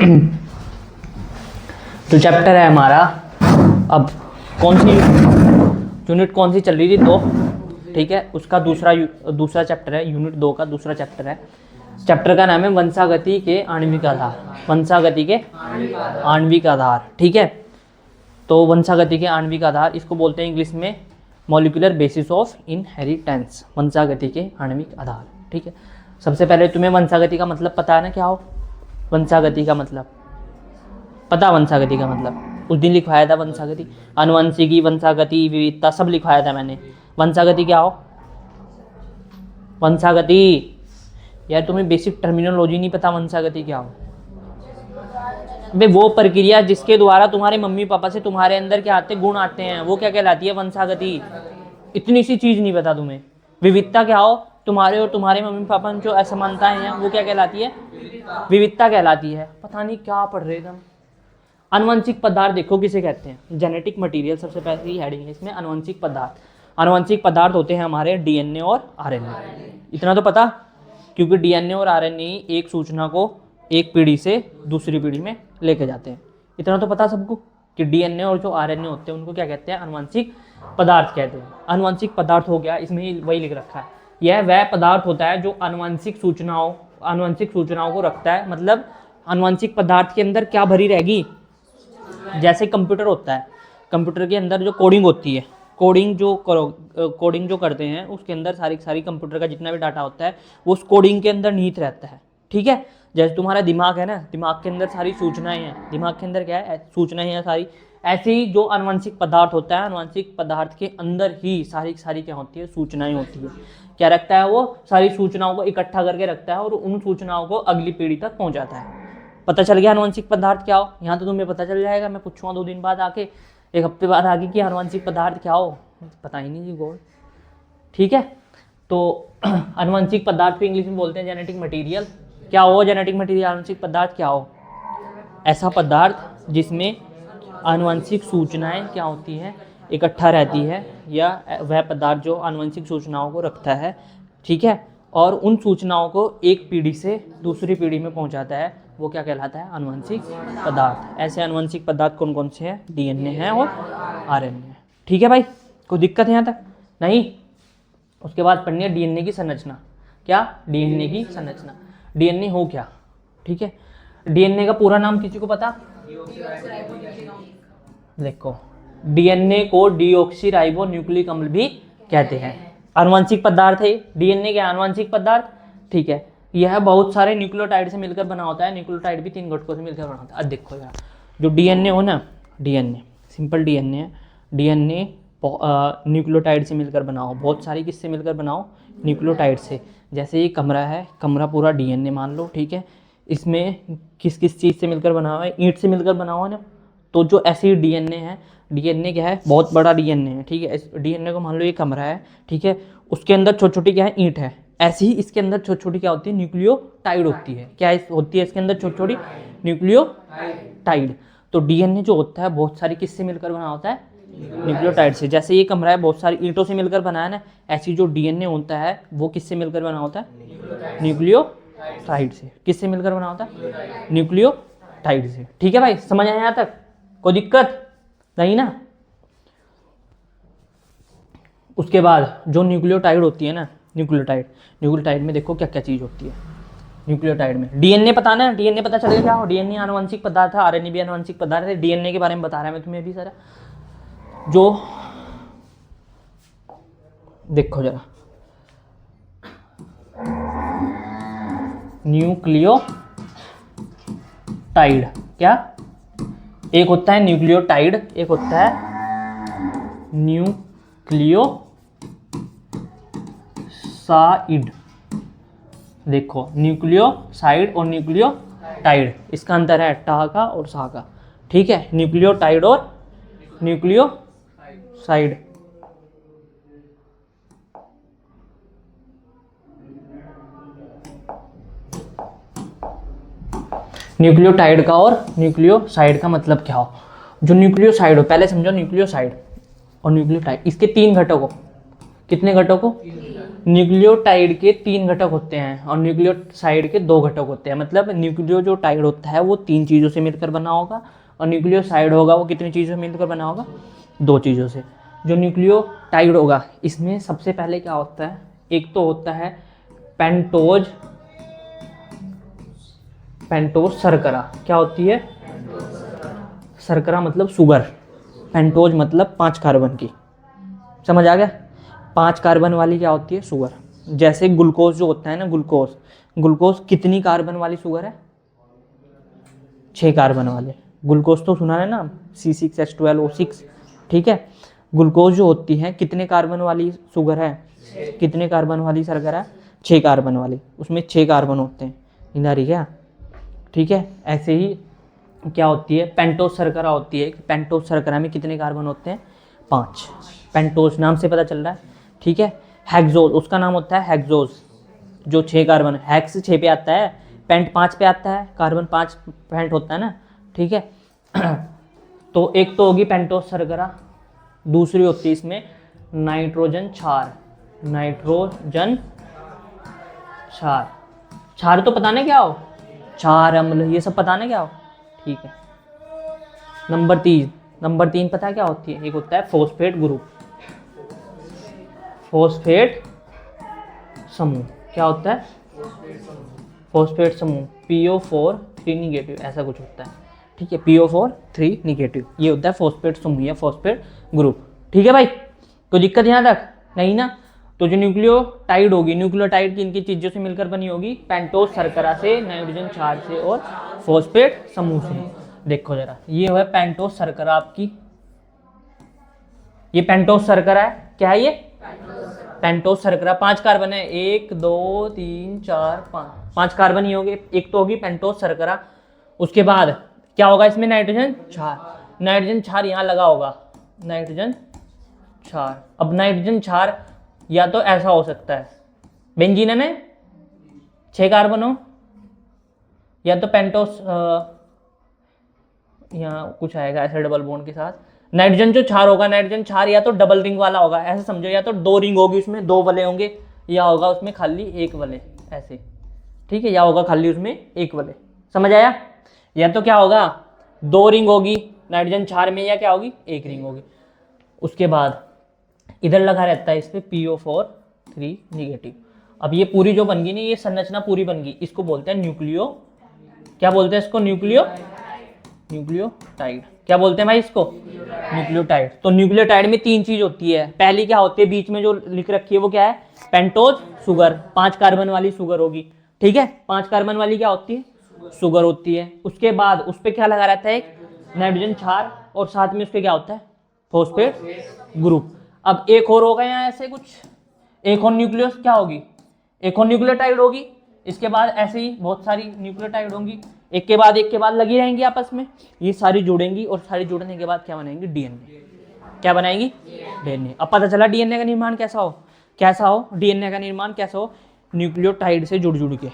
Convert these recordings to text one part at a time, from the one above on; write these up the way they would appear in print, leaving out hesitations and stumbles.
तो चैप्टर है हमारा, अब कौन सी यूनिट कौन सी चल रही थी, 2, ठीक है, उसका दूसरा चैप्टर है, यूनिट 2 का दूसरा चैप्टर है। चैप्टर का नाम है वंशागति के आणविक आधार, वंशागति के आणविक आधार, ठीक है। तो वंशागति के आणविक आधार, इसको बोलते हैं इंग्लिश में मॉलिक्यूलर बेसिस ऑफ इनहेरिटेंस, वंशागति के आणविक आधार, ठीक है। सबसे पहले तुम्हें वंशागति का मतलब पता है ना, क्या हो वंशागति का मतलब पता, वंशागति का मतलब उस दिन लिखवाया था, वंशागति, आनुवंशिकी, वंशागति, विविधता, सब लिखवाया था मैंने। वंशागति क्या हो, वंशागति, यार तुम्हें बेसिक टर्मिनोलॉजी नहीं पता, वंशागति क्या हो। वे वो प्रक्रिया जिसके द्वारा तुम्हारे मम्मी पापा से तुम्हारे अंदर क्या आते, गुण आते हैं, वो क्या कहलाती है, वंशागति। इतनी सी चीज नहीं पता तुम्हें। विविधता क्या हो, तुम्हारे और तुम्हारे मम्मी पापा में जो असमानताएं हैं वो क्या कहलाती है, विविधता कहलाती है। पता नहीं क्या पढ़ रहे तुम। आनुवंशिक पदार्थ देखो किसे कहते हैं, जेनेटिक मटेरियल, सबसे पहले हेडिंग है इसमें आनुवंशिक पदार्थ। आनुवंशिक पदार्थ होते हैं हमारे डीएनए और आरएनए, इतना तो पता, क्योंकि डीएनए और आरएनए एक सूचना को एक पीढ़ी से दूसरी पीढ़ी में लेके जाते हैं। इतना तो पता सबको कि डीएनए और जो आरएनए होते हैं उनको क्या कहते हैं, आनुवंशिक पदार्थ कहते हैं। आनुवंशिक पदार्थ हो गया, इसमें वही लिख रखा है, यह वह पदार्थ होता है जो आनुवंशिक सूचनाओं को रखता है। मतलब आनुवंशिक पदार्थ के अंदर क्या भरी रहेगी, जैसे कंप्यूटर होता है, कंप्यूटर के अंदर जो कोडिंग होती है, कोडिंग जो करते हैं उसके अंदर सारी कंप्यूटर का जितना भी डाटा होता है वो उस कोडिंग के अंदर निहित रहता है, ठीक है। जैसे तुम्हारा दिमाग है ना, दिमाग के अंदर सारी सूचनाएं हैं, दिमाग के अंदर क्या है, सूचनाएं हैं सारी। ऐसे ही जो आनुवंशिक पदार्थ होता है, आनुवंशिक पदार्थ के अंदर ही सारी क्या होती है, सूचनाएं होती है। क्या रखता है वो, सारी सूचनाओं को इकट्ठा करके रखता है और उन सूचनाओं को अगली पीढ़ी तक पहुंचाता है। पता चल गया आनुवंशिक पदार्थ क्या हो, यहाँ तो तुम्हें पता चल जाएगा। मैं पूछूंगा 2 दिन बाद आके, 1 हफ्ते बाद आगे कि आनुवंशिक पदार्थ क्या हो, पता ही नहीं जी गोल, ठीक है। तो आनुवंशिक पदार्थ को इंग्लिश में बोलते हैं जेनेटिक मटेरियल। क्या हो जेनेटिक मटेरियल, आनुवंशिक पदार्थ क्या हो, ऐसा पदार्थ जिसमें आनुवंशिक सूचनाएं क्या होती हैं, इकट्ठा रहती है, या वह पदार्थ जो आनुवंशिक सूचनाओं को रखता है, ठीक है, और उन सूचनाओं को एक पीढ़ी से दूसरी पीढ़ी में पहुंचाता है, वो क्या कहलाता है, आनुवंशिक पदार्थ। ऐसे आनुवंशिक पदार्थ कौन कौन से हैं, डीएनए है और आरएनए है, ठीक है भाई। कोई दिक्कत है यहाँ तक नहीं। उसके बाद पढ़नी है डीएनए की संरचना। क्या, डीएनए की संरचना, डीएनए हो क्या, ठीक है। डीएनए का पूरा नाम किसी को पता, देखो डीएनए को डीऑक्सीराइबो न्यूक्लिक अम्ल भी कहते हैं। आनुवंशिक पदार्थ है डीएनए, क्या आनुवंशिक पदार्थ, ठीक है। यह बहुत सारे न्यूक्लियोटाइड से मिलकर बना होता है। न्यूक्लियोटाइड भी 3 घटकों से मिलकर बना होता है। अब देखो यार, जो डीएनए हो ना, डीएनए सिंपल डीएनए है, डीएनए न्यूक्लियोटाइड से मिलकर बनाओ, बहुत सारी किससे मिलकर बनाओ, न्यूक्लियोटाइड से। जैसे ये कमरा है, कमरा पूरा डीएनए मान लो, ठीक है। इसमें किस किस चीज़ से मिलकर बना हुआ है, ईंट से मिलकर बना हुआ है ना। तो जो ऐसी डीएनए है, डीएनए क्या है, बहुत बड़ा डीएनए है, ठीक है। इस डीएनए को मान लो ये कमरा है, ठीक है, उसके अंदर छोटी छोटी क्या है, ईंट है। ऐसे ही इसके अंदर छोटी छोटी क्या होती है, न्यूक्लियोटाइड होती है। क्या होती है इसके अंदर, छोटी छोटी न्यूक्लियोटाइड। तो डीएनए जो होता है बहुत सारी किससे मिलकर बना होता है, न्यूक्लियोटाइड से। जैसे ये कमरा है बहुत सारी ईंटों से मिलकर बना है ना, ऐसी जो डीएनए होता है वो किससे मिलकर बना होता है, न्यूक्लियोटाइड से। किससे मिलकर बना होता है, न्यूक्लियोटाइड से, ठीक है भाई। समझ आया यहाँ तक, कोई दिक्कत नहीं ना। उसके बाद जो न्यूक्लियोटाइड होती है ना, न्यूक्लियोटाइड में देखो क्या क्या चीज़ होती है न्यूक्लियोटाइड में। डीएनए पता ना, डीएनए पता चलेगा क्या हो, डीएनए आनुवंशिक पदार्थ है, आरएनए भी आनुवंशिक पदार्थ है। डीएनए के बारे में बता रहा है मैं तुम्हें अभी सारा। जो देखो जरा, न्यूक्लियोटाइड, क्या, एक होता है न्यूक्लियोटाइड, एक होता है न्यूक्लियोसाइड। देखो न्यूक्लियोसाइड और न्यूक्लियोटाइड, इसका अंतर है टा का और सा का, ठीक है। न्यूक्लियोटाइड और न्यूक्लियोसाइड। न्यूक्लियोटाइड का और न्यूक्लियोसाइड का मतलब क्या हो। जो न्यूक्लियोसाइड हो, पहले समझो न्यूक्लियोसाइड और न्यूक्लियोटाइड, इसके 3 घटक हो। कितने घटक हो, न्यूक्लियोटाइड के 3 घटक होते हैं और न्यूक्लियोसाइड के 2 घटक होते हैं। मतलब न्यूक्लियो जो टाइड होता है वो 3 चीज़ों से मिलकर बना होगा और न्यूक्लियोसाइड होगा वो कितनी चीज़ों से मिलकर बना होगा, 2 चीज़ों से। जो न्यूक्लियोटाइड होगा इसमें सबसे पहले क्या होता है, एक तो होता है पेंटोज शर्करा। क्या होती है? शर्करा मतलब शुगर, पेंटोज मतलब 5 कार्बन की, समझ आ गया? 5 कार्बन वाली क्या होती है? शुगर। जैसे ग्लूकोज जो होता है ना, ग्लूकोज कितनी कार्बन वाली शुगर है? 6 कार्बन वाले। ग्लूकोज तो सुना है ना, C6H12O6, ठीक है। ग्लूकोज जो होती है कितने कार्बन वाली शुगर है, कितने कार्बन वाली शर्करा है? 6 कार्बन वाली। उसमें 6 कार्बन होते हैं, नींद क्या, ठीक है। ऐसे ही क्या होती है, पेंटोज शर्करा होती है। पेंटोज शर्करा में कितने कार्बन होते हैं? 5। पेंटोज नाम से पता चल रहा है, ठीक है। हेक्सोज, उसका नाम होता है हेक्सोज, जो 6 कार्बन, हेक्स 6 पे आता है, पेंट 5 पे आता है, कार्बन 5 पेंट होता है ना, ठीक है। तो एक तो होगी पेंटोज शर्करा, दूसरी होती है इसमें नाइट्रोजन क्षार। नाइट्रोजन क्षार, क्षार तो पता नहीं क्या हो, क्षार अम्ल, ये सब पता नहीं क्या हो, ठीक है। नंबर 3 पता है क्या होती है? एक होता है फॉस्फेट ग्रुप, फॉस्फेट समूह। क्या होता है? फॉस्फेट समूह, PO4 3 निगेटिव, ऐसा कुछ होता है, ठीक है। PO4 3 निगेटिव, ये होता है फॉस्फेट समूह या फॉस्फेट ग्रुप, ठीक है भाई। कोई दिक्कत यहाँ तक नहीं ना? तो जो न्यूक्लियोटाइड होगी, न्यूक्लियोटाइड की इनकी चीज़ों से मिलकर बनी होगी, पेंटोज शर्करा से, नाइट्रोजन क्षार से और फॉस्फेट समूह से। देखो जरा, ये है पेंटोज शर्करा आपकी, ये पेंटोज शर्करा है। क्या है ये? पेंटोज शर्करा। 5 कार्बन है, 1 2 3 4 5 कार्बन ही होंगे। एक तो होगी पेंटोज शर्करा, उसके बाद क्या होगा इसमें? नाइट्रोजन क्षार। नाइट्रोजन क्षार यहाँ लगा होगा, नाइट्रोजन क्षार। अब नाइट्रोजन क्षार या तो ऐसा हो सकता है, बेंजीन में 6 कार्बन हो, या तो पेंटोस, यहाँ कुछ आएगा ऐसे डबल बॉन्ड के साथ। नाइट्रोजन जो क्षार होगा, नाइट्रोजन क्षार या तो डबल रिंग वाला होगा, ऐसे समझो, या तो 2 रिंग होगी उसमें, 2 वले होंगे, या होगा उसमें खाली 1 वले, ऐसे, ठीक है। या होगा खाली उसमें 1 वले, समझ आया? या तो क्या होगा, 2 रिंग होगी नाइट्रोजन क्षार में, या क्या होगी, 1 रिंग होगी। उसके बाद इधर लगा रहता है इस पे PO4 3 निगेटिव। अब ये पूरी जो बन गई ना, ये संरचना पूरी बन गई, इसको बोलते हैं न्यूक्लियो, क्या बोलते हैं इसको? न्यूक्लियोटाइड। क्या बोलते हैं भाई इसको? न्यूक्लियोटाइड। तो न्यूक्लियोटाइड में 3 चीज होती है। पहली क्या होती है, बीच में जो लिख रखी है वो क्या है? पेंटोज शुगर, 5 कार्बन वाली शुगर होगी, ठीक है। 5 कार्बन वाली क्या होती है? शुगर होती है। उसके बाद उस पर क्या लगा रहता है? एक नाइट्रोजन क्षार, और साथ में उसके क्या होता है? Phosphate group. अब एक और होगा यहाँ ऐसे कुछ, एक और न्यूक्लियस क्या होगी? एक और न्यूक्लियोटाइड होगी। इसके बाद ऐसे ही बहुत सारी न्यूक्लियोटाइड होंगी, एक के बाद लगी रहेंगी आपस में, ये सारी जुड़ेंगी, और सारी जुड़ने के बाद क्या बनाएंगी? DNA। क्या बनाएंगी? DNA। अब पता चला DNA का निर्माण कैसा हो, DNA का निर्माण कैसा हो? न्यूक्लियोटाइड से जुड़ के।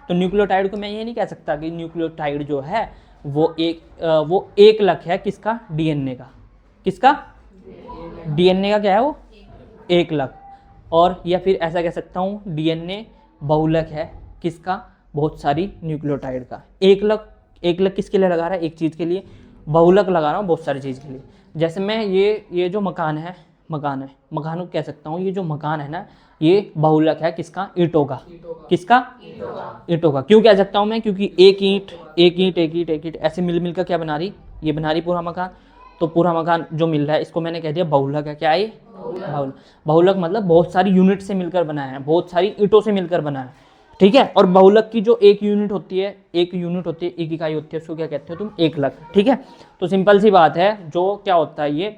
तो न्यूक्लियोटाइड को मैं ये नहीं कह सकता कि न्यूक्लियोटाइड जो है वो एक लक है किसका? DNA का। किसका? DNA का क्या है वो? एक लक। और या फिर ऐसा कह सकता हूँ DNA बहुलक है किसका? बहुत सारी न्यूक्लियोटाइड का। एक लक किसके लिए लगा रहा है? एक चीज़ के लिए। बहुलक लगा रहा हूँ बहुत सारी चीज़ के लिए। जैसे मैं ये जो मकान को कह सकता हूँ, ये जो मकान है ना, ये बहुलक है किसका? ईंटों का। किसका? ईंटों का। क्यों कह सकता हूँ मैं? क्योंकि एक ईंट ऐसे मिलकर क्या बना रही? ये बना रही पूरा मकान। तो पूरा मकान जो मिल रहा है इसको मैंने कह दिया बहुलक है। क्या है ये? बहुलक मतलब बहुत सारी यूनिट से मिलकर बना है, बहुत सारी ईंटों से मिलकर बना है, ठीक है। और बहुलक की जो एक यूनिट होती है, एक इकाई होती है, उसको क्या कहते हो तुम? एक लक, ठीक है। तो सिंपल सी बात है, जो क्या होता है, ये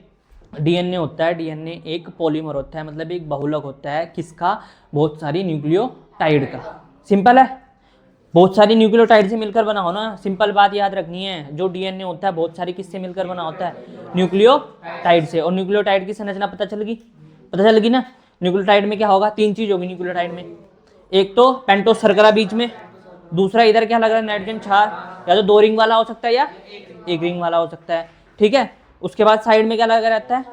DNA होता है। DNA एक पॉलीमर होता है, मतलब एक बहुलक होता है किसका? बहुत सारी न्यूक्लियोटाइड का। सिंपल है, बहुत सारी न्यूक्लियोटाइड से मिलकर बना हो ना। सिंपल बात याद रखनी है, जो DNA होता है बहुत सारी किससे मिलकर बना होता है? न्यूक्लियोटाइड से। और न्यूक्लियोटाइड की संरचना पता चल गई ना। न्यूक्लियोटाइड में क्या होगा? 3 चीज होगी न्यूक्लियोटाइड में। एक तो पेंटोज शर्करा बीच में, दूसरा इधर क्या लग रहा है? नाइट्रोजन क्षार, या तो 2 रिंग वाला हो सकता है या 1 रिंग वाला हो सकता है, ठीक है। उसके बाद साइड में क्या लगा रहता है?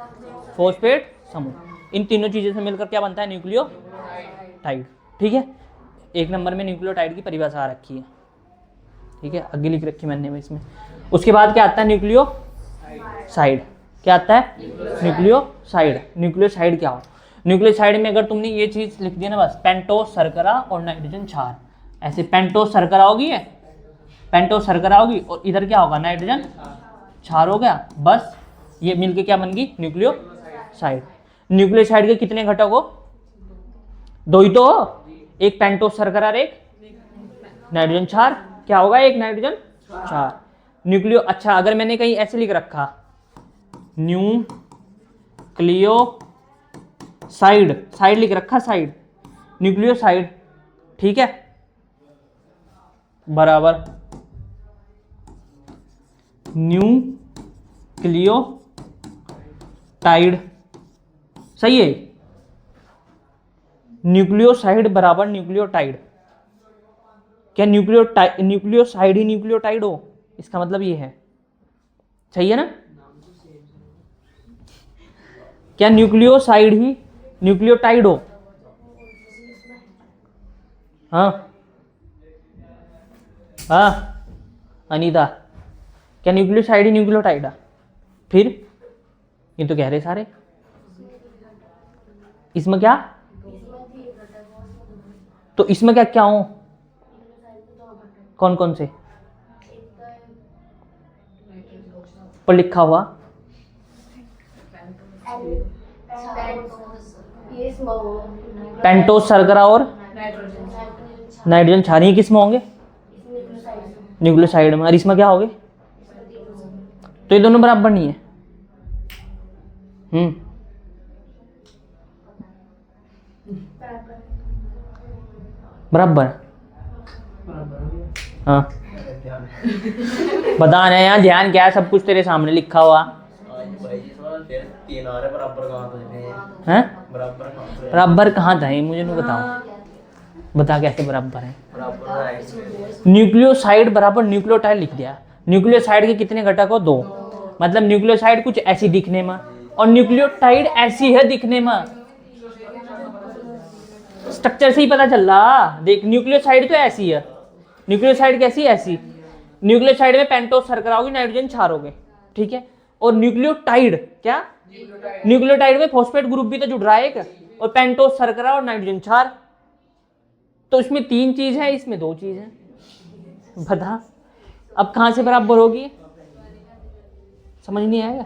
फॉस्फेट समूह। इन तीनों चीजों से मिलकर क्या बनता है? न्यूक्लियोटाइड, ठीक है। 1 नंबर में न्यूक्लियोटाइड की परिभाषा आ रखी है, ठीक है, आगे लिख रखी मैंने इसमें। उसके बाद क्या आता है? न्यूक्लियोसाइड। क्या आता है? न्यूक्लियोसाइड। न्यूक्लियोसाइड क्या हो? न्यूक्लियोसाइड में अगर तुमने ये चीज़ लिख दी ना बस, पेंटोस शर्करा और नाइट्रोजन क्षार, ऐसे पेंटोस शर्करा होगी, है पेंटोस शर्करा होगी, और इधर क्या होगा? नाइट्रोजन क्षार हो गया, बस ये मिलके क्या बन गई? न्यूक्लियोसाइड। न्यूक्लियोसाइड के कितने घटक हो? 2 ही तो हो, एक पेंटोस शर्करा और एक नाइट्रोजन क्षार। क्या होगा? एक नाइट्रोजन क्षार। न्यूक्लियो, अच्छा अगर मैंने कहीं ऐसे लिख रखा न्यूक्लियोसाइड, साइड लिख रखा, साइड, न्यूक्लियोसाइड, ठीक है, बराबर न्यूक्लियोटाइड, सही है। न्यूक्लियोसाइड बराबर न्यूक्लियोटाइड। क्या न्यूक्लियोसाइड ही न्यूक्लियोटाइड हो? इसका मतलब ये है, सही है ना? क्या न्यूक्लियोसाइड ही न्यूक्लियोटाइड हो? हाँ हाँ अनीता, क्या न्यूक्लियोसाइड ही न्यूक्लियोटाइड है? फिर ये तो कह रहे सारे। इसमें क्या? तो इसमें क्या क्या हो? कौन कौन से पर लिखा हुआ? पेंटोस शर्करा और नाइट्रोजन क्षार, ही किस में होंगे? न्यूक्लियोसाइड में। और इसमें क्या होंगे? तो ये दोनों बराबर नहीं है। बराबर, हाँ बता रहे यहाँ ध्यान क्या है, सब कुछ तेरे सामने लिखा हुआ है। बराबर कहाँ था ये मुझे नहीं बताओ, बता कैसे बराबर है? न्यूक्लियोसाइड बराबर न्यूक्लियोटाइड लिख दिया। न्यूक्लियोसाइड के कितने घटक हो? 2। मतलब न्यूक्लियोसाइड कुछ ऐसी दिखने में और न्यूक्लियोटाइड ऐसी है दिखने में, स्ट्रक्चर से ही पता चल रहा। देख न्यूक्लियोसाइड तो ऐसी है, न्यूक्लियोसाइड कैसी? ऐसी। न्यूक्लियोसाइड में पेंटोस शर्करा होगी, नाइट्रोजन क्षार होगे, ठीक है। और न्यूक्लियोटाइड क्या? न्यूक्लियोटाइड में फॉस्फेट ग्रुप भी तो जुड़ रहा है एक, और पेंटोस शर्करा और नाइट्रोजन क्षार। तो इसमें 3 चीज है, इसमें 2 चीज है। बता अब कहां से बराबर होगी? समझ नहीं आएगा?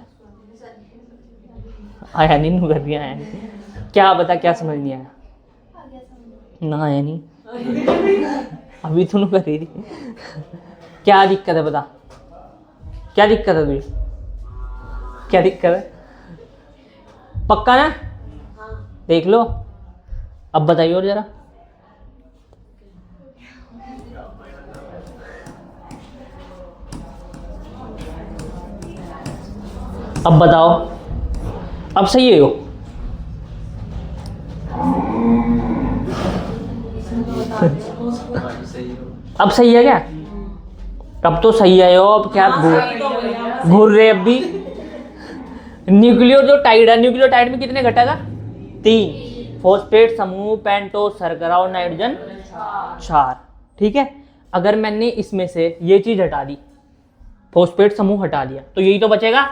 आया नहीं कर दिया है क्या? बता क्या समझ नहीं आया? ना आया नहीं अभी तो कर रही थी। क्या दिक्कत है बता, क्या दिक्कत है तुझे? क्या दिक्कत है? पक्का ना? देख लो, अब बताइए और जरा। अब बताओ, अब सही है हो? अब सही है क्या? कब तो सही है हो, अब क्या घूर रहे अब भी। न्यूक्लियो जो टाइड है, न्यूक्लियोटाइड में कितने घटक है? 3। फॉस्फेट समूह, पेंटोस शर्करा और नाइट्रोजन क्षार, ठीक है। अगर मैंने इसमें से ये चीज हटा दी, फॉस्फेट समूह हटा दिया, तो यही तो बचेगा,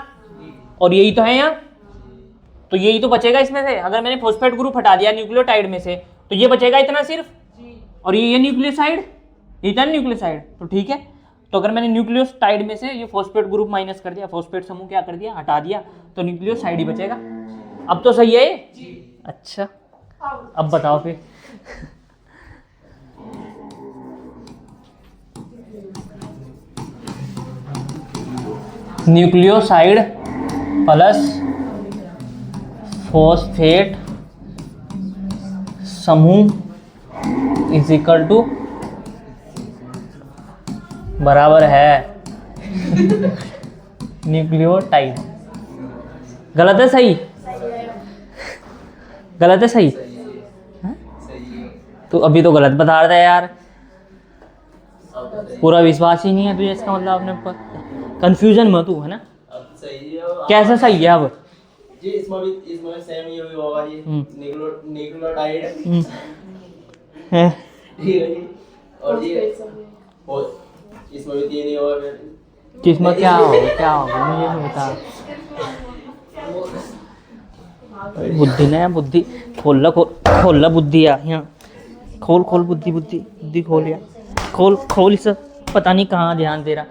और यही तो है यहाँ, तो यही तो बचेगा इसमें से। अगर मैंने फॉस्फेट ग्रुप हटा दिया न्यूक्लियोटाइड में से, तो ये बचेगा इतना सिर्फ, और ये न्यूक्लियोसाइड, ये था न्यूक्लियोसाइड, तो ठीक है। तो अगर मैंने न्यूक्लियोटाइड में से ये फॉस्फेट ग्रुप माइनस कर दिया, फॉस्फेट समूह क्या कर दिया? हटा दिया, तो न्यूक्लियोसाइड ही बचेगा। अब तो सही है ये? अच्छा अब बताओ फिर। न्यूक्लियोसाइड प्लस फॉस्फेट समूह इज इक्वल टू बराबर है न्यूक्लियोटाइड। गलत है सही? गलत है सही? तो अभी तो गलत बता रहा है यार, पूरा विश्वास ही नहीं है तुझे, इसका मतलब अपने ऊपर कंफ्यूजन में तू है ना? कैसे सही है अब? जी इसमें सेम ही होगा जी, न्यूक्लियोटाइड हैं? ठीक है जी। और ये और इसमें भी 3 ही और किस्मत क्या हो मुझे नहीं पता। बुद्धि ना बुद्धि खोल ला बुद्धि यहाँ खोल बुद्धि खोल या खोल इस पता नहीं कहाँ ध्यान दे रहा।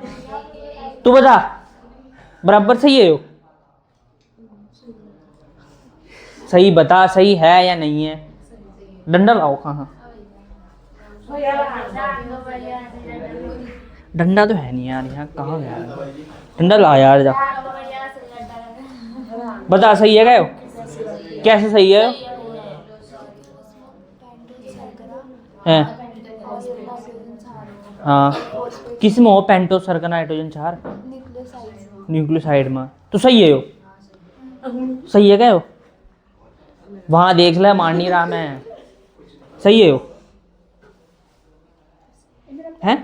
तू बता बराबर सही है यो? सही बता सही है या नहीं है? डंडा लाओ कहाँ? डंडा तो है नहीं यार यहाँ कहाँ गया डंडा ला यार जा। बता सही है क्या यो? कैसे सही है? हैं? हाँ किस में हो पेंटोस सरका नाइट्रोजन क्षार? न्यूक्लियोसाइड में तो सही है यो? सही है क्या यो? वहां देख ले मान नहीं रहा मैं। सही है यो? हैं?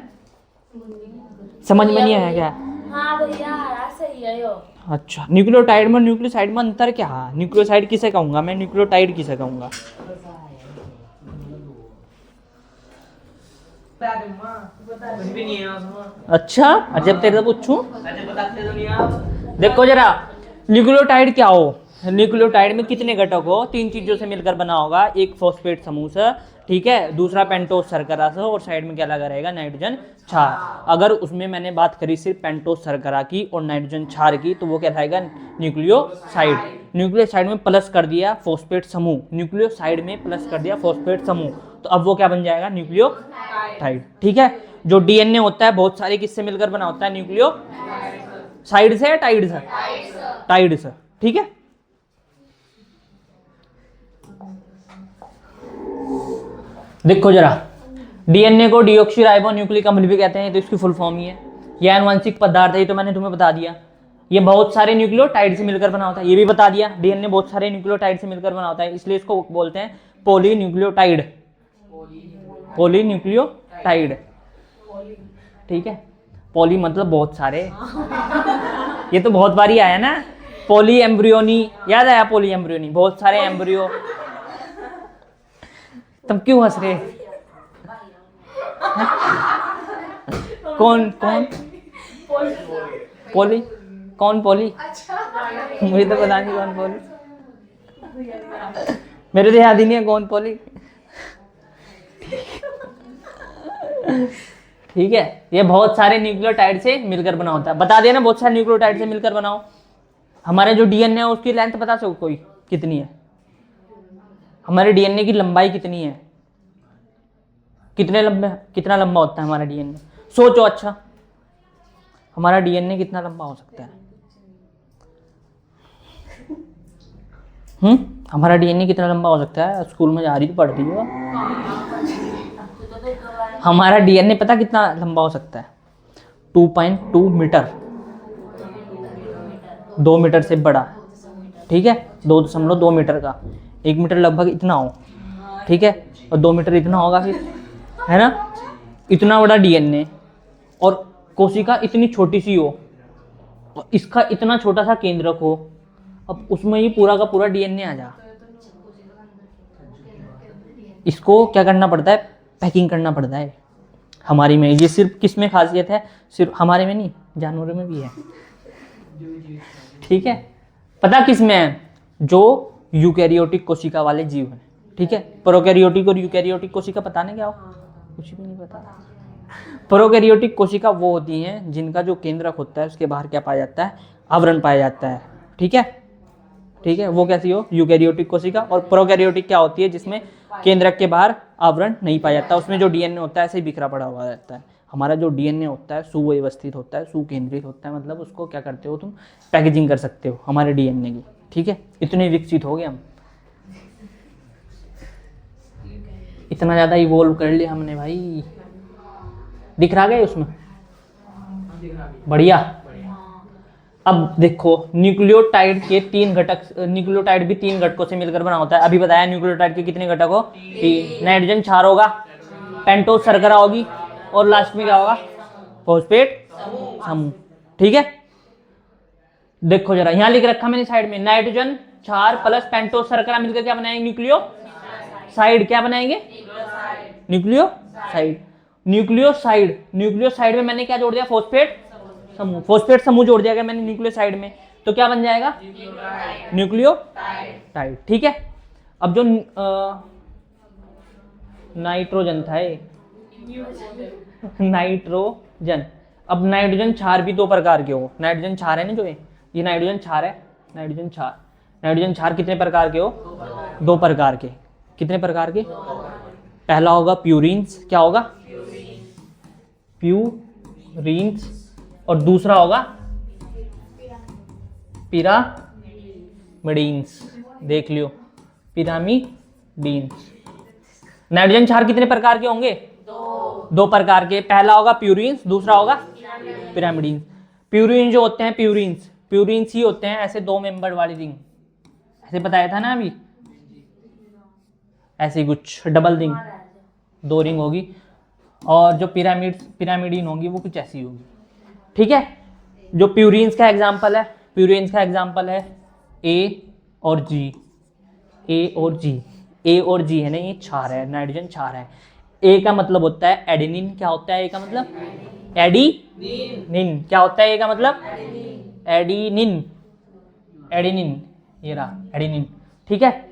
समझ में नहीं आया क्या? हाँ भैया सही है यो। अच्छा न्यूक्लियोटाइड में न्यूक्लियोसाइड में अंतर क्या है? न्यूक्लियोसाइड किसे कहूंगा मैं, न्यूक्लियोटाइड किसे कहूंगा? अच्छा जब तेरे से पूछूं देखो जरा न्यूक्लियोटाइड क्या हो? न्यूक्लियोटाइड में कितने घटक हो? 3 चीजों से मिलकर बना होगा। एक फॉस्फेट समूह से, ठीक है, दूसरा पेंटोस शर्करा से और साइड में क्या लगा रहेगा? नाइट्रोजन क्षार। अगर उसमें मैंने बात करी सिर्फ पेंटोस शर्करा की और नाइट्रोजन क्षार की तो वो क्या रहेगा? न्यूक्लियोसाइड। न्यूक्लियोसाइड में प्लस कर दिया फॉस्फेट समूह, न्यूक्लियोसाइड में प्लस कर दिया फॉस्फेट समूह तो अब वो क्या बन जाएगा? न्यूक्लियोटाइड। ठीक है। जो डीएनए होता है बहुत सारे किससे मिलकर बना होता है? न्यूक्लियोसाइड से या टाइड से? टाइड से। ठीक है। देखो जरा डीएनए को डीऑक्सीराइबो न्यूक्लिक अम्ल भी कहते हैं तो इसकी फुल फॉर्म ही है। यह आनुवंशिक पदार्थ है, ये तो मैंने तुम्हें बता दिया। ये बहुत सारे न्यूक्लियोटाइड से मिलकर बना होता है, ये भी बता दिया। डीएनए बहुत सारे न्यूक्लियोटाइड से मिलकर बना होता है इसलिए इसको बोलते हैं पॉलीन्यूक्लियोटाइड। पॉलीन्यूक्लियोटाइड। ठीक है। पॉली मतलब बहुत सारे। ये तो बहुत बारी आया ना। पॉली एम्ब्रियोनी याद आया? पॉली एम्ब्रियोनी बहुत सारे एम्ब्रियो। तुम क्यों हंस रहे? कौन पॉली? कौन पॉली? मुझे तो पता नहीं कौन पॉली। मेरे तो याद ही नहीं है कौन पॉली। ठीक है। ये बहुत सारे न्यूक्लियोटाइड से मिलकर बना होता है। बता दिया ना बहुत सारे न्यूक्लियोटाइड से मिलकर बनाओ। हमारे जो डीएनए है उसकी लेंथ बता सको कोई कितनी है? हमारे डीएनए की लंबाई कितनी है? कितना लंबा होता है हमारा डीएनए? सोचो। अच्छा हमारा डीएनए कितना लंबा हो सकता है? हमारा डीएनए कितना लंबा हो सकता है? स्कूल में जा रही तो पढ़ती हो। हमारा डीएनए पता कितना लंबा हो सकता है? 2.2 मीटर। 2 मीटर से बड़ा। ठीक है। 2.2 मीटर का। 1 मीटर लगभग इतना हो। ठीक है। और 2 मीटर इतना होगा फिर, है ना? इतना बड़ा डीएनए और कोशिका इतनी छोटी सी हो और इसका इतना छोटा सा केंद्रक हो। अब उसमें ये पूरा का पूरा डीएनए आ जा। इसको क्या करना पड़ता है? पैकिंग करना पड़ता है। हमारी में ये सिर्फ किस में खासियत है? सिर्फ हमारे में नहीं, जानवरों में भी है। ठीक है। पता किस में है? जो यूकैरियोटिक कोशिका वाले जीव हैं। ठीक है। प्रोकैरियोटिक और यूकैरियोटिक कोशिका पता नहीं क्या हो? कुछ भी नहीं पता। प्रोकैरियोटिक कोशिका वो होती हैं जिनका जो केंद्रक होता है उसके बाहर क्या पाया जाता है? आवरण पाया जाता है। ठीक है। ठीक है। वो कैसी हो? यूकैरियोटिक कोशिका। और प्रोकैरियोटिक क्या होती है? जिसमें केंद्रक के बाहर आवरण नहीं पाया जाता, उसमें जो डीएनए होता है ऐसे ही बिखरा पड़ा हुआ रहता है। हमारा जो डीएनए होता है सुव्यवस्थित होता है, सुकेंद्रित होता है, मतलब उसको क्या करते हो तुम? पैकेजिंग कर सकते हो हमारे डीएनए की। ठीक है। इतने विकसित हो गए हम, इतना ज़्यादा इवोल्व कर लिया हमने भाई। दिख रहा गया उसमें? बढ़िया। अब देखो न्यूक्लियोटाइड के 3 घटक, न्यूक्लियोटाइड भी 3 घटकों से मिलकर बना होता है। अभी बताया न्यूक्लियोटाइड के कितने घटक हो? 3। नाइट्रोजन क्षार होगा, पेंटोस शर्करा होगी और लास्ट में क्या होगा? फॉस्फेट समूह। ठीक है। देखो जरा यहाँ लिख रखा मैंने साइड में, नाइट्रोजन क्षार प्लस पेंटोस शर्करा मिलकर क्या बनाएंगे? न्यूक्लियोसाइड। क्या बनाएंगे? न्यूक्लियोसाइड। न्यूक्लियोसाइड, न्यूक्लियोसाइड में मैंने क्या जोड़ दिया? फॉस्फेट समूह। फॉस्फेट समूह जोड़ दिया गया मैंने न्यूक्लियोसाइड में, तो क्या बन जाएगा? न्यूक्लियोटाइड। ठीक है। अब जो नाइट्रोजन था ये नाइट्रोजन, अब नाइट्रोजन क्षार भी दो प्रकार के हो। नाइट्रोजन क्षार है ना, जो ये नाइट्रोजन क्षार है, नाइट्रोजन क्षार। नाइट्रोजन क्षार कितने प्रकार के हो? दो प्रकार के। कितने प्रकार के? पहला होगा प्यूरिन्स। क्या होगा? प्यूरिन्स। और दूसरा होगा पिरामिडीन्स। देख लियो, पिरामिडीन्स। नाइट्रोजन क्षार कितने प्रकार के होंगे? दो प्रकार के। पहला होगा प्यूरिन्स, दूसरा होगा पिरामिडीन्स। प्यूरिन जो होते हैं, प्यूरिन्स ही होते हैं ऐसे दो मेंबर वाली रिंग, ऐसे बताया था ना अभी, ऐसे ही कुछ डबल रिंग, दो रिंग होगी। और जो पिरामिडीन होंगी वो कुछ ऐसी होगी। ठीक है। जो प्यूरिन्स का एग्जाम्पल है, प्यूरिन्स का एग्जाम्पल है ए और जी। ए और जी, ए और जी है ना, ये क्षार है, नाइट्रोजन क्षार है। ए का मतलब होता है एडेनिन। क्या होता है ए का मतलब? एडीनिन। क्या होता है ए का मतलब? एडीनिन। एडेनिन, ये रहा एडेनिन। ठीक है।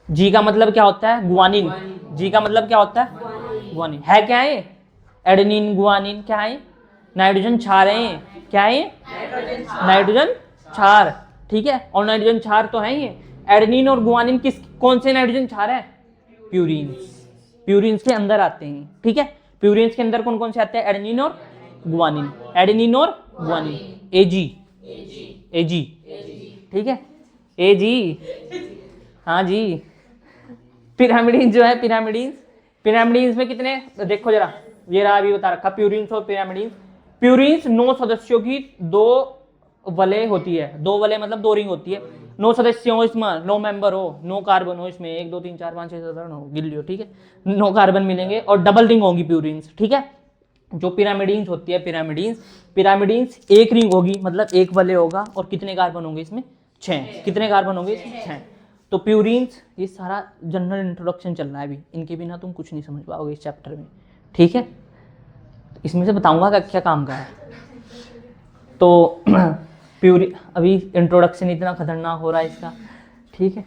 जी का मतलब क्या होता है? गुआनिन। जी का मतलब क्या होता है? गुआनिन। है क्या है? एडेनिन, गुआनिन क्या है? नाइट्रोजन क्षार है। क्या है? नाइट्रोजन क्षार। ठीक है। और नाइट्रोजन क्षार तो है ये। एडेनिन और गुआनिन कौन से नाइट्रोजन क्षार है? प्यूरिन्स। प्यूरिन्स के अंदर आते हैं। ठीक है। प्यूरिन्स के अंदर कौन कौन से आते हैं? एडेनिन और गुआनिन। एडेनिन और गुआनिन। एजी, एजी। ठीक है। एजी, हाँ जी। पिरामिडीन जो है, पिरामिडीन्स में कितने? देखो जरा, ये रहा अभी बता रखा, प्यूरिन्स और पिरामिडीन्स। प्यूरिन्स 9 सदस्यों की 2 वलय होती है। 2 वलय मतलब 2 रिंग होती है। 9 सदस्य हो इसमें, 9 मेंबर हो, 9 कार्बन हो इसमें, 1 2 3 4 5 6 7 8 9 गिन लियो। ठीक है। 9 कार्बन मिलेंगे और डबल रिंग होगी प्यूरिन्स। ठीक है। जो पिरामिडीन्स होती है, पिरामिडीन्स एक रिंग होगी, मतलब एक वलय होगा, और कितने कार्बन होंगे इसमें? 6। कितने कार्बन होंगे इसमें? 6। तो प्यूरिन्स, ये सारा जनरल इंट्रोडक्शन चल रहा है अभी, इनके बिना तुम कुछ नहीं समझ पाओगे इस चैप्टर में। ठीक है। इसमें से बताऊंगा क्या क्या काम का है। तो अभी इंट्रोडक्शन इतना खतरनाक हो रहा है इसका। ठीक है।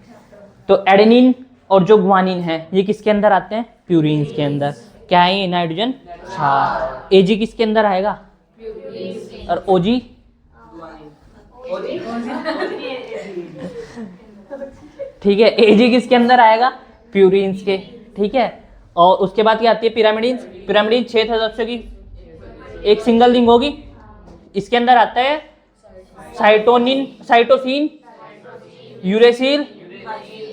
तो एडेनिन और जो गुआनिन है, ये किसके अंदर आते हैं? प्यूरिन्स के अंदर। क्या है ये? नाइट्रोजन क्षार। एजी किसके अंदर आएगा? और ओजी? ठीक है। एजी किसके अंदर आएगा? प्यूरिन्स के। ठीक है। और उसके बाद क्या आती है? पिरामिडीन्स। पिरामिडीन्स 6 सदस्यों की एक सिंगल रिंग होगी। इसके अंदर आता है साइटोसिन, यूरेसिल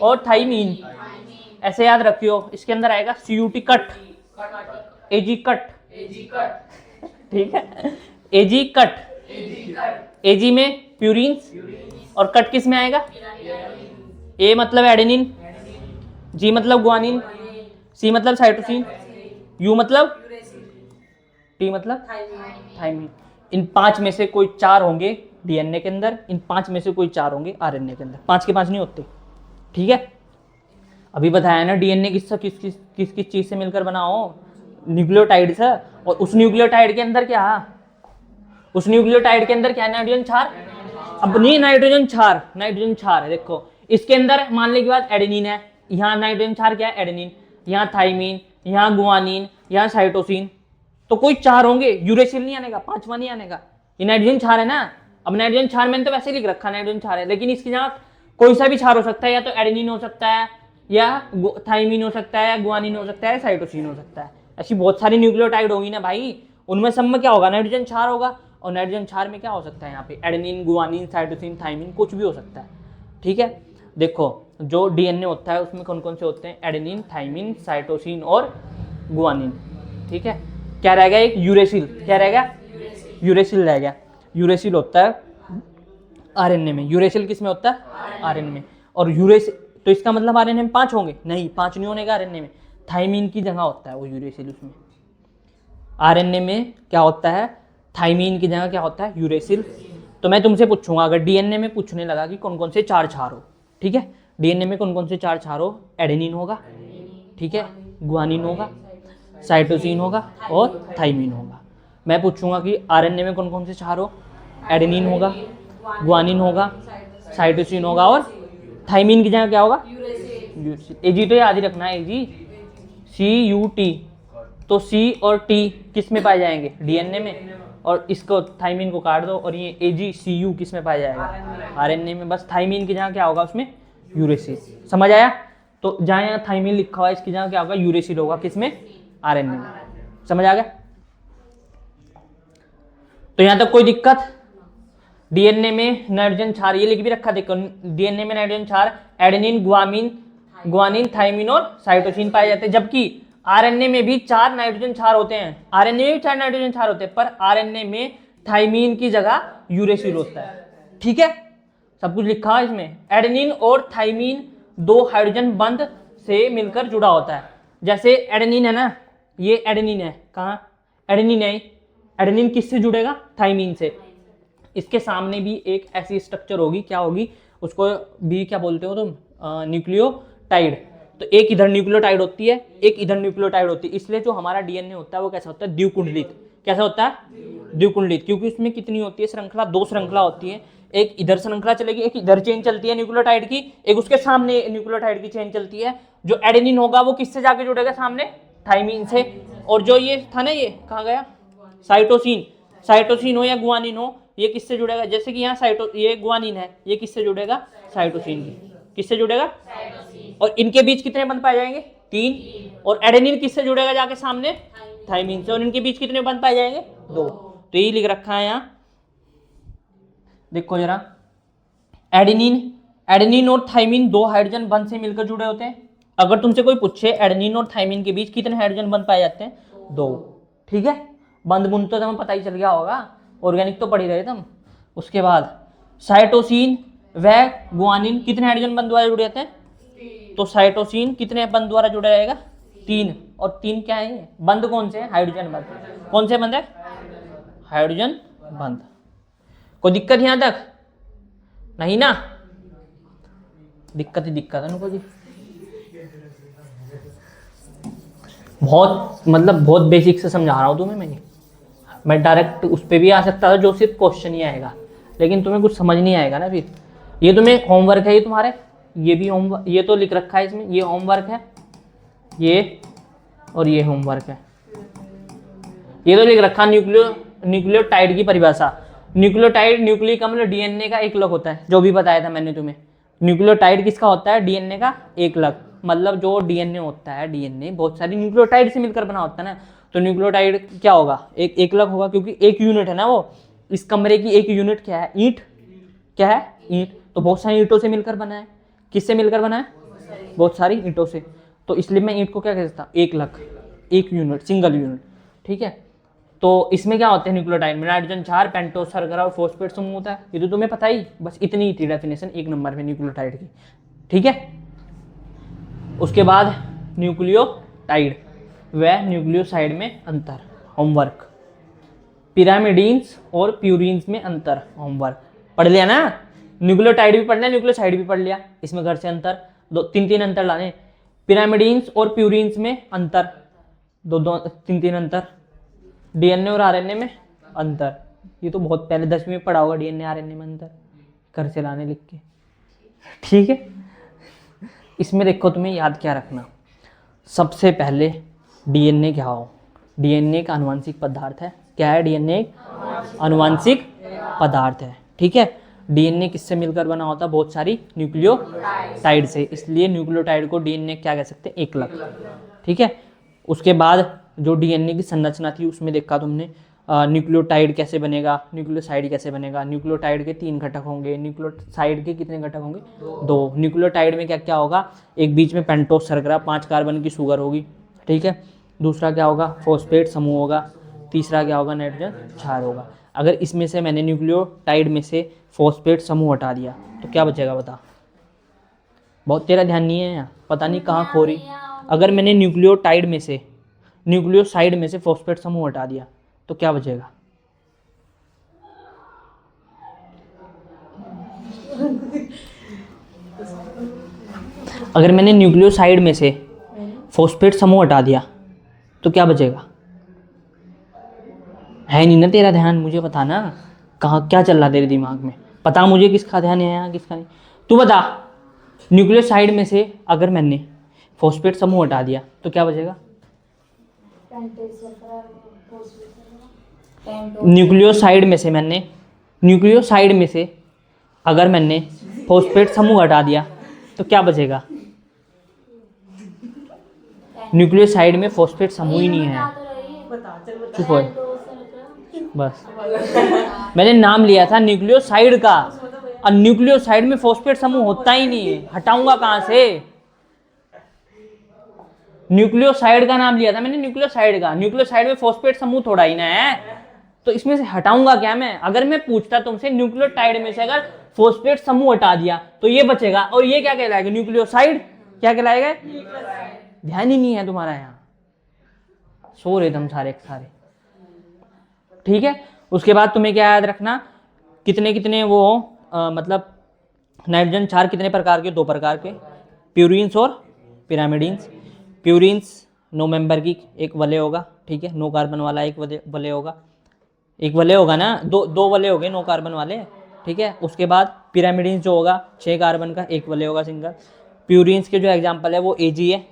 और थाइमीन। ऐसे याद रखियो। इसके अंदर आएगा CUT कट, एजी कट। ठीक है। एजी कट। एजी में प्यूरिन्स और कट किस में आएगा? ए मतलब एडेनिन, जी मतलब गुआनिन, सी मतलब साइटोसिन, यू मतलब, टी मतलब थाइमीन। इन 5 में से कोई 4 होंगे डीएनए के अंदर, इन 5 में से कोई 4 होंगे आरएनए के अंदर। 5 के 5 नहीं होते। ठीक है। अभी बताया ना डीएनए किस किस चीज से मिलकर बना हो? न्यूक्लियोटाइड से। और उस न्यूक्लियोटाइड के अंदर क्या है? उस न्यूक्लियोटाइड के अंदर क्या है? नाइट्रोजन क्षार। अब नहीं, नाइट्रोजन क्षार है। देखो इसके अंदर मानने के बाद एडेनिन है, यहाँ नाइट्रोजन क्षार क्या है? एडेनिन। यहाँ थाइमीन, यहाँ गुआनिन, यहाँ साइटोसिन। तो कोई 4 होंगे, यूरेसिल नहीं आनेगा, 5वां नहीं आनेगा। ये नाइट्रोजन क्षार है ना। अब नाइट्रोजन क्षार मैंने तो वैसे लिख रखा नाइट्रोजन क्षार है, लेकिन इसकी जगह कोई सा भी क्षार हो सकता है, या तो एडेनिन हो सकता है, या थाइमीन हो सकता है, या गुआनिन हो सकता है, साइटोसिन हो सकता है। ऐसी बहुत सारी न्यूक्लियोटाइड होगी ना भाई, उनमें सब में क्या होगा? नाइट्रोजन क्षार होगा। और नाइट्रोजन क्षार में क्या हो सकता है? यहाँ पे एडेनिन, गुआनिन, साइटोसिन, थाइमीन, कुछ भी हो सकता है। ठीक है। देखो जो डीएनए होता है उसमें कौन कौन से होते हैं? एडेनिन, थाइमीन, साइटोसिन और गुआनिन। ठीक है। क्या रहेगा? एक यूरेसिल। क्या रहेगा? यूरेसिल रहेगा। यूरेसिल होता है आरएनए में। यूरेसिल किस में होता है? आरएनए में। और यूरेसिल, तो इसका मतलब आरएनए में 5 होंगे? नहीं, 5 नहीं होने का आरएनए में। थाइमीन की जगह होता है वो यूरेसिल। उसमें आरएनए में क्या होता है? थाइमीन की जगह क्या होता है? यूरेसिल। तो मैं तुमसे पूछूंगा, अगर डीएनए में पूछने लगा कि कौन कौन से 4 क्षार हो, ठीक है, डीएनए में कौन कौन से 4 क्षार हो? एडेनिन होगा, ठीक है, गुआनिन होगा, साइटोसिन होगा और थाइमिन होगा। मैं पूछूंगा कि आरएनए में कौन कौन से 4 हो, एडेनिन होगा, ग्वानिन होगा, साइटोसिन होगा और थाइमिन की जगह क्या होगा, एजी। तो याद ही रखना है, एजी CUT। तो C और T किस में पाए जाएंगे, डीएनए में, और इसको थाइमिन को काट दो और ये AgCU किस में पाया जाएगा, आरएनए में। बस थाइमिन की जगह क्या होगा उसमें, यूरेसिल। समझ आया? तो जहाँ यहाँ थाइमिन लिखा हुआ है इसकी जगह क्या होगा, यूरेसिल होगा, किसमें, आरएनए में। समझ आ गया? तो यहाँ तक कोई दिक्कत? डीएनए में नाइट्रोजन क्षार ये लिख भी रखा, देखो डीएनए में नाइट्रोजन क्षार एडेनिन, ग्वानिन, थाइमिन और साइटोसिन पाए जाते हैं, जबकि आरएनए में भी 4 नाइट्रोजन क्षार होते हैं। आरएनए में भी 4 नाइट्रोजन क्षार होते हैं, पर आरएनए में थाइमिन की जगह यूरेसिल होता है। ठीक है, सब कुछ लिखा है इसमें। एडेनिन और थाइमिन 2 हाइड्रोजन बंध से मिलकर जुड़ा होता है। जैसे एडेनिन है ना, ये एडेनिन है, कहाँ एडेनिन है, एडेनिन किससे जुड़ेगा, थाइमिन से। इसके सामने भी एक ऐसी स्ट्रक्चर होगी, क्या होगी, उसको भी क्या बोलते हो तुम, न्यूक्लियोटाइड। तो एक इधर न्यूक्लियोटाइड होती है, एक इधर न्यूक्लियोटाइड होती है। इसलिए जो हमारा डीएनए होता है वो कैसा होता है, द्विकुंडलित। कैसा होता है, द्विकुंडलित, क्योंकि उसमें कितनी होती है श्रृंखला, 2 श्रृंखला होती है। एक इधर श्रृंखला चलेगी, एक इधर चेन चलती है न्यूक्लियोटाइड की, एक उसके सामने न्यूक्लियोटाइड की चेन चलती है। जो एडेनिन होगा वो किससे जाके जुड़ेगा, सामने थाइमिन से। और जो ये था ना, ये कहाँ गया, साइटोसिन, साइटोसिन हो या गुआनिन हो, ये किससे जुड़ेगा, जैसे कि यहाँ ये गुआनिन है, ये किससे जुड़ेगा, साइटोसिन की, किससे जुड़ेगा, और इनके बीच कितने बंध पाए जाएंगे, 3। और एडेनिन किससे जुड़ेगा जाके सामने, थाइमिन से, और इनके बीच कितने बंध पाए जाएंगे, 2। तो ये लिख रखा है यहाँ, देखो जरा, एडेनिन और थाइमिन 2 हाइड्रोजन बंध से मिलकर जुड़े होते हैं। अगर तुमसे कोई पूछे एडेनिन और थाइमिन के बीच कितने हाइड्रोजन बंध पाए जाते हैं, 2। ठीक है, बंध बुंध तो तुम्हें पता ही चल गया होगा, ऑर्गेनिक तो पढ़ी रहे तुम। उसके बाद साइटोसिन व गुआनिन कितने हाइड्रोजन बंध द्वारा जुड़े होते हैं, तो साइटोसिन कितने बंध द्वारा जुड़ा रहेगा, 3। और 3 क्या है, ये बंध कौन से हैं, हाइड्रोजन बंध। कौन से बंध है, हाइड्रोजन बंध। कोई दिक्कत यहाँ तक नहीं ना, दिक्कत ही दिक्कत है उनको जी। बहुत मतलब बहुत बेसिक से समझा रहा हूँ तुम्हें मैं डायरेक्ट उस पर भी आ सकता था जो सिर्फ क्वेश्चन ही आएगा, लेकिन तुम्हें कुछ समझ नहीं आएगा ना फिर। ये तुम्हें होमवर्क है, ये तुम्हारे, ये भी होमवर्क, ये तो लिख रखा है इसमें, ये होमवर्क है, ये और ये होमवर्क है। ये तो लिख रखा न्यूक्लियोटाइड की परिभाषा। न्यूक्लियोटाइड न्यूक्लिक अम्ल डीएनए का एकलक होता है, जो भी बताया था मैंने तुम्हें। न्यूक्लियोटाइड किसका होता है, डीएनए का एकलक। मतलब जो डीएनए होता है, डीएनए बहुत सारी न्यूक्लियोटाइड से मिलकर बना होता है ना, तो न्यूक्लियोटाइड क्या होगा, एक एकलक होगा, क्योंकि एक यूनिट है ना वो। इस कमरे की एक यूनिट क्या है, ईंट। क्या है, ईंट। तो बहुत सारी ईंटों से मिलकर बना है। किससे मिलकर बना है, बहुत सारी ईंटों से। तो इसलिए मैं ईंट को क्या कह सकता हूँ, एकलक, एक यूनिट, सिंगल यूनिट। ठीक है, तो इसमें क्या होते हैं न्यूक्लियोटाइड में, नाइट्रोजन 4, पेंटोस, शर्करा और फॉस्फेट समूह होता है। ये तो तुम्हें पता ही, बस इतनी ही थी डेफिनेशन 1 नंबर में न्यूक्लियोटाइड की। ठीक है, उसके बाद न्यूक्लियोटाइड व न्यूक्लियोसाइड में अंतर, होमवर्क। पिरामिडीन्स और प्यूरिन्स में अंतर, होमवर्क। पढ़ लिया ना, न्यूक्लियोटाइड भी पढ़ लिया, न्यूक्लियोसाइड भी पढ़ लिया। इसमें घर से अंतर 2-3 अंतर लाने। पिरामिडीन्स और प्यूरिन्स में अंतर, 2-3 अंतर। डीएनए और आरएनए में अंतर, ये तो बहुत पहले 10वीं में पढ़ा होगा, डीएनए आरएनए में अंतर, घर से लाने लिख के। ठीक है, इसमें देखो तुम्हें याद क्या रखना, सबसे पहले डीएनए क्या हो, डीएनए एक आनुवंशिक पदार्थ है। क्या है, डीएनए एक आनुवंशिक पदार्थ है। ठीक है, डीएनए किससे मिलकर बना होता है, बहुत सारी न्यूक्लियोटाइड से, इसलिए न्यूक्लियोटाइड को डीएनए क्या कह सकते हैं, एकलक। ठीक है, उसके बाद जो डीएनए की संरचना थी उसमें देखा तुमने न्यूक्लियोटाइड कैसे बनेगा, न्यूक्लियोसाइड कैसे बनेगा। न्यूक्लियोटाइड के 3 घटक होंगे, न्यूक्लियोसाइड के कितने घटक होंगे, 2। न्यूक्लियोटाइड में क्या क्या होगा, एक बीच में पेंटोस शर्करा 5 कार्बन की शुगर होगी। ठीक है, दूसरा क्या होगा, फॉस्फेट समूह होगा। तीसरा क्या होगा, नाइट्रोजन क्षार होगा। अगर इसमें से मैंने न्यूक्लियोटाइड में से फॉस्फेट समूह हटा दिया तो क्या बचेगा, बता। बहुत तेरा ध्यान नहीं है यहाँ, पता नहीं कहाँ खो रही। अगर मैंने न्यूक्लियोसाइड में से फॉस्फेट समूह हटा दिया तो क्या बचेगा, अगर मैंने न्यूक्लियोसाइड में से फॉस्फेट समूह हटा दिया तो क्या बचेगा? है नहीं ना तेरा ध्यान, मुझे बता ना, कहाँ क्या चल रहा तेरे दिमाग में, पता मुझे किसका ध्यान है यहाँ किसका नहीं। तू बता, न्यूक्लियोसाइड में से अगर मैंने फॉस्फेट समूह हटा दिया तो क्या बचेगा? न्यूक्लियोसाइड में से अगर मैंने फॉस्फेट समूह हटा दिया तो क्या बचेगा? न्यूक्लियोसाइड में फॉस्फेट समूह ही नहीं है। चुप हो, बस मैंने नाम लिया था न्यूक्लियोसाइड का, और न्यूक्लियोसाइड में फॉस्फेट समूह होता ही नहीं है, हटाऊंगा कहां से? न्यूक्लियोसाइड का नाम लिया था मैंने, न्यूक्लियोसाइड का। न्यूक्लियोसाइड में फॉस्फेट समूह थोड़ा ही ना है, तो इसमें से हटाऊंगा क्या मैं? अगर मैं पूछता तुमसे न्यूक्लियोटाइड में से अगर फॉस्फेट समूह हटा दिया तो ये बचेगा, और ये क्या कहलाएगा? न्यूक्लियोसाइड। क्या कहलाएगा? ध्यान ही नहीं है तुम्हारा यहाँ, सो रहे तुम सारे के सारे। ठीक है, उसके बाद तुम्हें क्या याद रखना, कितने कितने वो मतलब नाइट्रोजन क्षार कितने प्रकार के? 2 प्रकार के, प्यूरिन्स और पिरामिडिन्स। प्यूरिन्स 9 मेंबर की एक वलय होगा, ठीक है, 9 कार्बन वाला एक वलय होगा, एक वलय होगा ना, दो वलय हो गए 9 कार्बन वाले, ठीक है। उसके बाद पिरामिडिन्स जो होगा 6 कार्बन का एक वलय होगा सिंगल। प्यूरिन्स के जो एग्जाम्पल है वो एजी है,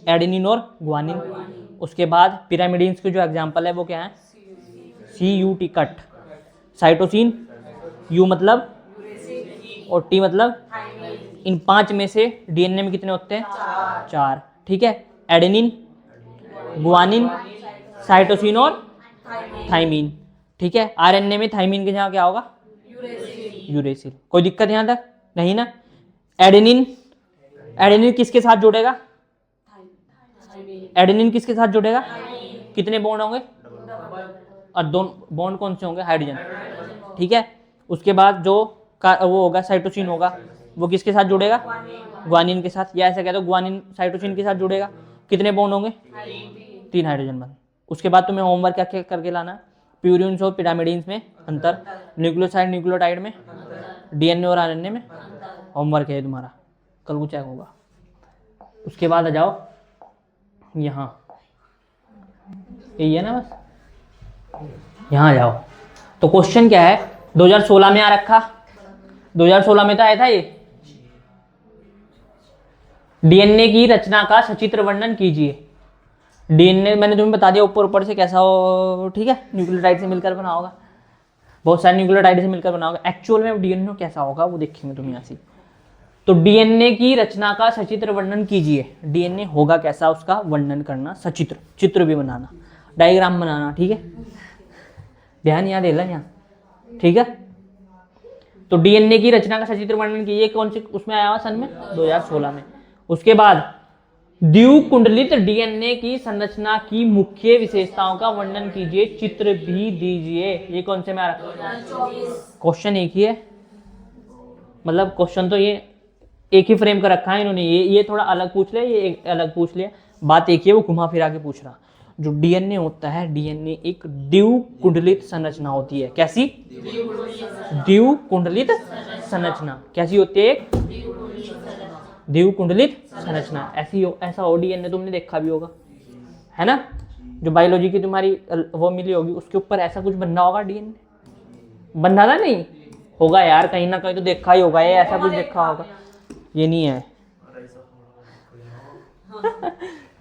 एडेनिन और ग्वानिन। उसके बाद पिरामिडिन्स के जो एग्जाम्पल है वो क्या है? CUT cut. साइटोसिन, U मतलब और T मतलब, इन 5 में से डीएनए में कितने होते हैं? 4, ठीक है। एडेनिन, ग्वानिन, साइटोसिन और थाइमीन, ठीक है। आरएनए में थाइमीन के जगह क्या होगा? यूरेसिल। कोई दिक्कत यहाँ तक नहीं ना? एडेनिन, एडेनिन किसके साथ जुड़ेगा? एडेनिन किसके साथ जुड़ेगा? कितने बॉन्ड होंगे? और दोनों बॉन्ड कौन से होंगे? हाइड्रोजन, ठीक है। उसके बाद जो वो होगा साइटोसिन होगा, वो किसके साथ जुड़ेगा? ग्वानिन के साथ, या ऐसा कह दो ग्वानिन साइटोसिन के साथ जुड़ेगा। कितने बॉन्ड होंगे? 3 हाइड्रोजन बॉन्ड। उसके बाद तुम्हें होमवर्क क्या क्या करके लाना है? प्यूरिन्स और पिरामिडिन्स में अंतर, न्यूक्लियोसाइड न्यूक्लियोटाइड में, डीएनए और आरएनए में। होमवर्क है तुम्हारा, कल को चेक होगा। उसके बाद आ जाओ यहाँ, यही है ना बस, यहाँ जाओ। तो क्वेश्चन क्या है? 2016 में आ रखा, 2016 में तो आया था ये, डीएनए की रचना का सचित्र वर्णन कीजिए। डीएनए मैंने तुम्हें बता दिया ऊपर ऊपर से कैसा हो, ठीक है, न्यूक्लियोटाइड से मिलकर बना होगा, बहुत सारे न्यूक्लियोटाइड से मिलकर बना होगा। एक्चुअल में डीएनए कैसा होगा वो देखेंगे तुम यहाँ से। तो डीएनए की रचना का सचित्र वर्णन कीजिए। डीएनए होगा कैसा उसका वर्णन करना, सचित्र, चित्र भी बनाना, डायग्राम बनाना, ठीक है। ध्यान यहाँ दे लेना, ठीक है। तो डीएनए की रचना का सचित्र वर्णन कीजिए, कौन से उसमें आया हुआ सन में? 2016 में। उसके बाद द्विकुंडलित डीएनए की संरचना की मुख्य विशेषताओं का वर्णन कीजिए, चित्र भी दीजिए। ये कौन से में आ रहा? क्वेश्चन एक ही है, मतलब क्वेश्चन तो ये एक ही फ्रेम का रखा है इन्होंने, ये थोड़ा अलग पूछ लिया, ये एक अलग पूछ लिया, बात एक ही है, वो घुमा फिरा के पूछ रहा। जो डीएनए होता है, डीएनए एक द्विकुंडलित संरचना होती है। कैसी? द्विकुंडलित संरचना। कैसी होती है? द्विकुंडलित संरचना। ऐसा हो डीएनए तुमने देखा भी होगा, है ना? जो बायोलॉजी की तुम्हारी वो मिली होगी उसके ऊपर ऐसा कुछ बनना होगा, डीएनए बनना था, नहीं होगा यार, कहीं ना कहीं तो देखा ही होगा, ये ऐसा कुछ देखा होगा, ये नहीं है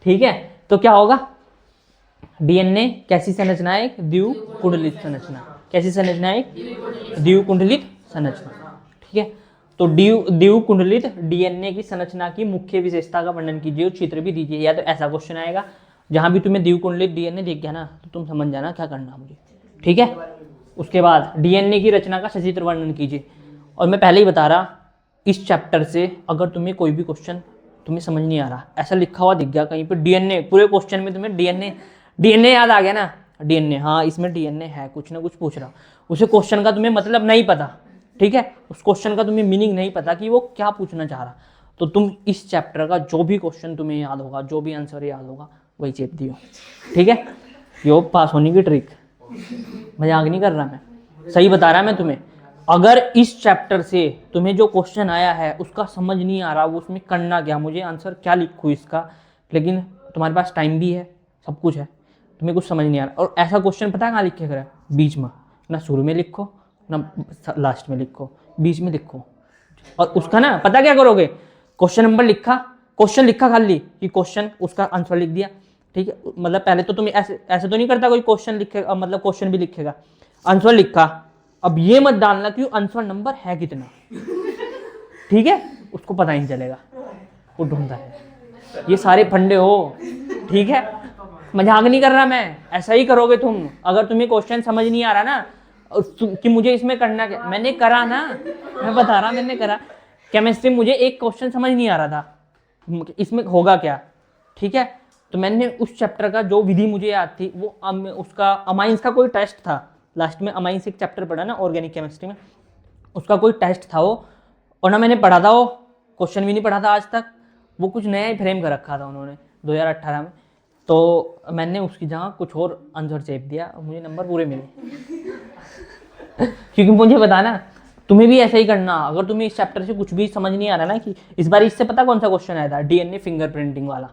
ठीक है। तो क्या होगा? डीएनए कैसी संरचना है? एक द्विकुंडलित संरचना। कैसी संरचना है? एक द्विकुंडलित संरचना, ठीक है। तो द्विकुंडलित डीएनए की संरचना की मुख्य विशेषता का वर्णन कीजिए और चित्र भी दीजिए। या तो ऐसा क्वेश्चन आएगा, जहां भी तुम्हें द्विकुंडलित डीएनए दिख गया ना, तो तुम समझ जाना क्या करना मुझे, ठीक है। उसके बाद डीएनए की रचना का सचित्र वर्णन कीजिए। और मैं पहले ही बता रहा, इस चैप्टर से अगर तुम्हें कोई भी क्वेश्चन तुम्हें समझ नहीं आ रहा, ऐसा लिखा हुआ दिख गया कहीं पे डीएनए, पूरे क्वेश्चन में तुम्हें डीएनए याद आ गया ना, डीएनए, हाँ इसमें डीएनए है, कुछ ना कुछ पूछ रहा, उसे क्वेश्चन का तुम्हें मतलब नहीं पता, ठीक है, उस क्वेश्चन का तुम्हें मीनिंग नहीं पता कि वो क्या पूछना चाह रहा, तो तुम इस चैप्टर का जो भी क्वेश्चन तुम्हें याद होगा, जो भी आंसर याद होगा, वही चेप दियो, ठीक है। यो पास होने की ट्रिक, मजाक नहीं कर रहा मैं, सही बता रहा मैं तुम्हें। अगर इस चैप्टर से तुम्हें जो क्वेश्चन आया है उसका समझ नहीं आ रहा, वो उसमें करना क्या, मुझे आंसर क्या लिखूँ इसका, लेकिन तुम्हारे पास टाइम भी है, सब कुछ है, तुम्हें कुछ समझ नहीं आ रहा। और ऐसा क्वेश्चन पता है कहाँ लिखे करें? बीच में, ना शुरू में लिखो ना लास्ट में लिखो, बीच में लिखो। और उसका ना पता क्या करोगे, क्वेश्चन नंबर लिखा, क्वेश्चन लिखा खाली कि क्वेश्चन, उसका आंसर लिख दिया, ठीक है। मतलब पहले तो तुम ऐसे तो नहीं करता कोई क्वेश्चन लिखेगा, मतलब क्वेश्चन भी लिखेगा, आंसर लिखा। अब ये मत डालना कि आंसर नंबर है कितना, ठीक है, उसको पता ही नहीं चलेगा, वो ढूंढता है। ये सारे फंडे हो, ठीक है, मजाक नहीं कर रहा मैं। ऐसा ही करोगे तुम, अगर तुम्हें क्वेश्चन समझ नहीं आ रहा ना कि मुझे इसमें करना क्या, मैंने करा ना, मैं बता रहा, मैंने करा केमिस्ट्री, मुझे एक क्वेश्चन समझ नहीं आ रहा था इसमें होगा क्या, ठीक है। तो मैंने उस चैप्टर का जो विधि मुझे याद थी वो उसका अमाइंस का कोई टेस्ट था, लास्ट में अमाइंस एक चैप्टर पढ़ा ना ऑर्गेनिक केमिस्ट्री में, उसका कोई टेस्ट था वो, और ना मैंने पढ़ा था वो क्वेश्चन भी नहीं पढ़ा था आज तक, वो कुछ नया ही फ्रेम कर रखा था उन्होंने 2018 में। तो मैंने उसकी जगह कुछ और आंसर चेप दिया, मुझे नंबर पूरे मिले क्योंकि मुझे बताना, तुम्हें भी ऐसा ही करना। अगर तुम्हें इस चैप्टर से कुछ भी समझ नहीं आ रहा ना, कि इस बार इससे पता कौन सा क्वेश्चन आया था, डीएनए फिंगरप्रिंटिंग वाला,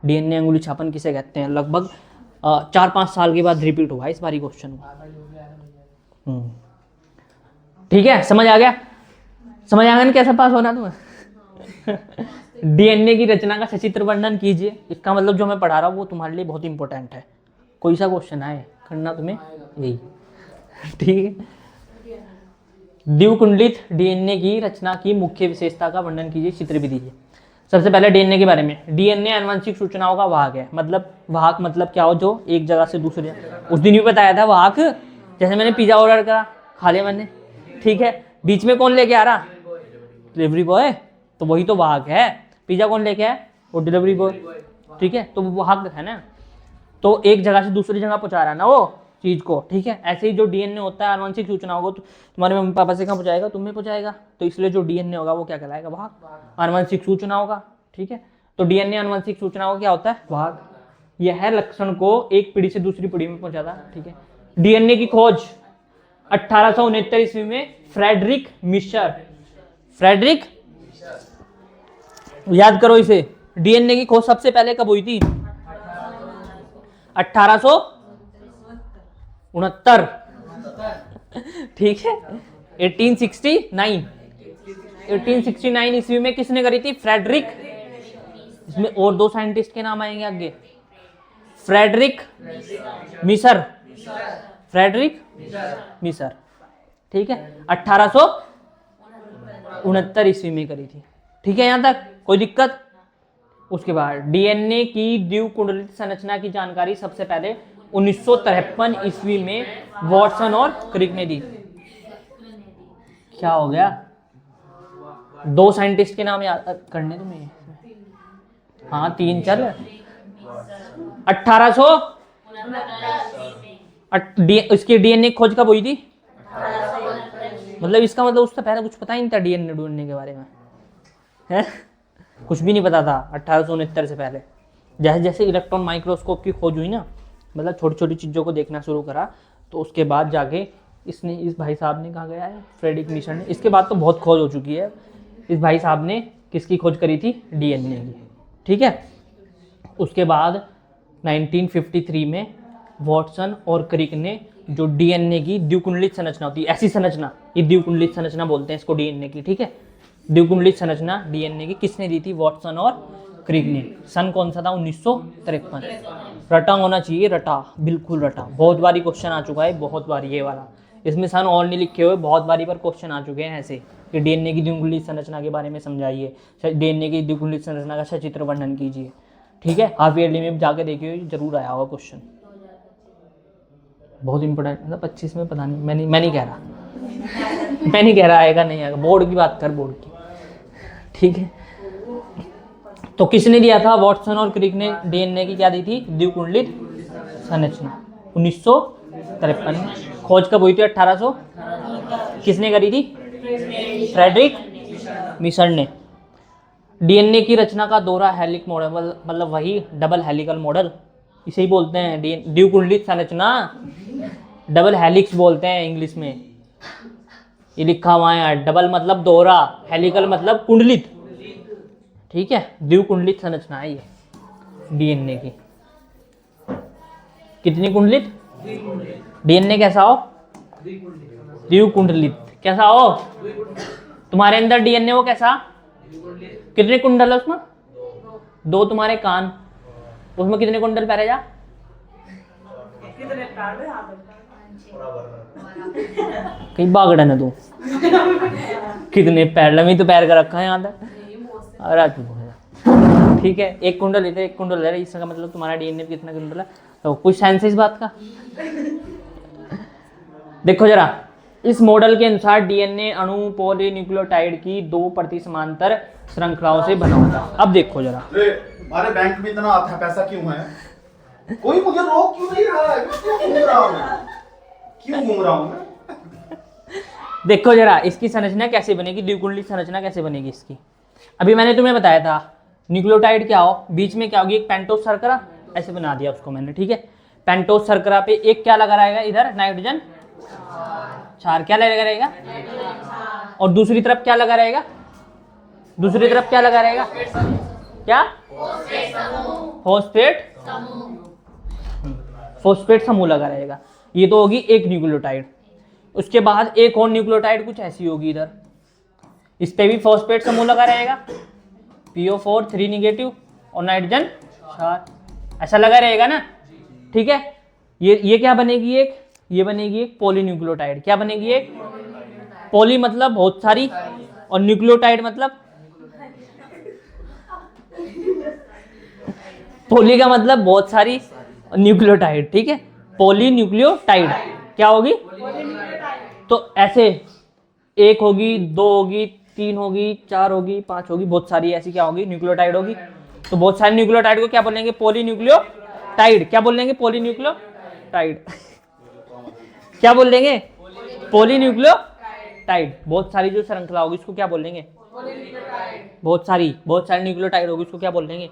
डीएनए अंगुली छापन किसे कहते हैं, लगभग 4-5 साल के बाद रिपीट हुआ इस बारी क्वेश्चन। ठीक है, समझ आ गया? समझ आ गया ना कैसे पास होना तुम्हें? डीएनए की रचना का सचित्र वर्णन कीजिए। इसका मतलब जो मैं पढ़ा रहा हूँ वो तुम्हारे लिए बहुत इंपॉर्टेंट है। कोई सा क्वेश्चन आए करना तुम्हें यही, ठीक है। द्विकुंडलित डीएनए की रचना की मुख्य विशेषता का वर्णन कीजिए, चित्र भी दीजिए। सबसे पहले डीएनए के बारे में, डीएनए आनुवंशिक सूचनाओं का वाहक है। मतलब वाहक मतलब क्या हो, जो एक जगह से दूसरे, उस दिन भी बताया था वाहक, जैसे मैंने पिज्जा ऑर्डर करा, खा लिया मैंने, ठीक है, बीच में कौन लेके आ रहा, डिलीवरी बॉय, तो वही तो वाहक है। पिज्जा कौन लेके आया, वो डिलीवरी बॉय, ठीक है, तो वो वाहक है ना, तो एक जगह से दूसरी जगह पहुंचा रहा है ना वो चीज को, ठीक है। ऐसे ही जो डीएनए होता है आनुवंशिक सूचनाओं को, तो तुम्हारे मम्मी पापा से कहाँ पहुंचाएगा, तुम्हें पहुंचाएगा, तो इसलिए जो डीएनए होगा वो क्या कहलाएगा, वाहक, आनुवंशिक सूचनाओं का, ठीक है। तो डीएनए आनुवंशिक सूचनाओं क्या होता है, वाहक। यह लक्षण को एक पीढ़ी से दूसरी पीढ़ी में पहुंचाता है, ठीक है। डीएनए की खोज 1869 ईस्वी में फ्रेडरिक मिशर, फ्रेडरिक, याद करो इसे, डीएनए की खोज सबसे पहले कब हुई थी, 1869, ठीक है, 1869 ईस्वी में किसने करी थी, फ्रेडरिक। इसमें और 2 साइंटिस्ट के नाम आएंगे आगे, फ्रेडरिक मिशर, फ्रेडरिक मिशर, ठीक है, 1869 ईस्वी में करी थी, ठीक है, यहां तक कोई दिक्कत। उसके बाद डीएनए की द्विकुंडलित संरचना की जानकारी सबसे पहले 1953 ईस्वी में वॉटसन और क्रिक ने दी। क्या हो गया, 2 साइंटिस्ट के नाम याद करने तुम्हें, हाँ 3 चल, 1800 इसकी डीएनए खोज कब हुई थी, मतलब इसका मतलब उससे पहले कुछ पता ही नहीं था डीएनए ढूंढने के बारे में, है कुछ भी नहीं पता था 1869 से पहले। जैसे जैसे इलेक्ट्रॉन माइक्रोस्कोप की खोज हुई ना, मतलब छोटी छोटी चीज़ों को देखना शुरू करा, तो उसके बाद जाके इसने, इस भाई साहब ने, कहाँ गया है, फ्रेडरिक मिशर ने, इसके बाद तो बहुत खोज हो चुकी है, इस भाई साहब ने किसकी खोज करी थी, डीएनए की, ठीक है। उसके बाद 1953 में वॉटसन और क्रिक ने जो डीएनए की द्विकुंडलित संरचना होती है, ऐसी संरचना, ये द्विकुंडलित संरचना बोलते हैं इसको डीएनए की, ठीक है, द्विकुंडलित संरचना डीएनए की किसने दी थी, वॉटसन और क्रिक ने। सन कौन सा था, 1953। रटा होना चाहिए, रटा, बिल्कुल रटा, बहुत बारी क्वेश्चन आ चुका है, बहुत बारी ये वाला, इसमें सन और नहीं लिखे हुए, बहुत बारी पर क्वेश्चन आ चुके हैं ऐसे कि डीएनए की द्विकुंडलित संरचना के बारे में समझाइए, डीएनए की द्विकुंडलित संरचना का सचित्र वर्णन कीजिए, ठीक है। हाफ ईयरली में जाके देखिए, जरूर आया होगा क्वेश्चन, बहुत इंपॉर्टेंट, मतलब 25 में पता नहीं, मैं नहीं कह रहा मैं नहीं कह रहा आएगा नहीं आएगा, बोर्ड की बात कर, बोर्ड की, ठीक है। तो किसने दिया था, वॉटसन और क्रिक ने डीएनए की क्या दी थी, द्विकुंडलित संरचना, 1953 में। खोज कब हुई थी, 1800, किसने करी थी, फ्रेडरिक मिशर ने। डीएनए की रचना का दोहरा हेलिक मॉडल, मतलब वही डबल हेलिकल मॉडल, इसे ही बोलते हैं द्विकुंडलित संरचना, डबल हेलिक्स बोलते हैं इंग्लिश में, ये लिखा हुआ है, डबल मतलब दोहरा, हेलिकल मतलब कुंडलित, ठीक है, द्विकुंडलित संरचना है ये डीएनए की। कितनी कुंडलित? डीएनए कैसा हो? द्विकुंडलित। कैसा हो? तुम्हारे अंदर डीएनए वो कैसा? कितने कुंडल है उसमें? 2 तुम्हारे कान, उसमें कितने कुंडल पैरे जा? कहीं बागड़न है तू। कितने पैर? लमी तो पैर का रखा है यहाँ तक। अरे ठीक है, 1 कुंडल इधर 1 कुंडल इधर, इसका मतलब तुम्हारा डीएनए कितना कुंडल है? तो कुछ साइंस है इस बात का? देखो जरा, इस मॉडल के अनुसार डीएनए अणु पॉलीन्यूक्लियोटाइड की 2 प्रति समांतर श्रृंखलाओं से बना होता है। अब देखो जरा, हमारे बैंक में इतना आता है, पैसा क्यों है? कोई मुझे रोक क्यों नहीं रहा है? क्यों घूम रहा हूं मैं? क्यों घूम रहा हूं मैं? देखो जरा इसकी संरचना कैसे बनेगी, द्विकुंडली संरचना कैसे बनेगी इसकी। अभी मैंने तुम्हें बताया था न्यूक्लियोटाइड क्या हो, बीच में क्या होगी, एक पेंटोस शर्करा, ऐसे बना दिया उसको मैंने, ठीक है। पेंटोस शर्करा पे एक क्या लगा रहेगा, इधर नाइट्रोजन क्षार, क्या लगा रहेगा, और दूसरी तरफ क्या लगा रहेगा, दूसरी तरफ क्या लगा रहेगा, क्या, फॉस्फेट फॉस्फेट समूह लगा रहेगा। ये तो होगी एक न्यूक्लियोटाइड। उसके बाद एक और न्यूक्लियोटाइड कुछ ऐसी होगी इधर, इस पे भी फॉस्फेट समूह लगा रहेगा, PO4 3 नेगेटिव और नाइट्रोजन क्षार, ऐसा लगा रहेगा ना, ठीक है। ये क्या बनेगी, एक ये बनेगी एक पॉलीन्यूक्लियोटाइड। क्या बनेगी, एक पॉली मतलब बहुत सारी, और न्यूक्लियोटाइड मतलब पॉली का मतलब बहुत सारी, न्यूक्लियोटाइड, ठीक है। पॉलीन्यूक्लियोटाइड क्या होगी, तो ऐसे 1 होगी, 2 होगी, 3 होगी, 4 होगी, 5 होगी, बहुत सारी ऐसी क्या होगी, न्यूक्लियोटाइड होगी। तो बहुत सारे न्यूक्लियोटाइड को क्या बोलेंगे, पॉलीन्यूक्लियोटाइड। क्या बोलेंगे, पॉलीन्यूक्लियोटाइड। क्या बोल देंगे, पॉलीन्यूक्लियोटाइड। बहुत सारी जो श्रृंखला होगी इसको क्या बोल देंगे, बहुत सारी न्यूक्लियोटाइड होगी उसको क्या बोल देंगे,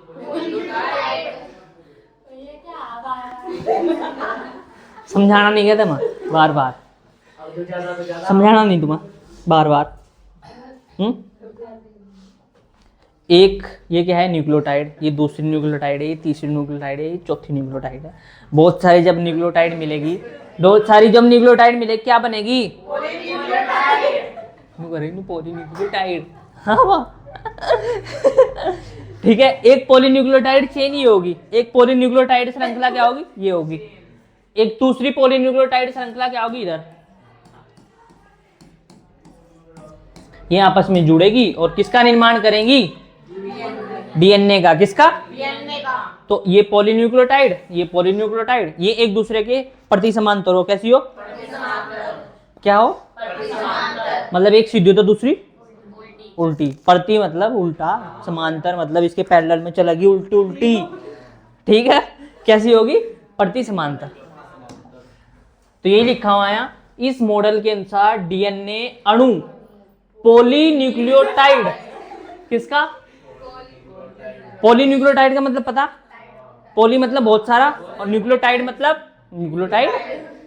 समझाना नहीं कहते मैं बार बार, समझाना नहीं तुम्हें बार बार। एक ये क्या है, न्यूक्लियोटाइड, ये दूसरी न्यूक्लियोटाइड है, ये तीसरी न्यूक्लियोटाइड है, ये चौथी न्यूक्लियोटाइड है। बहुत सारी जब न्यूक्लियोटाइड मिलेगी, बहुत सारी जब न्यूक्लियोटाइड मिलेगी क्या बनेगी, पॉलीन्यूक्लियोटाइड। हाँ ठीक है, एक पॉलीन्यूक्लियोटाइड चेन ही होगी, एक पॉलीन्यूक्लियोटाइड श्रृंखला क्या होगी, ये होगी। एक दूसरी पॉलीन्यूक्लियोटाइड श्रृंखला क्या होगी, इधर ये आपस में जुड़ेगी और किसका निर्माण करेंगी, डीएनए का। किसका, डीएनए का। तो ये पॉलीन्यूक्लियोटाइड, ये पॉलीन्यूक्लियोटाइड, ये एक दूसरे के प्रति समांतर हो। कैसी हो, क्या हो, मतलब एक सीधी तो दूसरी उल्टी। प्रति मतलब उल्टा, समांतर मतलब इसके पैरेलल में चलेगी उल्टी उल्टी, ठीक है। कैसी होगी, प्रति समांतर। तो यही लिखा हुआ है, इस मॉडल के अनुसार डीएनए अणु पॉलीन्यूक्लियोटाइड, किसका, पॉलीन्यूक्लियोटाइड का मतलब पता, पॉली मतलब बहुत सारा और न्यूक्लियोटाइड मतलब न्यूक्लियोटाइड,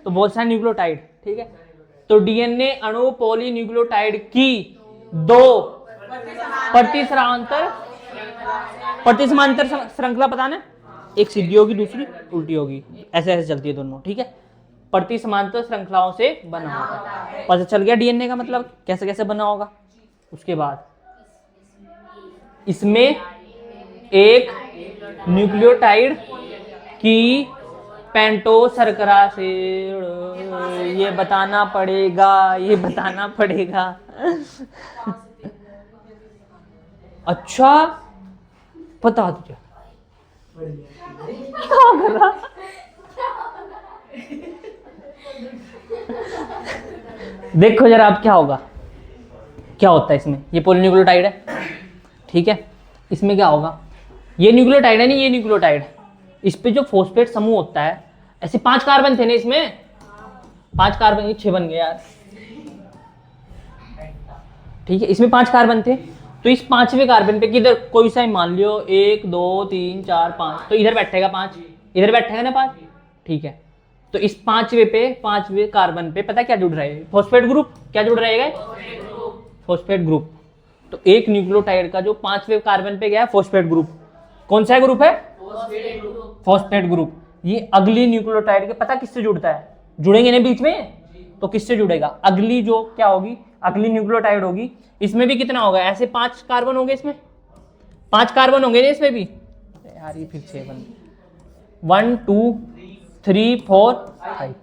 तो बहुत सारे न्यूक्लियोटाइड, ठीक है। तो डीएनए अणु पॉलीन्यूक्लियोटाइड की 2 प्रति समांतर श्रृंखला पता ना, एक सीधी होगी दूसरी उल्टी होगी, ऐसे ऐसे चलती है दोनों, ठीक है। प्रति समांतर श्रृंखलाओं से बना होगा। पता चल गया डीएनए का मतलब कैसे कैसे बना होगा। उसके बाद इसमें एक न्यूक्लियोटाइड की पेंटोस शर्करा से, ये बताना पड़ेगा, ये बताना पड़ेगा। अच्छा पता तुझे क्या कर रहा, देखो जरा अब क्या होगा, क्या होता है इसमें। ये पॉलीन्यूक्लियोटाइड है, ठीक है। इसमें क्या होगा, ये न्यूक्लियोटाइड है नहीं, ये न्यूक्लियोटाइड, इस पे जो फॉस्फेट समूह होता है, ऐसे 5 कार्बन थे ना इसमें, 5 कार्बन, 6 बन गए यार, ठीक है। इसमें 5 कार्बन थे, तो इस 5वें कार्बन पे किधर कोई सा मान लियो, 1 2 3 4 5, तो इधर बैठेगा 5, इधर बैठेगा ना 5, ठीक है। तो इस 5वें कार्बन पे पता क्या जुड़ रहा है, फॉस्फेट ग्रुप। क्या जुड़ रहेगा, फॉस्फेट ग्रुप। तो एक न्यूक्लियोटाइड का जो 5वें कार्बन पे गया है फॉस्फेट ग्रुप, कौन सा ग्रुप है, फॉस्फेट ग्रुप। ये अगली न्यूक्लियोटाइड के पता किससे जुड़ता है, जुड़ेंगे ना बीच में, तो किससे जुड़ेगा, अगली जो क्या होगी, अगली न्यूक्लियोटाइड होगी, इसमें भी कितना होगा, ऐसे 5 कार्बन होंगे, इसमें 5 कार्बन होंगे ना इसमें भी यार, ये फिर 7 1 2 3 4 5,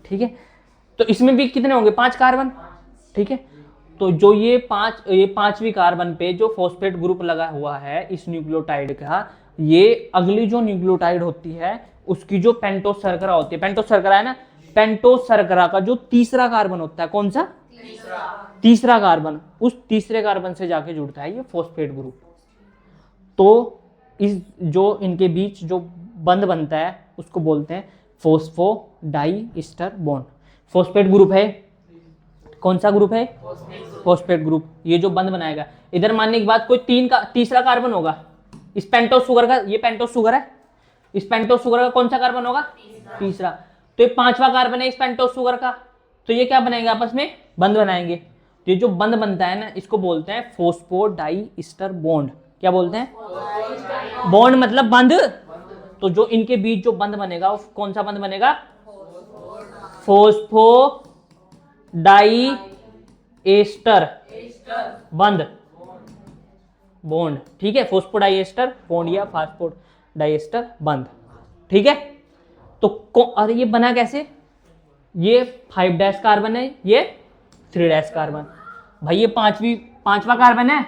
ठीक है। तो इसमें भी कितने होंगे, 5 कार्बन, ठीक है। तो जो ये 5वीं कार्बन पे जो फॉस्फेट ग्रुप लगा हुआ है इस न्यूक्लियोटाइड का, ये अगली जो न्यूक्लियोटाइड होती है उसकी जो पेंटोस शर्करा होती है, पेंटोस शर्करा है ना, पेंटोस शर्करा का जो तीसरा कार्बन होता है, कौन सा, तीसरा कार्बन, उस तीसरे कार्बन से जाके जुड़ता है ये फॉस्फेट ग्रुप। तो इस जो इनके बीच जो बंध बनता है उसको बोलते हैं फॉस्फोडाइस्टर बॉन्ड। फॉस्फेट ग्रुप है, कौन सा ग्रुप है, फॉस्फेट ग्रुप। ये जो बंध बनाएगा, इधर मानने की बात कोई तीसरा कार्बन होगा इस पेंटोस शुगर का, ये पेंटोस शुगर है, इस पेंटोस शुगर का कौन सा कार्बन होगा, तीसरा। तो ये 5वां कार्बन है इस पेंटोस शुगर का, तो ये क्या बनाएंगे, आपस में बंध बनाएंगे। तो ये जो बंध बनता है ना, इसको बोलते हैं फॉस्फोडाइस्टर बॉन्ड। क्या बोलते हैं, बॉन्ड मतलब बंध। तो जो इनके बीच जो बंध बनेगा वो कौन सा बंध बनेगा, फॉस्फोडाइएस्टर बंध, बॉन्ड, ठीक है, फॉस्फोडाइएस्टर बॉन्ड या फॉस्फोडाइएस्टर बंध, ठीक है। तो अरे ये बना कैसे, ये 5' कार्बन है, ये 3' कार्बन, भाई ये 5वां कार्बन है,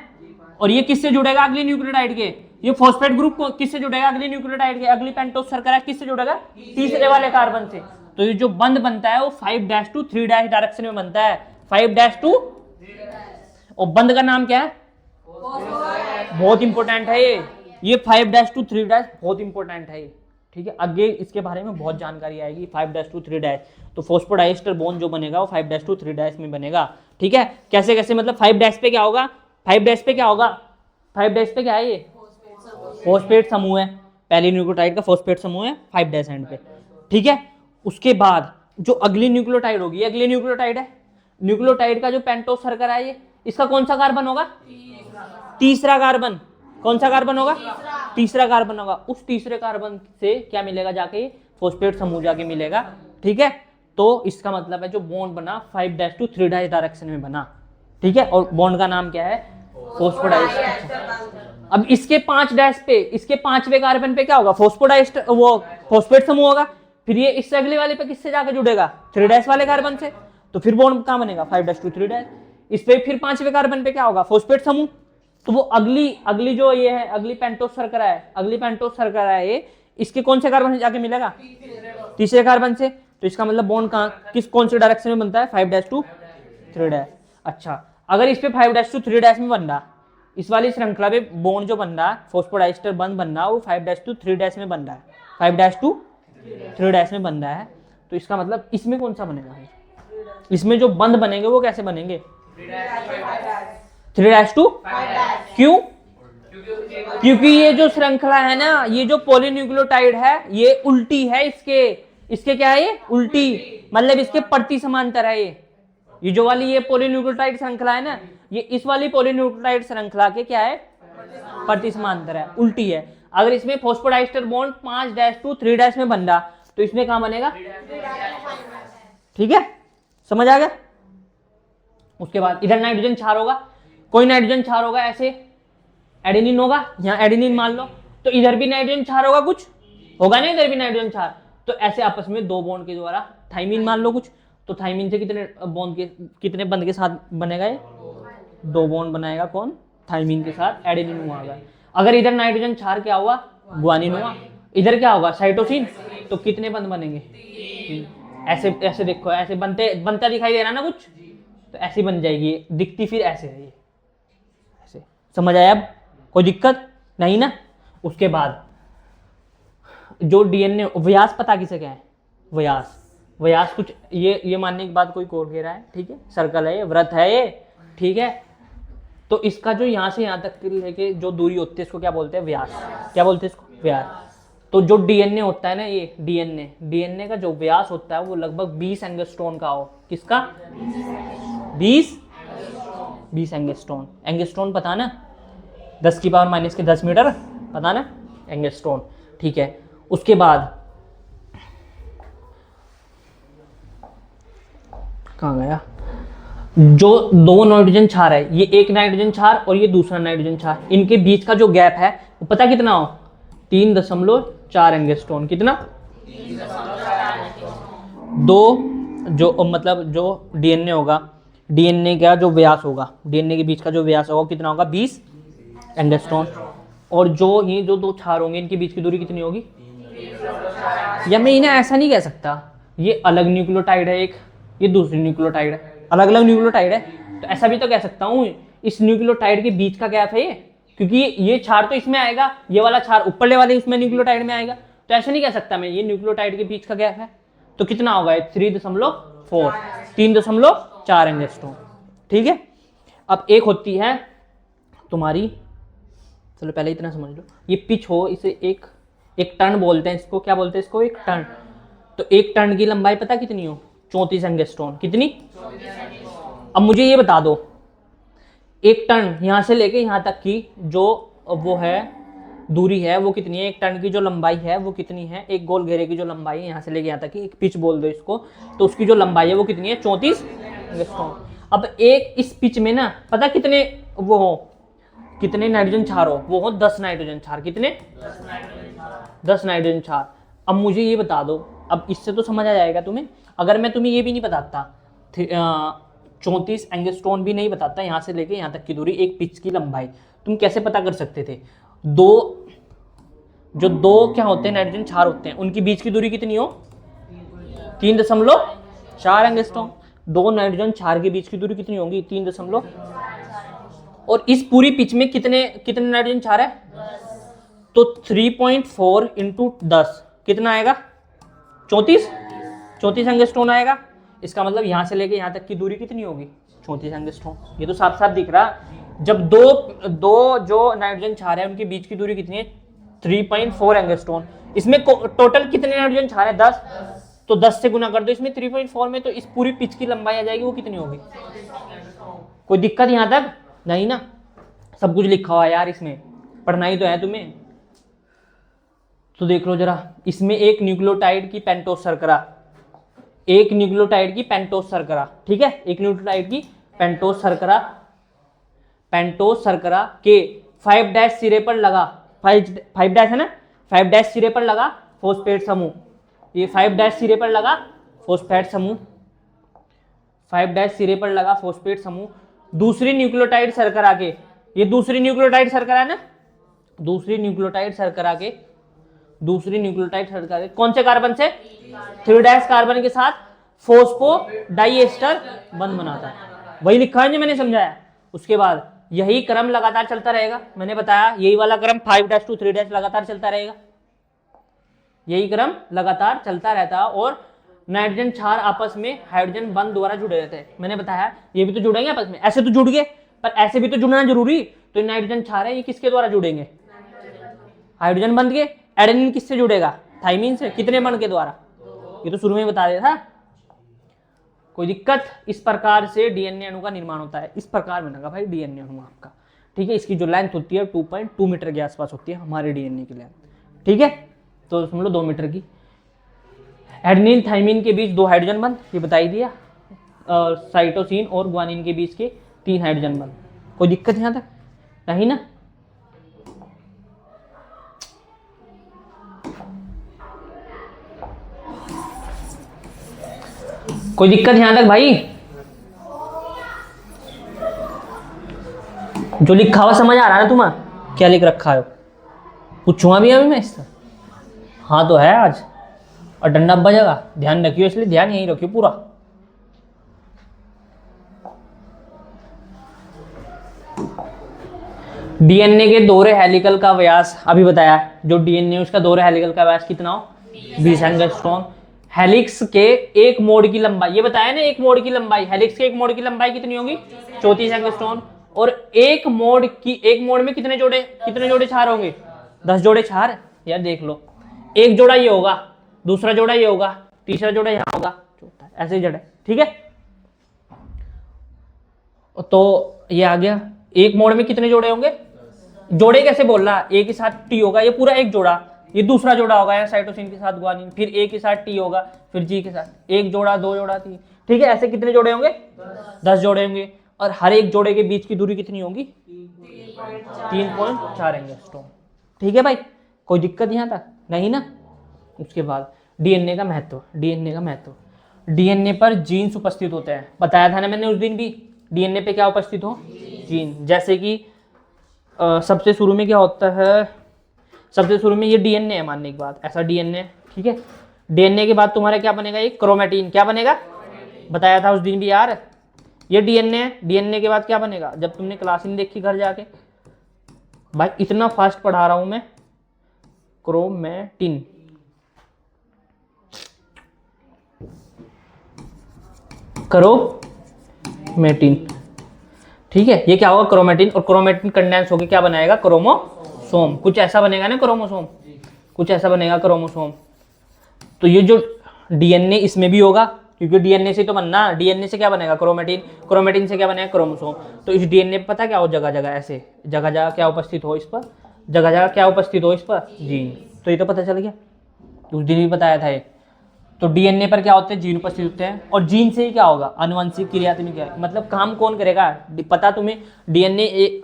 और ये किससे जुड़ेगा, अगली न्यूक्लियोटाइड के, ये फॉस्फेट ग्रुप को किससे जुड़ेगा, अगली न्यूक्लियोटाइड के, अगली पेंटोस शर्करा किससे जुड़ेगा, तीसरे वाले कार्बन से। तो ये जो बंध बनता है वो 5' to 3' डायरेक्शन में बनता है, 5' to, और बंध का नाम क्या है, बहुत इंपॉर्टेंट है ये 5' to 3' बहुत इंपॉर्टेंट है ये, ठीक है। आगे इसके बारे में बहुत जानकारी आएगी, 5' to 3'। तो फॉस्फोडाइस्टर बॉन्ड जो बनेगा वो 5' to 3' में बनेगा, ठीक है। कैसे कैसे, मतलब 5' पे क्या होगा, 5' पे क्या होगा, 5' पे क्या है, ये फॉस्फेट समूह है, पहली न्यूक्लियोटाइड का फॉस्फेट समूह है 5' एंड पे, ठीक है। उसके बाद जो अगली न्यूक्लियोटाइड होगी, ये अगली न्यूक्लियोटाइड है, न्यूक्लियोटाइड का जो पेंटोस शर्करा है, ये इसका कौन सा कार्बन होगा, तीसरा कार्बन, कौन सा कार्बन होगा, तीसरा कार्बन होगा। उस तीसरे कार्बन से क्या मिलेगा, जाके फॉस्फेट समूह जाके मिलेगा, ठीक है। तो इसका मतलब है जो बॉन्ड बना 5' to 3' डायरेक्शन में बना, ठीक है, और बॉन्ड का नाम क्या है, फॉस्फोडाइस्टर। अब इसके 5' पे, इसके 5वें कार्बन पे क्या होगा, फॉस्फोडाइस्टर, वो फॉस्फेट समूह होगा, फिर ये इससे अगले वाले पे किससे जाके जुड़ेगा, 3' वाले कार्बन से, तो फिर बॉन्ड कहाँ बनेगा, 5' to 3'। इस पे फिर 5वें कार्बन पे क्या होगा, फॉस्फेट समूह, तो वो अगली जो ये है, अगली पेंटोस शर्करा है, अगली पेंटोस शर्करा है ये, इसके कौन से कार्बन से जाके मिलेगा, तीसरे कार्बन से। तो इसका मतलब बॉन्ड कहाँ, कौन से डायरेक्शन में बनता है, 5' to 3'। अच्छा, अगर इस पे 5' to 3' में बन रहा, इस वाली श्रृंखला पे बॉन्ड जो बन रहा है, फॉस्फोडाइस्टर बंध बन रहा है, वो 5' to 3' में बन रहा है, 5' to 3' में बन रहा है। तो इसका मतलब इसमें कौन सा बनेगा, इसमें जो बंध बनेंगे वो कैसे बनेंगे, 3' to, क्यों, क्योंकि ये जो श्रृंखला है ना, ये जो पॉलीन्यूक्लियोटाइड है ये उल्टी है, इसके क्या है, ये उल्टी, मतलब इसके प्रति समांतर है ये जो वाली ये पॉलीन्यूक्लियोटाइड श्रृंखला है ना, ये इस वाली पॉलीन्यूक्लियोटाइड श्रृंखला के क्या है, प्रति समांतर है, उल्टी है। अगर इसमें फॉस्फोडाइस्टर बॉन्ड 5' to 3' में बन रहा, तो इसमें कहां बनेगा, ठीक है, समझ आ गया। उसके बाद इधर नाइट्रोजन क्षार होगा, कोई नाइट्रोजन क्षार होगा, ऐसे एडेनिन होगा, यहाँ एडेनिन मान लो, तो इधर भी नाइट्रोजन क्षार होगा, कुछ होगा ना इधर भी नाइट्रोजन क्षार। तो ऐसे आपस में 2 बॉन्ड के द्वारा, थाइमिन मान लो कुछ, तो थाइमिन से कितने बंध के साथ बनेगा, ये 2 बॉन्ड बनाएगा, कौन, थाइमिन के साथ एडेनिन हुआ। अगर इधर नाइट्रोजन क्षार क्या हुआ, गुआनिन हुआ, इधर क्या होगा, साइटोसिन, तो कितने बंध बनेंगे, ऐसे देखो, ऐसे बनता दिखाई दे रहा ना कुछ, तो ऐसी बन जाएगी, दिखती फिर ऐसे है ये, ऐसे, समझ आया, अब कोई दिक्कत नहीं ना। उसके बाद जो डीएनए व्यास, पता किसे क्या है, व्यास कुछ ये मानने की बात कोई और कह रहा है, ठीक है, सर्कल है ये, वृत्त है ये, ठीक है। तो इसका जो यहाँ से यहाँ तक लेके जो दूरी होती है इसको क्या बोलते हैं, व्यास। क्या बोलते हैं इसको, व्यास। तो जो डीएनए होता है ना, ये डीएनए का जो व्यास होता है वो लगभग 20 एंगस्ट्रॉन का हो, किसका, 20 एंगस्ट्रॉन। एंगस्ट्रॉन पता ना, 10 की पावर -10 मीटर, पता ना एंगस्ट्रॉन, ठीक है। उसके बाद कहाँ गया, जो दो नाइट्रोजन क्षार है, ये एक नाइट्रोजन क्षार और ये दूसरा नाइट्रोजन क्षार, इनके बीच का जो गैप है वो पता कितना हो, 3.4 एंगस्ट्रॉन। कितना, 2 जो मतलब जो डीएनए होगा, डीएनए का जो व्यास होगा, डीएनए के बीच का जो व्यास होगा कितना होगा, 20 एंगस्ट्रॉन। और जो ये जो दो क्षार होंगे इनके बीच की दूरी कितनी होगी, या मैं इन्हें ऐसा नहीं कह सकता, ये अलग न्यूक्लियोटाइड है एक, ये दूसरी न्यूक्लियोटाइड है, अलग अलग न्यूक्लियोटाइड है, तो ऐसा भी तो कह सकता हूँ इस न्यूक्लियोटाइड के बीच का गैप है ये, क्योंकि ये क्षार तो इसमें आएगा, ये वाला क्षार ऊपरले वाले इसमें न्यूक्लियोटाइड में आएगा, तो ऐसा नहीं कह सकता मैं ये न्यूक्लियोटाइड के बीच का गैप है। तो कितना होगा, 3.4 एंगस्ट्रॉन। ठीक है। अब एक होती है तुम्हारी, चलो पहले इतना समझ लो, ये पिच हो, इसे एक टर्न बोलते हैं, इसको क्या बोलते हैं, इसको एक टर्न। तो एक टर्न की लंबाई पता कितनी हो, 34 एंगस्ट्रॉन। कितनी, अब मुझे ये बता दो, एक टर्न यहाँ से लेके यहाँ तक की जो वो है दूरी है वो कितनी है, एक टर्न की जो लंबाई है वो कितनी है, एक गोल घेरे की जो लंबाई है यहाँ से लेके यहाँ तक की, एक पिच बोल दो इसको, तो उसकी जो लंबाई है वो कितनी है, 34 एंगस्ट्रॉन। अब एक इस पिच में ना पता कितने वो हो, कितने नाइट्रोजन क्षार हो, वो हो 10 नाइट्रोजन क्षार। कितने, 10 नाइट्रोजन क्षार। अब मुझे ये बता दो, अब इससे तो समझ आ जाएगा तुम्हें, अगर मैं तुम्हें ये भी नहीं बताता, 34 एंगस्ट्रॉन भी नहीं बताता, यहाँ से लेके यहाँ तक की दूरी, एक पिच की लंबाई, तुम कैसे पता कर सकते थे, दो क्या होते हैं, नाइट्रोजन क्षार होते हैं, उनकी बीच की दूरी कितनी हो, 3.4 एंगस्ट्रॉन। दो नाइट्रोजन क्षार के बीच की दूरी कितनी होगी, 3. और इस पूरी पिच में कितने नाइट्रोजन क्षार है, तो 3.4 × 10 कितना आएगा, 34 एंगस्ट्रॉन आएगा। इसका मतलब यहाँ से लेके यहाँ तक की दूरी कितनी होगी, 34 एंगस्ट्रॉन। ये तो साफ साफ दिख रहा, जब दो जो नाइट्रोजन क्षार है उनके बीच की दूरी कितनी है, 3.4 एंगस्ट्रॉन। इसमें टोटल कितने नाइट्रोजन क्षार है, 10, तो 10 से गुना कर दो इसमें 3.4 में, तो इस पूरी पिच की लंबाई आ जाएगी, वो कितनी होगी। कोई दिक्कत यहाँ तक नहीं ना, सब कुछ लिखा हुआ है यार, इसमें पढ़ना ही तो है तुम्हें। तो देख लो जरा, इसमें एक न्यूक्लियोटाइड की पेंटोस शर्करा, एक न्यूक्लियोटाइड की पेंटोस शर्करा, ठीक है, एक न्यूक्लियोटाइड की पेंटोस शर्करा के 5' सिरे पर लगा, 5' है ना, 5' सिरे पर लगा फॉस्फेट समूह, ये 5' सिरे पर लगा फॉस्फेट समूह, 5' सिरे पर लगा फॉस्फेट समूह दूसरी न्यूक्लियोटाइड शर्करा के, ये दूसरी न्यूक्लियोटाइड शर्करा है ना, दूसरी न्यूक्लियोटाइड शर्करा के कौन से कार्बन से, 3' कार्बन के साथ फॉस्फोडाइएस्टर बंध बनाता है, वही लिखा है जो मैंने समझाया। उसके बाद यही क्रम लगातार चलता रहेगा, मैंने बताया यही वाला क्रम 5' to 3' लगातार चलता रहेगा, यही क्रम लगातार चलता रहता है। और नाइट्रोजन क्षार आपस में हाइड्रोजन बंध द्वारा जुड़े रहते हैं, मैंने बताया ये भी तो जुड़ेंगे आपस में, ऐसे तो जुड़ गए, पर ऐसे भी तो जुड़ना जरूरी, तो नाइट्रोजन क्षार है ये किसके द्वारा जुड़ेंगे, हाइड्रोजन बंध के। एडेनिन किससे जुड़ेगा, थाइमिन से, कितने बंध के द्वारा, ये तो शुरू में बता दिया था। कोई दिक्कत, इस प्रकार से डीएनए अणु का निर्माण होता है, इस प्रकार बनेगा भाई डीएनए अणु आपका, ठीक है। इसकी जो लेंथ होती है 2.2 मीटर के आसपास होती है हमारे डीएनए की लेंथ, ठीक है, तो समझ लो 2 मीटर की। एडेनिन थाइमिन के बीच 2 हाइड्रोजन बंध, ये बता ही दिया, साइटोसिन और ग्वानिन के बीच के 3 हाइड्रोजन बंध। कोई दिक्कत यहाँ तक नहीं ना, कोई दिक्कत यहां तक भाई, जो लिखा हुआ समझ आ रहा है ना तुम्हें, क्या लिख रखा है, पूछूंगा भी अभी मैं इससे, हाँ तो है आज, और डंडा बजेगा, ध्यान रखियो, इसलिए ध्यान यहीं रखियो पूरा। डीएनए के दोहरे हेलिकल का व्यास अभी बताया, जो डीएनए उसका दोहरे हेलिकल का व्यास कितना हो, 20 एंगस्ट्रॉन। हेलिक्स के एक मोड़ की लंबाई, ये बताया ना, एक मोड़ की लंबाई, हेलिक्स के एक मोड़ की लंबाई कितनी होगी, 34 एंगस्ट्रॉन। और एक मोड़ में कितने जोड़े क्षार होंगे, 10 जोड़े क्षार। यार देख लो, एक जोड़ा ये होगा, दूसरा जोड़ा ये होगा, तीसरा जोड़ा यहाँ होगा, चौथा, ऐसे ही जड़ा, ठीक है। तो ये आ गया, एक मोड़ में कितने जोड़े होंगे, जोड़े कैसे बोल रहा, ए के साथ टी होगा, ये पूरा एक जोड़ा, ये दूसरा जोड़ा होगा, यहाँ साइटोसिन के साथ ग्वानिन, फिर ए के साथ टी होगा, फिर जी के साथ, एक जोड़ा, 2 जोड़ा, 3, ठीक है, ऐसे कितने जोड़े होंगे? 10 जोड़े होंगे। और हर एक जोड़े के बीच की दूरी कितनी होगी? 3.4 एंगस्ट्रॉम। ठीक है भाई, कोई दिक्कत यहाँ तक नहीं ना? उसके बाद डीएनए का महत्व। डीएनए पर जीन्स उपस्थित होते हैं, बताया था ना मैंने उस दिन भी। डीएनए पे क्या उपस्थित हो? जीन। जैसे कि सबसे शुरू में क्या होता है? सबसे शुरू में ये डीएनए है मानने की बात, ऐसा डीएनए, ठीक है। डीएनए के बाद तुम्हारा क्या बनेगा? एक क्रोमेटिन। क्या बनेगा? बताया था उस दिन भी यार, ये डीएनए है। डीएनए के बाद क्या बनेगा? जब तुमने क्लास ही नहीं देखी घर जाके, भाई इतना फास्ट पढ़ा रहा हूं मैं। क्रोमेटिन, क्रोमेटिन, ठीक है। ये क्या होगा? क्रोमेटिन। और क्रोमेटिन कंडेंस होकर क्या बनाएगा? क्रोमोसोम। कुछ ऐसा बनेगा ना क्रोमोसोम, कुछ ऐसा बनेगा क्रोमोसोम। तो ये जो डीएनए इसमें भी होगा, क्योंकि डीएनए से तो बनना। डीएनए से क्या बनेगा? क्रोमेटिन। क्रोमेटिन से क्या बनेगा? क्रोमोसोम। तो इस डीएनए पे पता क्या हो? जगह जगह ऐसे, जगह जगह क्या उपस्थित हो इस पर? जगह जगह क्या उपस्थित हो इस पर? जीन। तो ये तो पता चल गया, उस दिन भी बताया था ये। तो डीएनए पर क्या होते हैं? जीन उपस्थित होते हैं। और जीन से ही क्या होगा? आनुवंशिक क्रियात्मक क्या, मतलब काम कौन करेगा? पता तुम्हें? डीएनए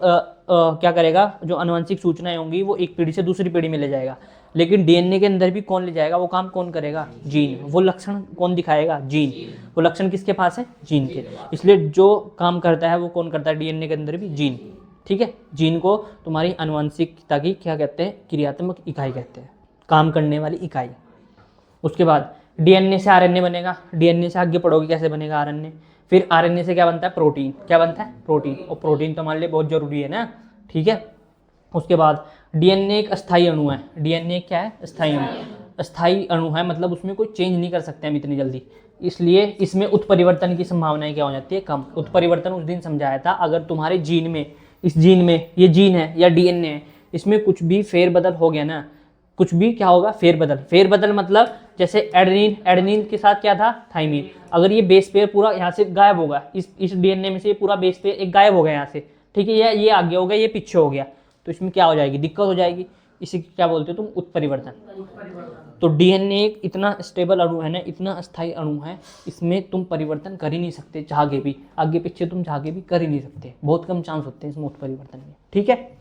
क्या करेगा? जो आनुवंशिक सूचनाएं होंगी वो एक पीढ़ी से दूसरी पीढ़ी में ले जाएगा, लेकिन डीएनए के अंदर भी कौन ले जाएगा? वो काम कौन करेगा? जीन। वो लक्षण कौन दिखाएगा? जीन। वो लक्षण किसके पास है? जीन के। इसलिए जो काम करता है वो कौन करता है? डीएनए के अंदर भी जीन। ठीक है, जीन को तुम्हारी आनुवंशिकता की क्या कहते हैं? क्रियात्मक इकाई कहते हैं, काम करने वाली इकाई। उसके बाद डीएनए से आरएनए बनेगा। डीएनए से आगे पढ़ोगे कैसे बनेगा आरएनए। फिर आरएनए से क्या बनता है? प्रोटीन। क्या बनता है? प्रोटीन। और प्रोटीन तो हमारे लिए बहुत जरूरी है ना, ठीक है। उसके बाद डीएनए एक अस्थायी अणु है। डीएनए क्या है? अस्थायी अणु। अस्थायी अणु है मतलब उसमें कोई चेंज नहीं कर सकते हम इतनी जल्दी, इसलिए इसमें उत्परिवर्तन की संभावनाएं क्या हो जाती है? कम। उत्परिवर्तन उस दिन समझाया था, अगर तुम्हारे जीन में, इस जीन में, ये जीन है या डीएनए है, इसमें कुछ भी फेरबदल हो गया ना, कुछ भी क्या होगा? फेरबदल। फेरबदल मतलब जैसे एडेनिन, एडेनिन के साथ क्या था? थाइमिन। अगर ये बेस पेयर पूरा यहाँ से गायब होगा, इस डीएनए में से पूरा बेस पेयर एक गायब हो गया यहाँ से, ठीक है, ये आगे हो गया, ये पीछे हो गया, तो इसमें क्या हो जाएगी? दिक्कत हो जाएगी। इसे क्या बोलते हो तुम? उत्परिवर्तन। तो डीएनए एक इतना स्टेबल अणु है ना, इतना अस्थायी अणु है, इसमें तुम परिवर्तन कर ही नहीं सकते, चाहे भी आगे पीछे तुम चाहे भी कर ही नहीं सकते, बहुत कम चांस होते हैं इसमें उत्परिवर्तन के, ठीक है।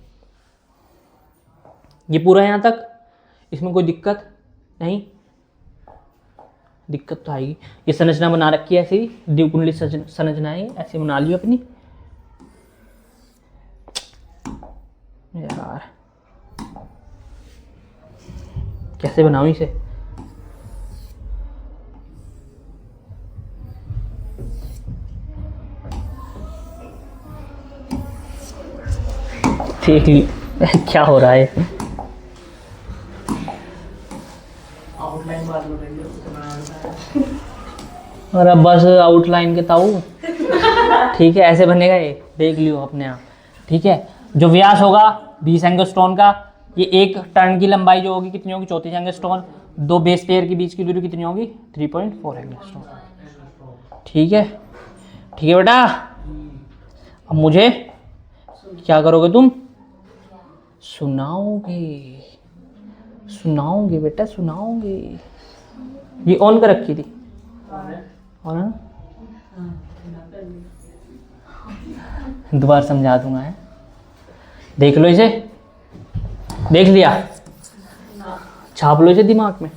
ये पूरा यहाँ तक, इसमें कोई दिक्कत नहीं? दिक्कत तो आएगी। ये संरचना बना रखी है ऐसी, द्विकुंडली संरचना है, ऐसे बना लियो अपनी। यार कैसे बनाऊं इसे? देख ली क्या हो रहा है। और अब बस आउटलाइन के ताऊ, ठीक है, ऐसे बनेगा ये, देख लियो अपने आप, ठीक है। जो व्यास होगा 20 एंगस्ट्रॉन का, ये एक टर्न की लंबाई जो होगी कितनी होगी? 34 एंगस्ट्रॉन। दो बेस पेयर के बीच की दूरी कितनी होगी? 3.4 एंगस्ट्रॉन, ठीक है। ठीक है बेटा, अब मुझे क्या करोगे तुम? सुनाओगे, सुनाओगे बेटा, सुनाओगे। ये ऑन कर रखी थी, और दोबारा समझा दूंगा, है, देख लो इसे, देख लिया, छाप लो इसे दिमाग में।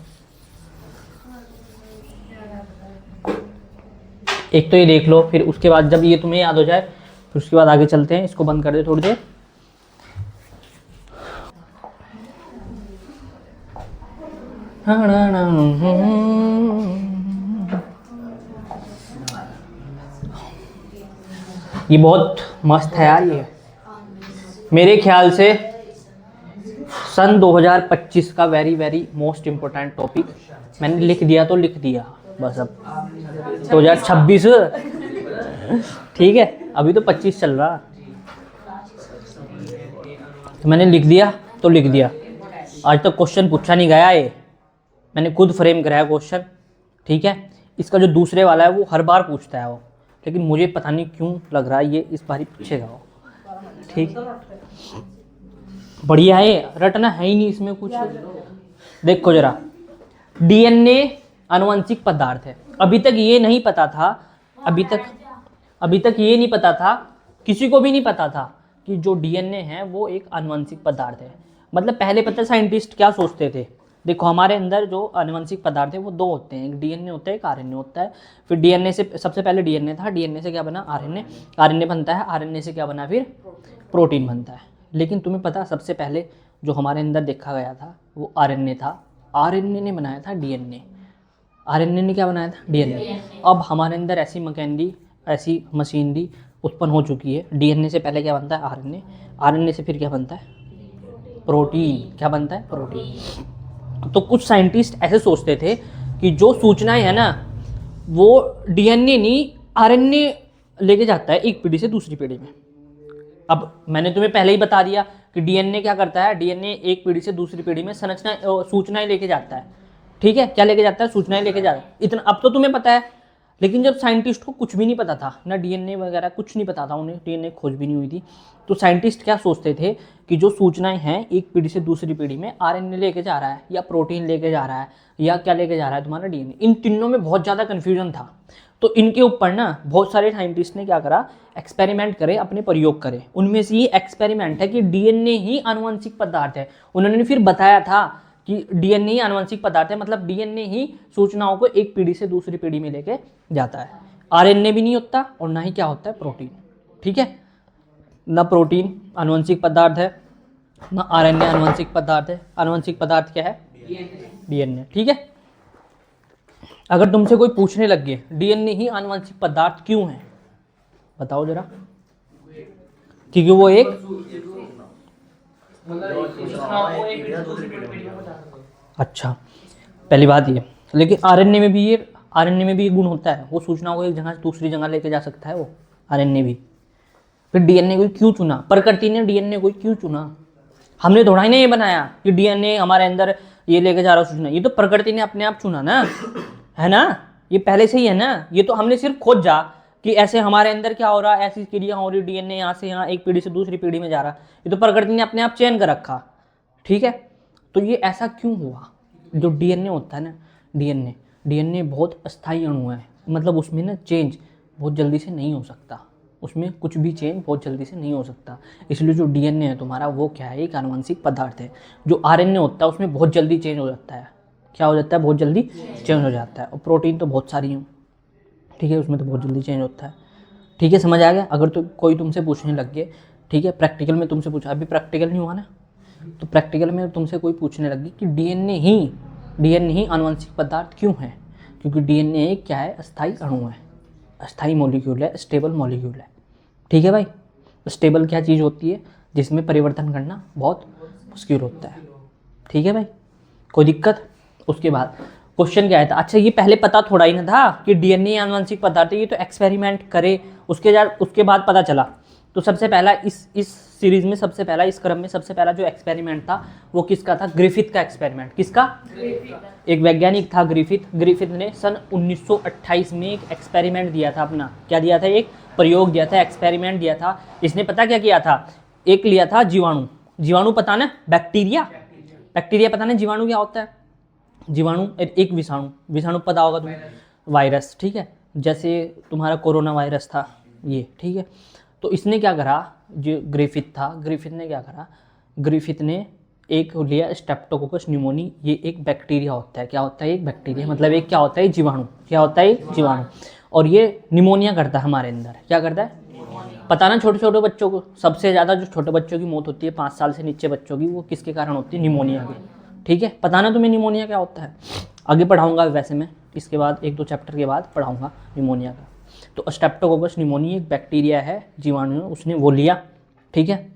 एक तो ये देख लो, फिर उसके बाद जब ये तुम्हें याद हो जाए, फिर उसके बाद आगे चलते हैं। इसको बंद कर दे थोड़ी देर। ये बहुत मस्त है यार, ये मेरे ख्याल से सन 2025 का very very most important topic. मैंने लिख दिया तो लिख दिया, बस अब 2026, ठीक है, अभी तो 25 चल रहा, तो मैंने लिख दिया तो लिख दिया। आज तक क्वेश्चन पूछा नहीं गया, ये मैंने खुद फ्रेम कराया क्वेश्चन, ठीक है। इसका जो दूसरे वाला है वो हर बार पूछता है वो, लेकिन मुझे पता नहीं क्यों लग रहा है ये इस बार ही पूछेगा वो, ठीक। बढ़िया है, रटना है ही नहीं इसमें कुछ। देखो जरा, डीएनए आनुवंशिक पदार्थ है। अभी तक ये नहीं पता था अभी तक ये नहीं पता था, किसी को भी नहीं पता था कि जो डीएनए है वो एक आनुवंशिक पदार्थ है। मतलब पहले पता है साइंटिस्ट क्या सोचते थे, देखो हमारे अंदर जो आनुवंशिक पदार्थ है वो दो होते हैं, एक डीएनए होता है, एक आरएनए होता है। फिर डीएनए से सबसे पहले डीएनए था, डीएनए से क्या बना आरएनए, आरएनए बनता है, आरएनए से क्या बना फिर प्रोटीन बनता है। लेकिन तुम्हें पता सबसे पहले जो हमारे अंदर देखा गया था वो आरएनए था, आरएनए ने बनाया था डीएनए, आरएनए ने क्या बनाया था डीएनए। अब हमारे अंदर ऐसी मशीनरी, ऐसी मशीनरी उत्पन्न हो चुकी है, डीएनए से पहले क्या बनता है आरएनए, आरएनए से फिर क्या बनता है प्रोटीन, क्या बनता है प्रोटीन। तो कुछ साइंटिस्ट ऐसे सोचते थे कि जो सूचनाएं है ना वो डीएनए नहीं आरएनए लेके जाता है एक पीढ़ी से दूसरी पीढ़ी में। अब मैंने तुम्हें पहले ही बता दिया कि डीएनए क्या करता है, डीएनए एक पीढ़ी से दूसरी पीढ़ी में सूचनाएं लेके जाता है, ठीक है, क्या लेके जाता है सूचनाएं लेके जाता है। इतना अब तो तुम्हें पता है, लेकिन जब साइंटिस्ट को कुछ भी नहीं पता था ना, डीएनए वगैरह कुछ नहीं पता था, उन्हें डीएनए खोज भी नहीं हुई थी, तो साइंटिस्ट क्या सोचते थे कि जो सूचनाएं हैं एक पीढ़ी से दूसरी पीढ़ी में आरएनए लेके जा रहा है या प्रोटीन लेके जा रहा है या क्या लेके जा रहा है तुम्हारा डीएनए। इन तीनों में बहुत ज़्यादा कन्फ्यूजन था। तो इनके ऊपर ना बहुत सारे साइंटिस्ट ने क्या करा, एक्सपेरिमेंट करे, अपने प्रयोग करे। उनमें से ये एक्सपेरिमेंट है कि डीएनए ही आनुवंशिक पदार्थ है। उन्होंने फिर बताया था कि डीएनए ही आनुवंशिक पदार्थ है, मतलब डीएनए ही सूचनाओं को एक पीढ़ी से दूसरी पीढ़ी में लेके जाता है। आरएनए भी नहीं होता और ना ही क्या होता है प्रोटीन, ठीक है, ना प्रोटीन आनुवंशिक पदार्थ है ना आरएनए आनुवंशिक पदार्थ है। आनुवंशिक पदार्थ क्या है डीएनए, ठीक है। अगर तुमसे कोई पूछने लग गए डीएनए ही आनुवंशिक पदार्थ क्यों है, बताओ जरा। क्योंकि वो एक अच्छा, पहली बात ये, लेकिन आरएनए में भी ये गुण होता है, वो सूचनाओं को एक जगह से दूसरी जगह लेके जा सकता है वो आरएनए भी। फिर डीएनए को क्यों चुना, प्रकृति ने डीएनए को क्यों चुना, हमने थोड़ा ही नहीं ये बनाया कि डीएनए हमारे अंदर ये लेके जा रहा सूचना, ये तो प्रकृति ने अपने आप चुना ना, है ना, ये पहले से ही है ना, ये तो हमने सिर्फ खोज जा कि ऐसे हमारे अंदर क्या हो रहा है, ऐसी क्रिया हो रही, डीएनए यहाँ से यहाँ एक पीढ़ी से दूसरी पीढ़ी में जा रहा, ये तो प्रकृति ने अपने आप चयन कर रखा, ठीक है। तो ये ऐसा क्यों हुआ, जो डीएनए होता है ना, डीएनए बहुत अस्थायी अणु है, मतलब उसमें ना चेंज बहुत जल्दी से नहीं हो सकता, उसमें कुछ भी चेंज बहुत जल्दी से नहीं हो सकता। इसलिए जो डीएनए है तुम्हारा वो क्या है, एक आनुवंशिक पदार्थ है। जो आरएनए होता है उसमें बहुत जल्दी चेंज हो जाता है, क्या हो जाता है, बहुत जल्दी चेंज हो जाता है। और प्रोटीन तो बहुत सारी हूँ, ठीक है, उसमें तो बहुत जल्दी चेंज होता है, ठीक है, समझ आ गया। अगर तो कोई तुमसे पूछने लग गए, ठीक है, प्रैक्टिकल में तुमसे पूछा, अभी प्रैक्टिकल नहीं हुआ ना, तो प्रैक्टिकल में तुमसे कोई पूछने लग गई कि डीएनए ही आनुवंशिक पदार्थ क्यों है, क्योंकि डीएनए एक क्या है, अस्थायी अणु है, अस्थायी मॉलिक्यूल है, स्टेबल मॉलिक्यूल है, ठीक है भाई। स्टेबल क्या चीज़ होती है, जिसमें परिवर्तन करना बहुत मुश्किल होता है, ठीक है भाई, कोई दिक्कत। उसके बाद क्वेश्चन क्या आया था, अच्छा ये पहले पता थोड़ा ही ना था कि डीएनए आनुवंशिक पदार्थ है, ये तो एक्सपेरिमेंट करे उसके बाद पता चला। तो सबसे पहला इस सीरीज में सबसे पहला, इस क्रम में सबसे पहला जो एक्सपेरिमेंट था वो किसका था, ग्रिफिथ का एक्सपेरिमेंट। किसका, एक वैज्ञानिक था ग्रिफिथ ने सन 1928 में एक एक्सपेरिमेंट दिया था अपना, क्या दिया था, एक प्रयोग दिया था, एक्सपेरिमेंट दिया था। इसने पता क्या किया था, एक लिया था जीवाणु पता ना, बैक्टीरिया पता ना, जीवाणु क्या होता है, जीवाणु एक विषाणु पता होगा तुम्हें, वायरस, ठीक है, जैसे तुम्हारा कोरोना वायरस था ये, ठीक है। तो इसने क्या करा, जो ग्रिफिथ ने क्या करा, ग्रिफिथ ने एक लिया स्ट्रेप्टोकोकस न्यूमोनी, ये एक बैक्टीरिया होता है, क्या होता है, एक बैक्टीरिया, मतलब एक क्या होता है, जीवाणु, क्या होता है, एक जीवाणु, और ये निमोनिया करता है हमारे अंदर, क्या करता है, पता ना छोटे बच्चों को सबसे ज़्यादा जो छोटे बच्चों की मौत होती है 5 साल से नीचे बच्चों की, वो किसके कारण होती है, निमोनिया की, ठीक है, पता ना तुम्हें निमोनिया क्या होता है, आगे पढ़ाऊंगा वैसे मैं, इसके बाद 1-2 चैप्टर के बाद पढ़ाऊंगा निमोनिया का। तो स्ट्रेप्टोकोकस न्यूमोनी एक बैक्टीरिया है, जीवाणु, उसने वो लिया, ठीक है,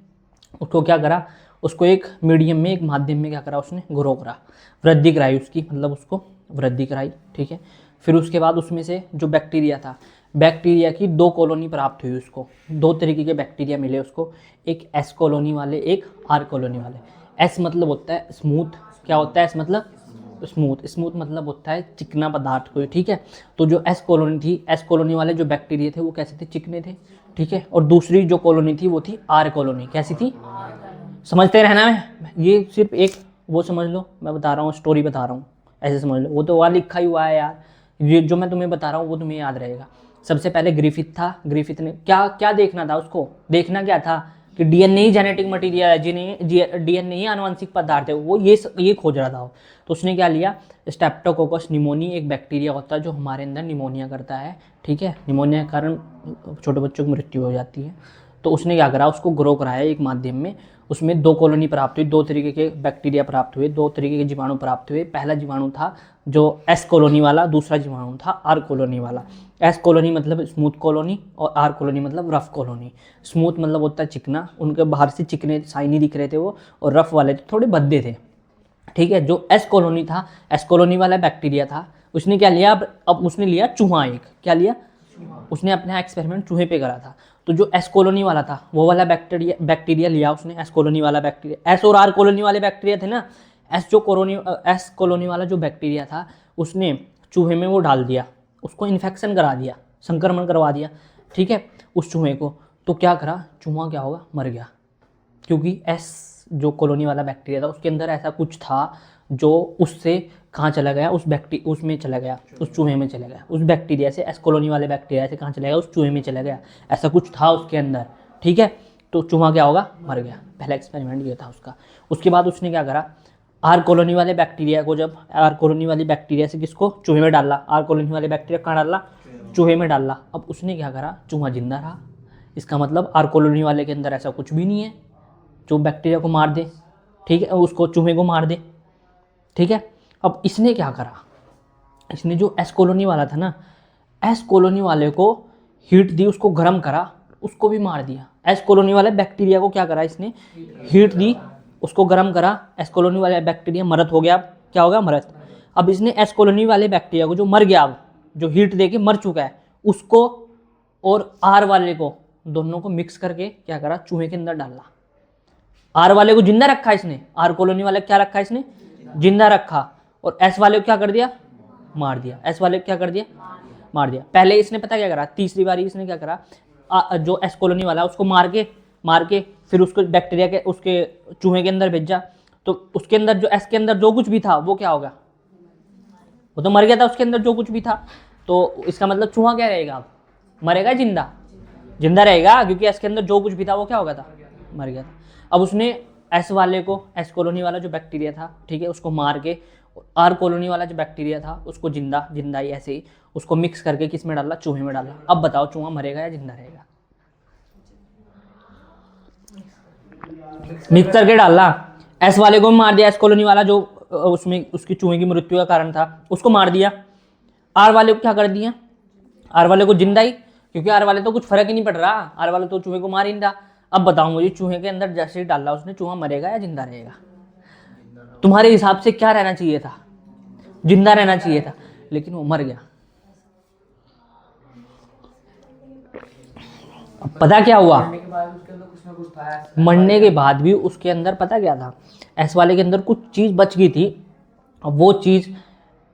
उसको क्या करा, उसको एक मीडियम में, एक माध्यम में क्या करा, उसने ग्रो करा, वृद्धि कराई उसकी, मतलब उसको वृद्धि कराई, ठीक है। फिर उसके बाद उसमें से जो बैक्टीरिया था, बैक्टीरिया की 2 कॉलोनी प्राप्त हुई उसको, 2 तरीके के बैक्टीरिया मिले उसको, एक एस कॉलोनी वाले, एक आर कॉलोनी वाले। एस मतलब होता है स्मूथ, क्या होता है एस मतलब स्मूथ मतलब होता है चिकना पदार्थ कोई, ठीक है। तो जो एस कॉलोनी थी, एस कॉलोनी वाले जो बैक्टीरिया थे वो कैसे थे, चिकने थे, ठीक है। और दूसरी जो कॉलोनी थी वो थी आर कॉलोनी, कैसी थी, समझते रहना है, ये सिर्फ एक वो समझ लो, मैं बता रहा हूँ, स्टोरी बता रहा हूँ, ऐसे समझ लो, वो तो वहाँ लिखा ही हुआ है यार, ये जो मैं तुम्हें बता रहा हूँ वो तुम्हें याद रहेगा। सबसे पहले ग्रिफिथ था। ग्रिफिथ ने क्या क्या देखना था उसको, देखना क्या था कि डीएनए ही जेनेटिक मटेरियल है, जिन्हें डीएनए ही आनुवंशिक पदार्थ है, वो ये खोज रहा था वो। तो उसने क्या लिया, स्ट्रेप्टोकोकस निमोनी एक बैक्टीरिया होता है जो हमारे अंदर निमोनिया करता है, ठीक है। निमोनिया के कारण छोटे बच्चों की मृत्यु हो जाती है। तो उसने क्या करा, उसको ग्रो कराया एक माध्यम में, उसमें 2 कॉलोनी प्राप्त हुई, 2 तरीके के बैक्टीरिया प्राप्त हुए, 2 तरीके के जीवाणु प्राप्त हुए। पहला जीवाणु था जो एस कॉलोनी वाला, दूसरा जीवाणु था आर कॉलोनी वाला। एस कॉलोनी मतलब स्मूथ कॉलोनी और आर कॉलोनी मतलब रफ कॉलोनी। स्मूथ मतलब होता है चिकना, उनके बाहर से चिकने शाइनी दिख रहे थे वो, और रफ वाले थोड़े भद्दे थे, ठीक है। जो एस कॉलोनी था, एस कॉलोनी वाला बैक्टीरिया था, उसने क्या लिया, अब उसने लिया चूहा एक, क्या लिया, उसने अपना एक्सपेरिमेंट चूहे पे करा था। तो जो एस कॉलोनी वाला था वो वाला बैक्टीरिया लिया उसने, एस कॉलोनी वाला बैक्टीरिया। एस और आर कॉलोनी वाले बैक्टीरिया थे ना, एस कॉलोनी वाला जो बैक्टीरिया था उसने चूहे में वो डाल दिया, उसको इन्फेक्शन करा दिया, संक्रमण करवा दिया, ठीक है, उस चूहे को। तो क्या करा, चूहा क्या होगा, मर गया, क्योंकि एस जो कॉलोनी वाला बैक्टीरिया था उसके अंदर ऐसा कुछ था जो उससे कहाँ चला गया, उसमें चला गया, उस चूहे में चला गया, उस बैक्टीरिया से, एस कॉलोनी वाले बैक्टीरिया से कहाँ चला गया, उस चूहे में चला गया, ऐसा कुछ था उसके अंदर, ठीक है। तो चूहा क्या होगा, मर गया। पहला एक्सपेरिमेंट ये था उसका। उसके बाद उसने क्या करा, आर कॉलोनी वाले बैक्टीरिया को, जब आर कॉलोनी वाली बैक्टीरिया से किसको, चूहे में डाला, आर कॉलोनी वाले बैक्टीरिया कहाँ डाला, चूहे में डाला। अब उसने क्या करा, चूहा जिंदा रहा, इसका मतलब आर कॉलोनी वाले के अंदर ऐसा कुछ भी नहीं है जो बैक्टीरिया को मार दे, ठीक है, उसको चूहे को मार दे, ठीक है। अब इसने क्या करा, इसने जो एस कॉलोनी वाला था ना, एस कॉलोनी वाले को हीट दी, उसको गर्म करा, उसको भी मार दिया। एस कॉलोनी वाले बैक्टीरिया को क्या करा, इसने हीट दी, उसको गर्म करा, एस कॉलोनी वाले बैक्टीरिया मरत हो गया, क्या होगा, मरत। अब इसने एस कॉलोनी वाले बैक्टीरिया को जो मर गया, अब जो हीट दे के मर चुका है, उसको और आर वाले को, दोनों को मिक्स करके क्या करा, चूहे के अंदर डाला। आर वाले को जिंदा रखा इसने, आर कॉलोनी वाले क्या रखा इसने, जिंदा रखा, और एस वाले को क्या कर दिया, मार दिया। एस वाले को क्या कर दिया, मार दिया। पहले इसने पता क्या करा, तीसरी बारी इसने क्या करा, जो एस कॉलोनी वाला उसको मार के फिर उसको बैक्टीरिया के उसके चूहे के अंदर भेजा। तो उसके अंदर जो एस के अंदर जो कुछ भी था वो क्या होगा, वो तो मर गया था, उसके अंदर जो कुछ भी था। तो इसका मतलब चूहा क्या रहेगा, अब मरेगा, जिंदा रहेगा, क्योंकि एस के अंदर जो कुछ भी था वो क्या हो गया था, मर गया था। अब उसने एस वाले को, एस कॉलोनी वाला जो बैक्टीरिया था, ठीक है, उसको मार के, आर कॉलोनी वाला जो बैक्टीरिया था उसको जिंदा ही ऐसे ही उसको मिक्स करके किस में डाला, चूहे में डाला। अब बताओ चूहा मरेगा या जिंदा रहेगा, मिक्स करके डाला, एस वाले को मार दिया, एस कॉलोनी वाला जो उसमें उसकी चूहे की मृत्यु का कारण था उसको मार दिया। आर वाले को क्या कर दिया, आर वाले को जिंदा ही, क्योंकि आर वाले तो कुछ फर्क ही नहीं पड़ रहा, आर वाले तो चूहे को मार ही नहीं रहा। अब बताओ मुझे, चूहे के अंदर जैसे ही डाला उसने, चूहा मरेगा या जिंदा रहेगा, तुम्हारे हिसाब से क्या रहना चाहिए था, जिंदा रहना चाहिए था, लेकिन वो मर गया। अब पता क्या हुआ, मरने के बाद भी उसके अंदर पता क्या था, एस वाले के अंदर कुछ चीज बच गई थी। अब वो चीज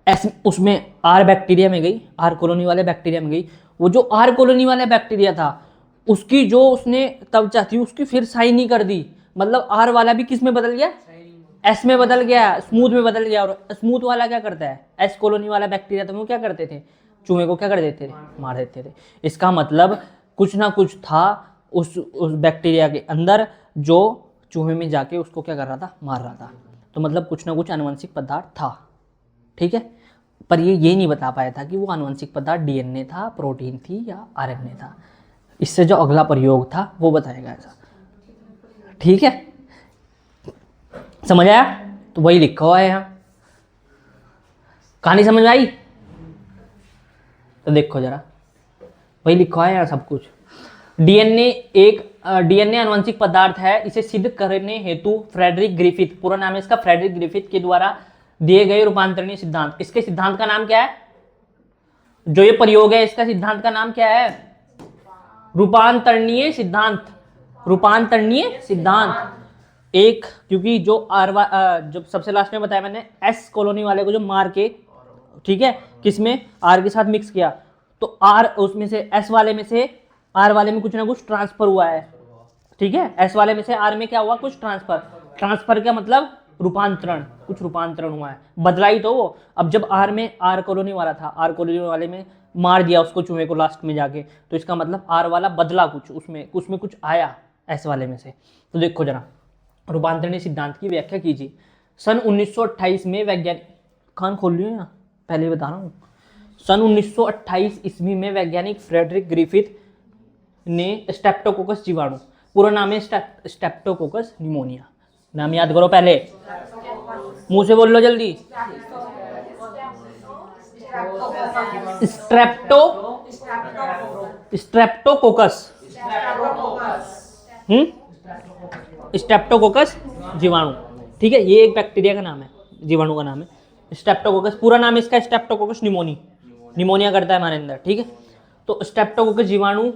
एस उसमें आर बैक्टीरिया में गई, आर कॉलोनी वाले बैक्टीरिया में गई। वो जो आर कॉलोनी वाला बैक्टीरिया था उसकी जो उसने त्वचा थी उसकी फिर शाइनी कर दी, मतलब आर वाला भी किस में बदल गया, एस में बदल गया, स्मूथ में बदल गया। और स्मूथ वाला क्या करता है, एस कॉलोनी वाला बैक्टीरिया तो वो क्या करते थे, चूहे को क्या कर देते थे, मार देते थे। इसका मतलब कुछ ना कुछ था उस बैक्टीरिया के अंदर जो चूहे में जाके उसको क्या कर रहा था, मार रहा था। तो मतलब कुछ ना कुछ आनुवंशिक पदार्थ था, ठीक है। पर ये नहीं बता पाया था कि वो आनुवंशिक पदार्थ डीएनए था, प्रोटीन थी या आरएनए था। इससे जो अगला प्रयोग था वो बताएगा ऐसा, ठीक है, समझ आया। तो वही लिखा हुआ है यहाँ, कहानी समझ आई तो देखो जरा, वही लिखा हुआ है यहाँ सब कुछ। डीएनए आनुवंशिक पदार्थ है, इसे सिद्ध करने हेतु फ्रेडरिक ग्रिफिथ, पूरा नाम है इसका, फ्रेडरिक ग्रिफिथ के द्वारा दिए गए रूपांतरणीय सिद्धांत। इसके सिद्धांत का नाम क्या है, जो ये प्रयोग है इसका सिद्धांत का नाम क्या है, रूपांतरणीय सिद्धांत। रूपांतरणीय सिद्धांत एक, क्योंकि जो जो सबसे लास्ट में बताया मैंने, एस कॉलोनी वाले को जो मार के, ठीक है, किसमें, आर के साथ मिक्स किया, तो आर उसमें से एस वाले में से आर वाले में कुछ ना कुछ ट्रांसफर हुआ है, ठीक है, एस वाले में से आर में क्या हुआ, कुछ ट्रांसफर का मतलब रूपांतरण, कुछ रूपांतरण हुआ है, बदला ही तो वो। अब जब आर में आर कॉलोनी वाला था, आर कॉलोनी वाले में मार दिया उसको चूहे को लास्ट में जाके, तो इसका मतलब आर वाला बदला कुछ, उसमें कुछ आया एस वाले में से। तो देखो जरा, रूपांतरणीय सिद्धांत की व्याख्या कीजिए। सन 1928 में वैज्ञानिक, कान खोल लियो यहाँ, पहले बता रहा हूँ। सन 1928 ईस्वी में वैज्ञानिक फ्रेडरिक ग्रिफिथ ने स्ट्रेप्टोकोकस जीवाणु, पूरा नाम है स्ट्रेप्टोकोकस निमोनिया, नाम याद करो पहले, मुंह से बोल लो जल्दी। स्ट्रेप्टोकोकस स्ट्रेप्टोकोकस जीवाणु, ठीक है, ये एक बैक्टीरिया का नाम है, जीवाणु का नाम है स्ट्रेप्टोकोकस, पूरा नाम इसका स्ट्रेप्टोकोकस निमोनिया करता है हमारे अंदर, ठीक है। तो स्ट्रेप्टोकोकस जीवाणु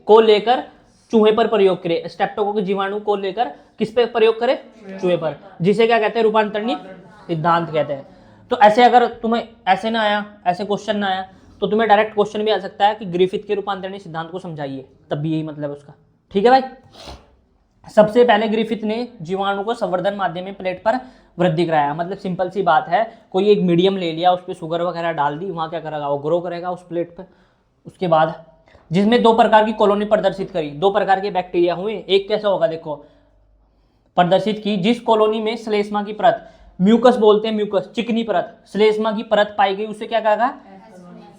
को लेकर चूहे पर प्रयोग करे, स्ट्रेप्टोकोकस जीवाणु को लेकर किस पे प्रयोग करे, चूहे पर, जिसे क्या कहते हैं, रूपांतरणीय सिद्धांत कहते हैं। तो ऐसे अगर तुम्हें ऐसे ना आया, ऐसे क्वेश्चन ना आया, तो तुम्हें डायरेक्ट क्वेश्चन भी आ सकता है कि ग्रिफिथ के रूपांतरणीय सिद्धांत को समझाइए, तब भी यही मतलब उसका, ठीक है भाई। सबसे पहले ग्रिफिथ ने जीवाणु को संवर्धन माध्यम में प्लेट पर वृद्धि कराया, मतलब सिंपल सी बात है, कोई एक मीडियम ले लिया, उस पर शुगर वगैरह डाल दी, वहाँ क्या करेगा, वो ग्रो करेगा उस प्लेट पर। उसके बाद जिसमें 2 प्रकार की कॉलोनी प्रदर्शित करी, 2 प्रकार के बैक्टीरिया हुए, एक कैसा होगा देखो, प्रदर्शित की जिस कॉलोनी में श्लेष्मा की परत, म्यूकस बोलते हैं, म्यूकस चिकनी परत, श्लेष्मा की परत पाई गई, उसे क्या कहा,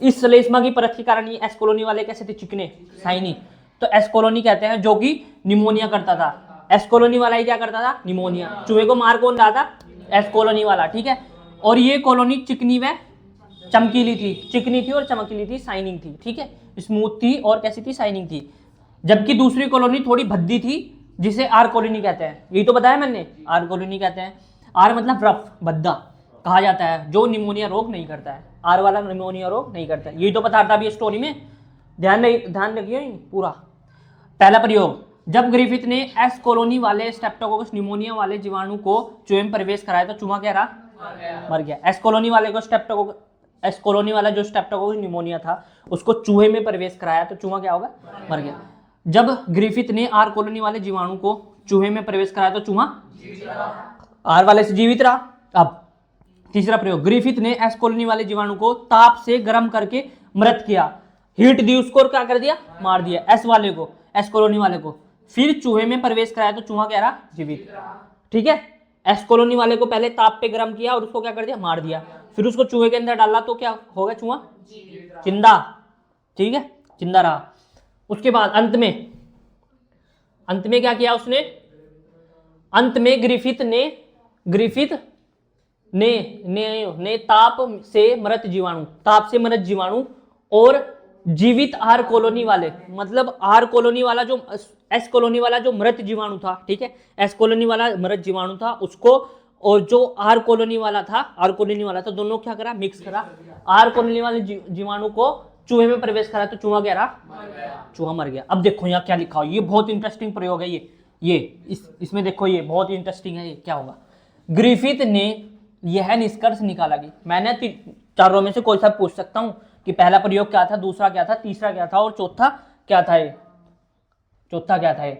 इस श्लेष्मा की परत के कारण ये एस कॉलोनी वाले कैसे थे, चिकने, शाइनी, तो एस कॉलोनी कहते हैं, जो कि निमोनिया करता था। एस कॉलोनी वाला ही क्या करता था, निमोनिया। चूहे को मार कौन रहा था, एस कॉलोनी वाला, ठीक है। और ये कॉलोनी चिकनी व चमकीली थी, चिकनी थी और चमकीली थी, शाइनिंग थी, ठीक है, स्मूथ थी और कैसी थी, शाइनिंग थी। जबकि दूसरी कॉलोनी थोड़ी भद्दी थी, जिसे आर कॉलोनी कहते हैं, यही तो बताया मैंने, आर कॉलोनी कहते हैं। आर मतलब रफ, भद्दा कहा जाता है, जो निमोनिया रोग नहीं करता है, आर वाला निमोनिया रोग नहीं करता है, यही तो बता रहा था अभी स्टोरी में, ध्यान रखिए पूरा। पहला प्रयोग, जब ग्रिफिथ ने एस कॉलोनी वाले स्ट्रेप्टोकोकस निमोनिया वाले जीवाणु को चूहे में प्रवेश कराया तो चूहा क्या रहा, मर गया। एस कॉलोनी वाले को एस कॉलोनी वाला जो स्ट्रेप्टोकोकस निमोनिया था उसको चूहे में प्रवेश कराया तो चूहा क्या होगा, मर गया। जब ग्रिफिथ ने आर कॉलोनी वाले जीवाणु को चूहे में प्रवेश कराया तो चूहा आर वाले से जीवित रहा। अब तीसरा प्रयोग, ग्रिफिथ ने एस कॉलोनी वाले जीवाणु को ताप से गर्म करके मृत किया, हीट दी उसको और क्या कर दिया, मार दिया एस वाले को, एस कॉलोनी वाले को। फिर चूहे में प्रवेश कराया तो चूहा क्या रहा, जीवित, ठीक है। एस कॉलोनी वाले को पहले ताप पे गर्म किया और उसको क्या कर दिया, मार दिया। फिर उसको चूहे के अंदर डाला तो क्या होगा, चूहा जिंदा, ठीक है, जिंदा रहा। उसके बाद अंत में क्या किया उसने, अंत में ग्रिफिथ ने ताप से मृत जीवाणु और जीवित आर कॉलोनी वाले, मतलब आर कॉलोनी वाला जो एस कॉलोनी वाला जो मृत जीवाणु था, ठीक है, एस कॉलोनी वाला मृत जीवाणु था उसको, और जो आर कॉलोनी वाला था दोनों क्या करा, मिक्स करा। आर कॉलोनी वाले जीवाणु को चूहे में प्रवेश करा तो चूहा क्या रहा, चूहा मर गया। अब देखो यहाँ क्या लिखा हो, ये बहुत इंटरेस्टिंग प्रयोग है इसमें देखो, ये बहुत इंटरेस्टिंग है, ये क्या होगा। ग्रिफिथ ने यह निष्कर्ष निकाला कि, मैंने चारों में से कोई सा पूछ सकता हूं कि पहला प्रयोग क्या था, दूसरा क्या था, तीसरा क्या था और चौथा क्या था, ये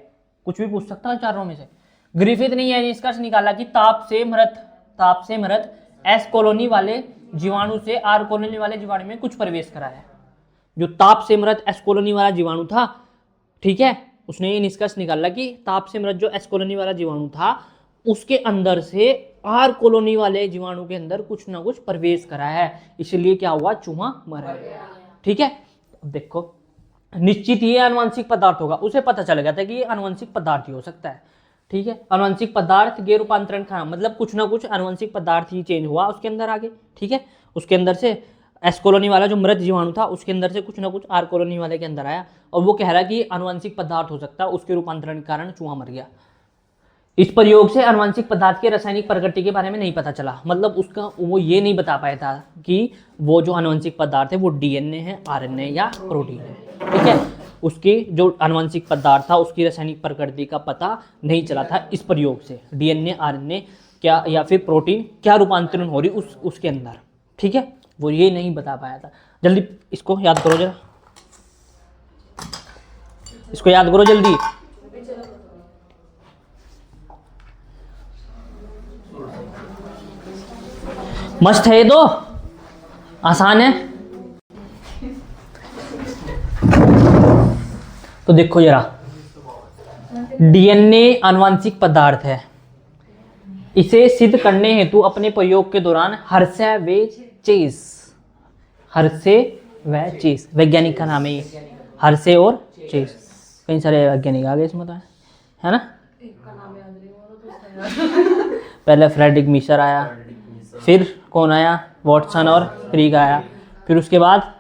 कुछ भी पूछ सकता हूं चारों में से। ग्रिफिथ ने यह निष्कर्ष निकाला कि ताप से मृत एस कॉलोनी वाले जीवाणु से आर कॉलोनी वाले जीवाणु में कुछ प्रवेश करा है। जो ताप से मृत एस कॉलोनी वाला जीवाणु था, ठीक है, उसने ये निष्कर्ष निकाला कि ताप से मृत जो एस कॉलोनी वाला जीवाणु था उसके अंदर से आर कॉलोनी वाले जीवाणु के अंदर कुछ ना कुछ प्रवेश करा है, इसलिए क्या हुआ, चूहा मरा, ठीक है। अब देखो, निश्चित ये आनुवंशिक पदार्थ होगा, उसे पता चल गया था कि ये आनुवंशिक पदार्थ ही हो सकता है, ठीक है। आनुवंशिक पदार्थ के रूपांतरण का मतलब कुछ ना कुछ आनुवंशिक पदार्थ ही चेंज हुआ उसके अंदर आगे, ठीक है। उसके अंदर से एस कॉलोनी वाला जो मृत जीवाणु था उसके अंदर से कुछ ना कुछ आर कॉलोनी वाले के अंदर आया, और वो कह रहा है कि आनुवंशिक पदार्थ हो सकता है, उसके रूपांतरण के कारण चूहा मर गया। इस प्रयोग से आनुवंशिक पदार्थ के रासायनिक प्रकृति के बारे में नहीं पता चला, मतलब उसका वो ये नहीं बता पाया था कि वो जो आनुवंशिक पदार्थ है वो डीएनए है, आरएनए या प्रोटीन है, ठीक है। उसकी जो आनुवंशिक पदार्थ था उसकी रासायनिक प्रकृति का पता नहीं चला था इस प्रयोग से, डीएनए, आरएनए क्या या फिर प्रोटीन क्या रूपांतरण हो रही उसके अंदर, ठीक है, वो ये नहीं बता पाया था। जल्दी इसको याद करो जरा, इसको याद करो जल्दी। मस्त है ये तो, आसान है, तो देखो जरा, डीएनए आनुवंशिक पदार्थ है। इसे सिद्ध करने हेतु अपने प्रयोग के दौरान हर्शे व चेस, हर्शे व चेस वैज्ञानिक का नाम है ये, हर्शे और चेस। कई सारे वैज्ञानिक आ गए इसमें तो, है ना। पहले फ्रेडरिक मिशर आया, फिर कौन आया, वॉटसन और क्रिक आया, फिर उसके बाद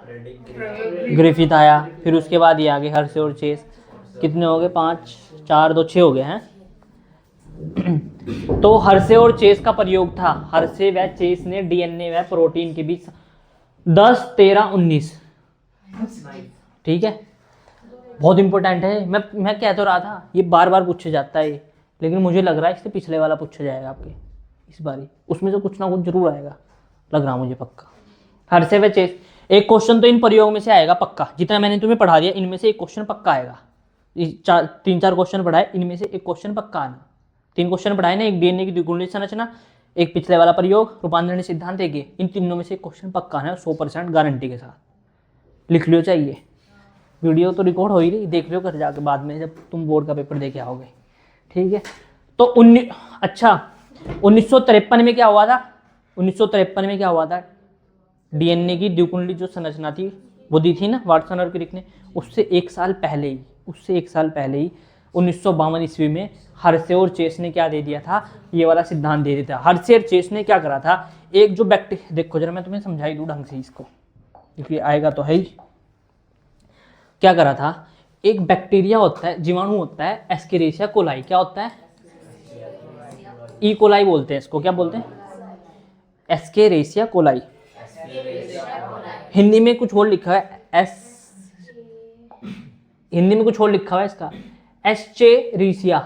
ग्रिफिथ आया, फिर उसके बाद ये आगे हर्शे और चेस। कितने हो गए, 5 4 2 6 हो गए हैं। तो हर्शे और चेस का प्रयोग था। हर्शे व चेस ने डीएनए व प्रोटीन के बीच 10 13 19, ठीक है, बहुत इंपॉर्टेंट है। मैं कह तो रहा था ये बार बार पूछा जाता है, लेकिन मुझे लग रहा है इससे पिछले वाला पूछा जाएगा आपके इस बारी, उसमें से कुछ ना कुछ जरूर आएगा, लग रहा मुझे पक्का। हर्शे व चेस, एक क्वेश्चन तो इन प्रयोग में से आएगा पक्का। जितना मैंने तुम्हें पढ़ा दिया इनमें से एक क्वेश्चन पक्का आएगा। 3 4 क्वेश्चन पढ़ाए, इनमें से एक क्वेश्चन पक्का आना। 3 क्वेश्चन पढ़ाए ना, एक डीएनए की द्विगुणित संरचना, एक पिछले वाला प्रयोग, रूपांतरण सिद्धांत, एक ये। इन तीनों में से एक क्वेश्चन पक्का है 100% गारंटी के साथ। लिख लियो चाहिए, वीडियो तो रिकॉर्ड हो ही रही, देख लियो कर जाके बाद में जब तुम बोर्ड का पेपर दे के आओगे, ठीक है। तो 1953 में क्या हुआ था, 1953 में क्या हुआ था, डीएनए की द्विकुंडली जो संरचना थी वो दी थी ना वाटसन और क्रिक ने। उससे एक साल पहले ही 1952 ईस्वी में हर्शे और चेस ने क्या दे दिया था, ये वाला सिद्धांत दे दिया था। हर्शे और चेस ने क्या करा था, एक जो बैक्टीरिया, देखो जरा मैं तुम्हें समझाई दूँ ढंग से इसको, क्योंकि आएगा तो है ही। क्या करा था, एक बैक्टीरिया होता है, जीवाणु होता है एस्केरिशिया कोलाई। क्या होता है, ई कोलाई बोलते हैं इसको, क्या बोलते हैं, एस्केरिशिया कोलाई। हिंदी में कुछ और लिखा है हिंदी में कुछ और लिखा हुआ है इसका, एस्चेरिशिया,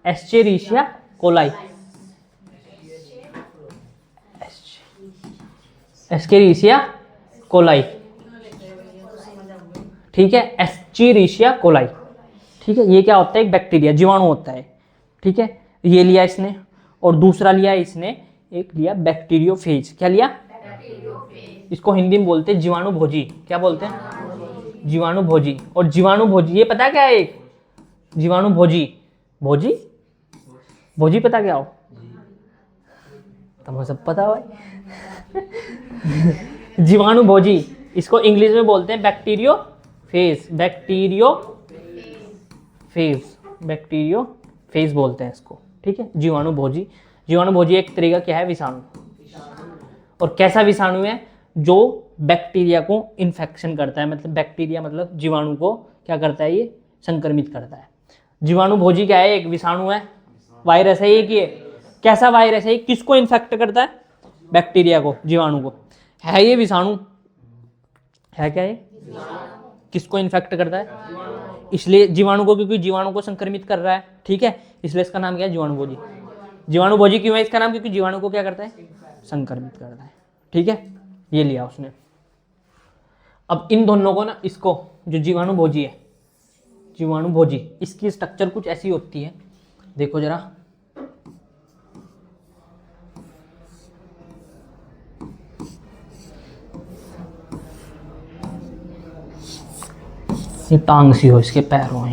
एस्चेरिशिया कोलाई, एस्केरिशिया कोलाई, ठीक है, एस्चेरिशिया कोलाई, ठीक है। ये क्या होता है, एक बैक्टीरिया जीवाणु होता है, ठीक है। ये लिया इसने, और दूसरा लिया इसने, एक लिया बैक्टीरियोफेज। क्या लिया, इसको हिंदी में बोलते हैं जीवाणु भोजी। क्या बोलते हैं, जीवाणु भोजी। और जीवाणु भोजी ये पता क्या है, एक जीवाणु भोजी, भोजी भोजी पता क्या हो, तुम सब पता हो। जीवाणु भोजी, इसको इंग्लिश में बोलते हैं बैक्टीरियोफेज, बैक्टीरियोफेज बोलते हैं इसको, ठीक है। जीवाणु भोजी, जीवाणु भोजी एक तरीका क्या है, विषाणु। और कैसा विषाणु है, जो बैक्टीरिया को इन्फेक्शन करता है, मतलब बैक्टीरिया मतलब जीवाणु को क्या करता है, ये संक्रमित करता है। जीवाणु भोजी क्या है, एक विषाणु है, वायरस है एक ये। कैसा वायरस है, किसको इन्फेक्ट करता है, बैक्टीरिया को, जीवाणु को। है ये विषाणु, है क्या ये, किसको इन्फेक्ट करता है, इसलिए जीवाणु को, क्योंकि जीवाणु को संक्रमित कर रहा है, ठीक है, इसलिए इसका नाम क्या है, जीवाणु भोजी। जीवाणु भोजी क्यों है इसका नाम, क्योंकि जीवाणु को क्या करता है, संक्रमित करता है, ठीक है। ये लिया उसने। अब इन दोनों को ना, इसको जो जीवाणु भोजी है, जीवाणु भोजी, इसकी स्ट्रक्चर कुछ ऐसी होती है, देखो जरा, ये टांग सी हो, इसके पैर हो,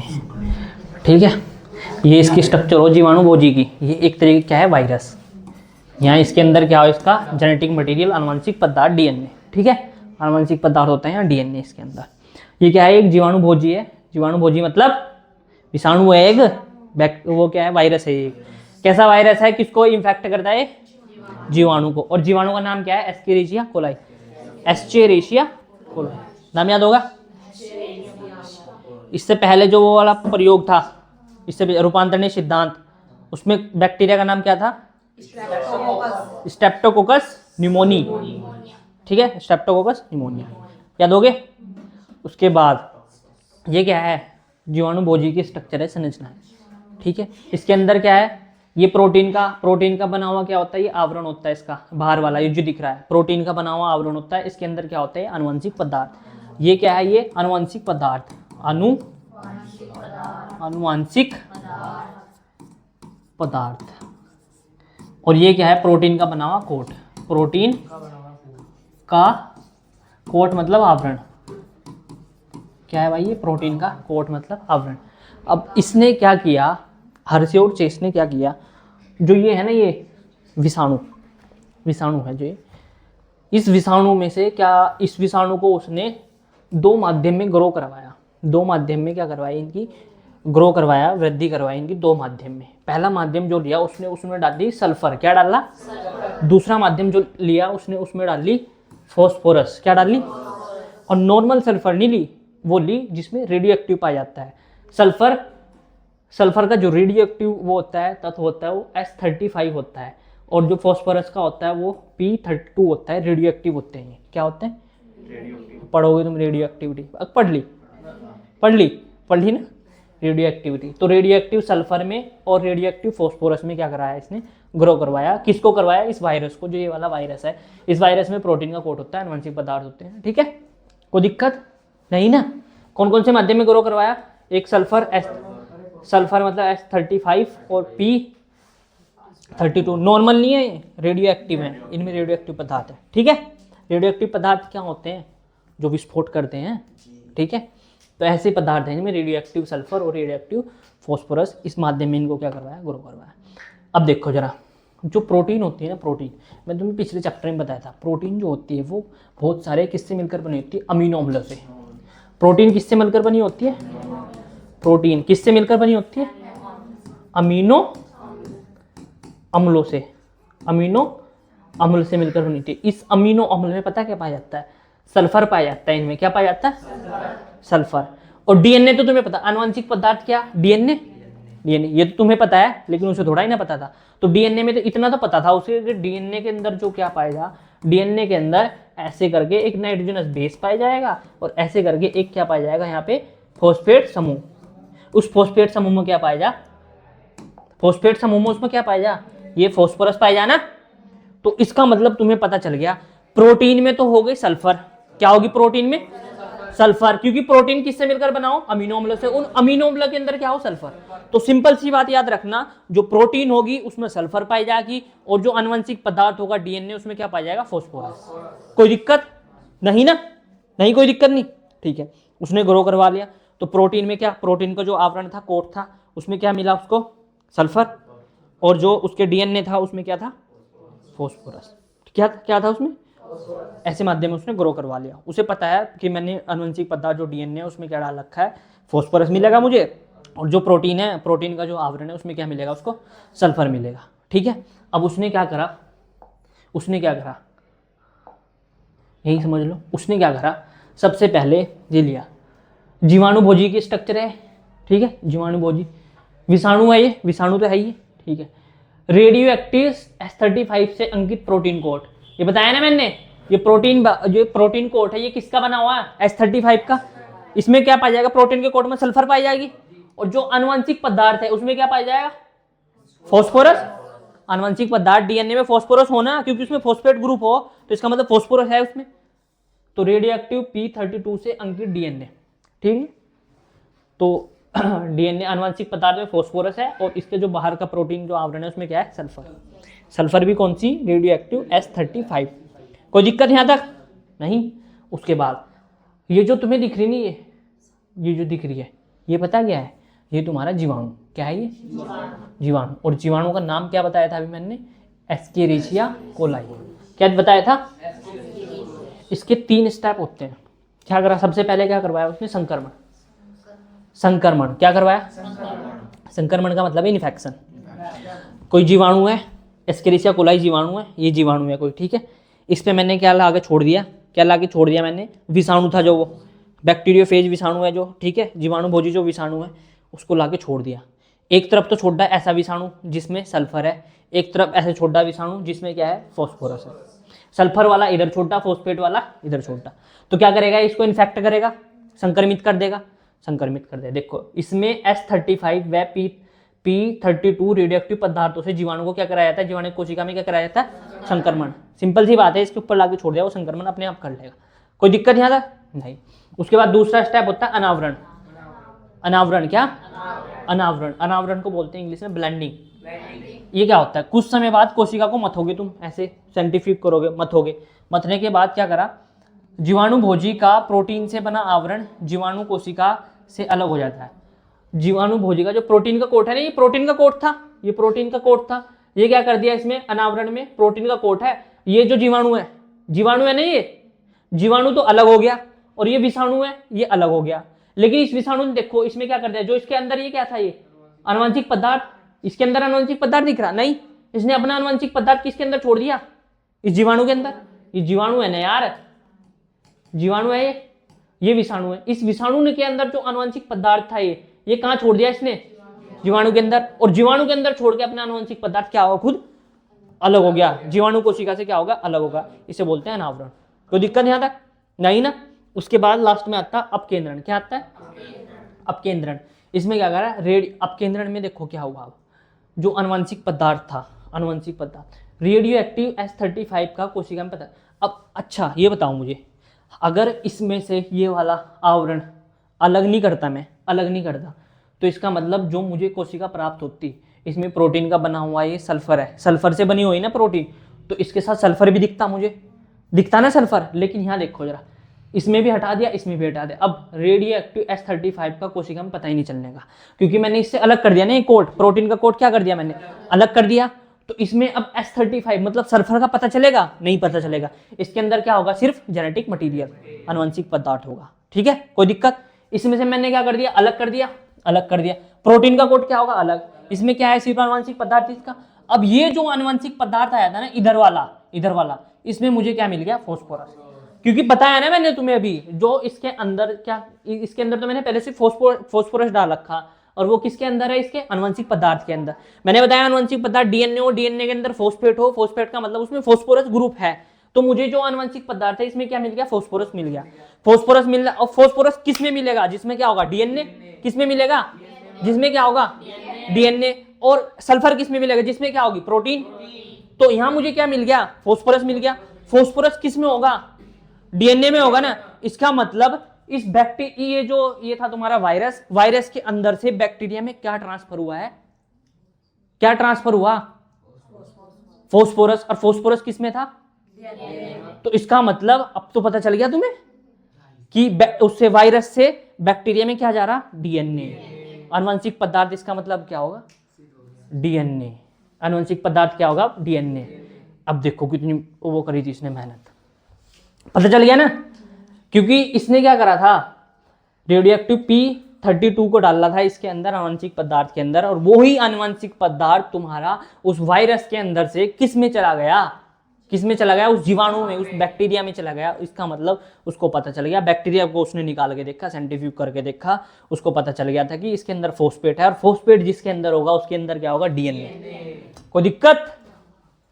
ठीक है। ये इसकी स्ट्रक्चर हो जीवाणु भोजी की। ये एक तरीके क्या है, वायरस। यहाँ इसके अंदर क्या हो, इसका जेनेटिक मटेरियल, आनुवंशिक पदार्थ, डीएनए, ठीक है। आनुवंशिक पदार्थ होता है यहाँ डीएनए इसके अंदर। ये क्या है, एक जीवाणु भोजी है। जीवाणु भोजी मतलब विषाणु है एक, वो क्या है, वायरस है एक। कैसा वायरस है, किसको इन्फेक्ट करता है, जीवाणु को। और जीवाणु का नाम क्या है, एस्केरिशिया कोलाई, एस्चेरिशिया कोलाई, नाम याद होगा। इससे पहले जो वो वाला प्रयोग था, इससे रूपांतरणीय सिद्धांत, उसमें बैक्टीरिया का नाम क्या था, स्ट्रेप्टोकोकस न्यूमोनी, ठीक है, स्ट्रेप्टोकोकस न्यूमोनिया, याद होगे। उसके बाद ये क्या है, जीवाणु भोजी की स्ट्रक्चर है, संरचना है, ठीक है। इसके अंदर क्या है, ये प्रोटीन का बना हुआ क्या होता है, ये आवरण होता है इसका, बाहर वाला ये जो दिख रहा है, प्रोटीन का बना हुआ आवरण होता है। इसके अंदर क्या होता है, आनुवंशिक पदार्थ। ये क्या है, ये आनुवंशिक पदार्थ, आनुवंशिक पदार्थ। और ये क्या है, प्रोटीन का बना हुआ कोट, प्रोटीन का कोट मतलब आवरण, क्या है भाई, ये प्रोटीन का कोट मतलब आवरण। अब इसने क्या किया, हर्षे और चेस ने क्या किया, जो ये है ना ये विषाणु है जो ये, इस विषाणु में से क्या, इस विषाणु को उसने दो माध्यम में ग्रो करवाया। दो माध्यम में क्या करवाया, इनकी ग्रो करवाया, वृद्धि करवाई इनकी दो माध्यम में। पहला माध्यम जो लिया उसने उसमें डाल दी सल्फर, क्या डाला, दूसरा माध्यम जो लिया उसने उसमें डाल ली फॉस्फोरस, क्या डाल ली, और नॉर्मल सल्फर नहीं ली, वो ली जिसमें रेडियो एक्टिव पाया जाता है। सल्फर का जो रेडियो एक्टिव वो होता है, तत्व होता है, वो S35 होता है, और जो फॉस्फोरस का होता है वो P32 होता है। रेडियो एक्टिव होते हैं, क्या होते हैं, पढ़ोगे तुम रेडियो एक्टिविटी, पढ़ ली ना रेडियो एक्टिविटी। तो रेडियो एक्टिव सल्फर में और रेडियो एक्टिव फॉस्फोरस में क्या कराया इसने, ग्रो करवाया। किसको करवाया, इस वायरस को, जो ये वाला वायरस है। इस वायरस में प्रोटीन का कोट होता है, आनुवंशिक पदार्थ होते हैं, ठीक है, कोई दिक्कत नहीं ना। कौन कौन से माध्यम में ग्रो करवाया, एक सल्फर मतलब S35 और P32। नॉर्मल नहीं है, रेडियो एक्टिव है, इनमें रेडियो एक्टिव पदार्थ है, ठीक है। रेडियो एक्टिव पदार्थ क्या होते हैं, जो विस्फोट करते हैं, ठीक है। तो ऐसे पदार्थ हैं जिनमें रेडियो एक्टिव सल्फर और रेडियो एक्टिव फॉस्फोरस, इस माध्यम में इनको क्या करवाया, ग्रो करवाया। अब देखो जरा, जो प्रोटीन होती है ना, प्रोटीन मैं तुम्हें पिछले चैप्टर में बताया था, प्रोटीन जो होती है वो बहुत सारे किससे मिलकर बनी होती है, अमीनो अम्लों से। प्रोटीन किससे मिलकर बनी होती है, प्रोटीन किससे मिलकर बनी होती है, अमीनो अम्लों से, अमीनो अम्ल से मिलकर बनी होती है। इस अमीनो अम्ल में पता क्या पाया जाता है, सल्फर पाया जाता है। इनमें क्या पाया जाता है, सल्फर। और डीएनए तो तुम्हें पता, आनुवंशिक पदार्थ क्या, डीएनए ये तो तुम्हें पता है, लेकिन उसे थोड़ा ही ना पता था। तो डीएनए में तो इतना तो पता था उसे, डीएनए के अंदर जो क्या पाएगा, डीएनए के अंदर ऐसे करके एक नाइट्रोजनस बेस पाया जाएगा, और ऐसे करके एक क्या पाया जाएगा यहाँ पे, फॉस्फेट समूह। उस फॉस्फेट समूह में क्या पाया जा, फॉस्फेट समूह में उसमें क्या पाया जा, ये फॉस्फोरस पाया जाना। तो इसका मतलब तुम्हें पता चल गया, प्रोटीन में तो हो गई सल्फर, क्या होगी प्रोटीन में, सल्फर, क्योंकि प्रोटीन किससे मिलकर बनाओ, अमीनो अम्लों से। उन अमीनो अम्लों के अंदर क्या हो, सल्फर। तो सिंपल सी बात याद रखना, जो प्रोटीन होगी उसमें सल्फर पाई जाएगी, और जो आनुवंशिक पदार्थ होगा डीएनए, उसमें क्या पाया जाएगा, फॉस्फोरस। कोई दिक्कत नहीं ना, नहीं कोई दिक्कत नहीं, ठीक है। उसने ग्रो करवा लिया। तो प्रोटीन में क्या, प्रोटीन का जो आवरण था, कोट था, उसमें क्या मिला उसको, सल्फर, और जो उसके डीएनए था उसमें क्या था, फॉस्फोरस। क्या था उसमें, ऐसे माध्यम में उसने ग्रो करवा लिया। उसे पता है कि मैंने आनुवंशिक पदार्थ जो डीएनए है उसमें क्या डाल रखा है, फॉस्फोरस मिलेगा मुझे, और जो प्रोटीन है, प्रोटीन का जो आवरण है उसमें क्या मिलेगा उसको, सल्फर मिलेगा, ठीक है। अब उसने क्या करा, यही समझ लो, उसने क्या करा, सबसे पहले ये लिया, जीवाणु भोजी की स्ट्रक्चर है, ठीक है, जीवाणु भोजी, विषाणु है ये, विषाणु तो है ही, ठीक है। रेडियो एक्टिव S35 से अंकित प्रोटीन कोट, ये बताया ना मैंने, ये जो प्रोटीन कोट है ये किसका बना हुआ है, S35 का। इसमें क्या पाया जाएगा, प्रोटीन के कोट में सल्फर पाई जाएगी, और जो आनुवंशिक पदार्थ है उसमें क्या पाया जाएगा, फॉस्फोरस। आनुवंशिक पदार्थ डीएनए में फॉस्फोरस होना, क्योंकि उसमें फॉस्फेट ग्रुप हो, तो इसका मतलब फॉस्फोरस है उसमें। तो रेडियो एक्टिव P32 से अंकित डीएनए, ठीक है। तो डीएनए आनुवंशिक पदार्थ में फॉस्फोरस है, और इसके जो बाहर का प्रोटीन जो आवरण है उसमें क्या है, सल्फर। सल्फर भी कौन सी, रेडियो एक्टिव S35। कोई दिक्कत यहाँ तक नहीं। उसके बाद ये जो तुम्हें दिख रही नहीं, ये जो दिख रही है, ये पता क्या है, ये तुम्हारा जीवाणु, क्या है ये, जीवाणु। और जीवाणु का नाम क्या बताया था अभी मैंने, एस्केरिचिया कोलाई। क्या बताया था, इसके 3 स्टेप होते हैं। क्या करा, सबसे पहले क्या करवाया उसने, संक्रमण। क्या करवाया, संक्रमण का मतलब है इन्फेक्शन। कोई जीवाणु है, एस्केरिचिया कोलाई जीवाणु है, ये जीवाणु है कोई, ठीक है। इस पे मैंने क्या ला के छोड़ दिया, मैंने विषाणु था जो, वो बैक्टीरियोफेज विषाणु है जो, ठीक है, जीवाणु भोजी जो विषाणु है उसको ला के छोड़ दिया। एक तरफ तो छोड़ा ऐसा विषाणु जिसमें सल्फर है, एक तरफ ऐसे छोड़ा विषाणु जिसमें क्या है, फॉस्फोरस है। सल्फर वाला इधर छोड़ा, फॉस्फेट वाला इधर छोड़ा, तो क्या करेगा, इसको इन्फेक्ट करेगा, संक्रमित कर देगा। देखो इसमें S35 व P32 रेडियोएक्टिव पदार्थों से जीवाणु को क्या कराया जाता है, जीवाणु कोशिका में क्या कराया जाता है, संक्रमण। सिंपल सी बात है, इसके ऊपर लाके छोड़ दिया, वो संक्रमण अपने आप कर लेगा। कोई दिक्कत यहाँ तक नहीं। उसके बाद दूसरा स्टेप होता है अनावरण। अनावरण को बोलते हैं इंग्लिश में ब्लेंडिंग। ये क्या होता है, कुछ समय बाद कोशिका को मथोगे तुम, ऐसे साइंटिफिक करोगे, मथोगे। मथने के बाद क्या करा, जीवाणु भोजी का प्रोटीन से बना आवरण जीवाणु कोशिका से अलग हो जाता है। जीवाणु भोजी का जो प्रोटीन का कोट है ना, ये प्रोटीन का कोट था, ये प्रोटीन का कोट था, ये क्या कर दिया इसमें अनावरण में, प्रोटीन का कोट है। ये जो जीवाणु है ना, ये जीवाणु तो अलग हो गया, और ये विषाणु है ये अलग हो गया। लेकिन इस विषाणु ने देखो इसमें क्या कर दिया, जो इसके अंदर ये क्या था, ये आनुवंशिक पदार्थ, इसके अंदर आनुवंशिक पदार्थ दिख रहा नहीं, इसने अपना आनुवंशिक पदार्थ किसके अंदर छोड़ दिया, इस जीवाणु के अंदर। ये जीवाणु है ना यार, जीवाणु है ये विषाणु है। इस विषाणु ने के अंदर जो आनुवंशिक पदार्थ था ये कहाँ छोड़ दिया इसने, जीवाणु के अंदर। और जीवाणु के अंदर छोड़ के अपना आनुवंशिक पदार्थ क्या होगा, खुद अलग हो गया, जीवाणु कोशिका से क्या होगा, अलग होगा। इसे बोलते हैं अनावरण। कोई दिक्कत यहाँ तक नहीं ना। उसके बाद लास्ट में आता है अपकेंद्रण। क्या आता है, अपकेंद्रण। इसमें क्या कर रहा है, अपकेंद्रण में देखो क्या हुआ, जो आनुवंशिक पदार्थ था, आनुवंशिक पदार्थ रेडियो एक्टिव S35 का कोशिका में पता। अब अच्छा ये बताओ मुझे, अगर इसमें से ये वाला आवरण अलग नहीं करता, मैं अलग नहीं करता, तो इसका मतलब जो मुझे कोशिका प्राप्त होती, इसमें प्रोटीन का बना हुआ ये सल्फर है, सल्फर से बनी हुई ना प्रोटीन, तो इसके साथ सल्फर भी दिखता, मुझे दिखता ना सल्फर। लेकिन यहाँ देखो जरा, इसमें भी हटा दिया, इसमें भी हटा दिया। अब रेडियो एक्टिव S35 का कोशिका में पता ही नहीं चलने का, क्योंकि मैंने इससे अलग कर दिया ना, ये कोट, प्रोटीन का कोट क्या कर दिया मैंने, अलग कर दिया। तो इसमें अब S35 मतलब सल्फर का पता चलेगा, नहीं पता चलेगा। इसके अंदर क्या होगा, सिर्फ जेनेटिक मटीरियल, आनुवंशिक पदार्थ होगा। ठीक है, कोई दिक्कत। इसमें से मैंने क्या कर दिया, अलग कर दिया, अलग कर दिया। प्रोटीन का कोट क्या होगा, अलग। इसमें क्या है, सिर्फ आनुवंशिक पदार्थ इसका। अब ये जो आनुवंशिक पदार्थ आया था ना, इधर वाला, इसमें मुझे क्या मिल गया, फास्फोरस। क्योंकि बताया ना मैंने तुम्हें अभी, जो इसके अंदर क्या, इसके अंदर तो मैंने पहले से फास्फोरस डाल रखा, और वो किसके अंदर है, इसके आनुवंशिक पदार्थ के अंदर। मैंने बताया आनुवंशिक पदार्थ डीएनए हो, डीएनए के अंदर फॉस्फेट हो, फॉस्फेट का मतलब उसमें फास्फोरस ग्रुप है। तो मुझे जो आनुवंशिक पदार्थ है इसमें क्या मिल गया, फास्फोरस मिल गया। फास्फोरस मिल रहा, और फास्फोरस किस में मिलेगा, जिसमें क्या होगा, डीएनए। किस में मिलेगा, जिसमें क्या होगा, डीएनए। और सल्फर किस में मिलेगा, जिसमें क्या होगी, प्रोटीन। तो यहां मुझे क्या मिल गया, फास्फोरस मिल गया। फास्फोरस किस में होगा, डीएनए में होगा ना। इसका मतलब इस बैक्टीरिया, ये था तुम्हारा वायरस के अंदर से बैक्टीरिया में क्या ट्रांसफर हुआ है, क्या ट्रांसफर हुआ, फास्फोरस। और फास्फोरस किस में था, तो इसका मतलब अब तो पता चल गया तुम्हें कि उससे वायरस से बैक्टीरिया में क्या जा रहा, डीएनए, आनुवंशिक पदार्थ। इसका मतलब क्या होगा, डीएनए। आनुवंशिक पदार्थ क्या होगा, डीएनए। अब देखो कितनी वो करी थी इसने मेहनत, पता चल गया ना। क्योंकि इसने क्या करा था, रेडियो एक्टिव P32 को डाला था इसके अंदर, आनुवंशिक पदार्थ के अंदर, और वो ही आनुवंशिक पदार्थ तुम्हारा उस वायरस के अंदर से किस में चला गया, किस में चला गया, उस जीवाणु में, उस बैक्टीरिया में चला गया। इसका मतलब उसको पता चल गया, बैक्टीरिया को उसने निकाल के देखा, साइंटिफिक करके देखा, उसको पता चल गया था कि इसके अंदर फॉस्फेट है, और फॉस्फेट जिसके अंदर होगा उसके अंदर क्या होगा, डीएनए। कोई दिक्कत,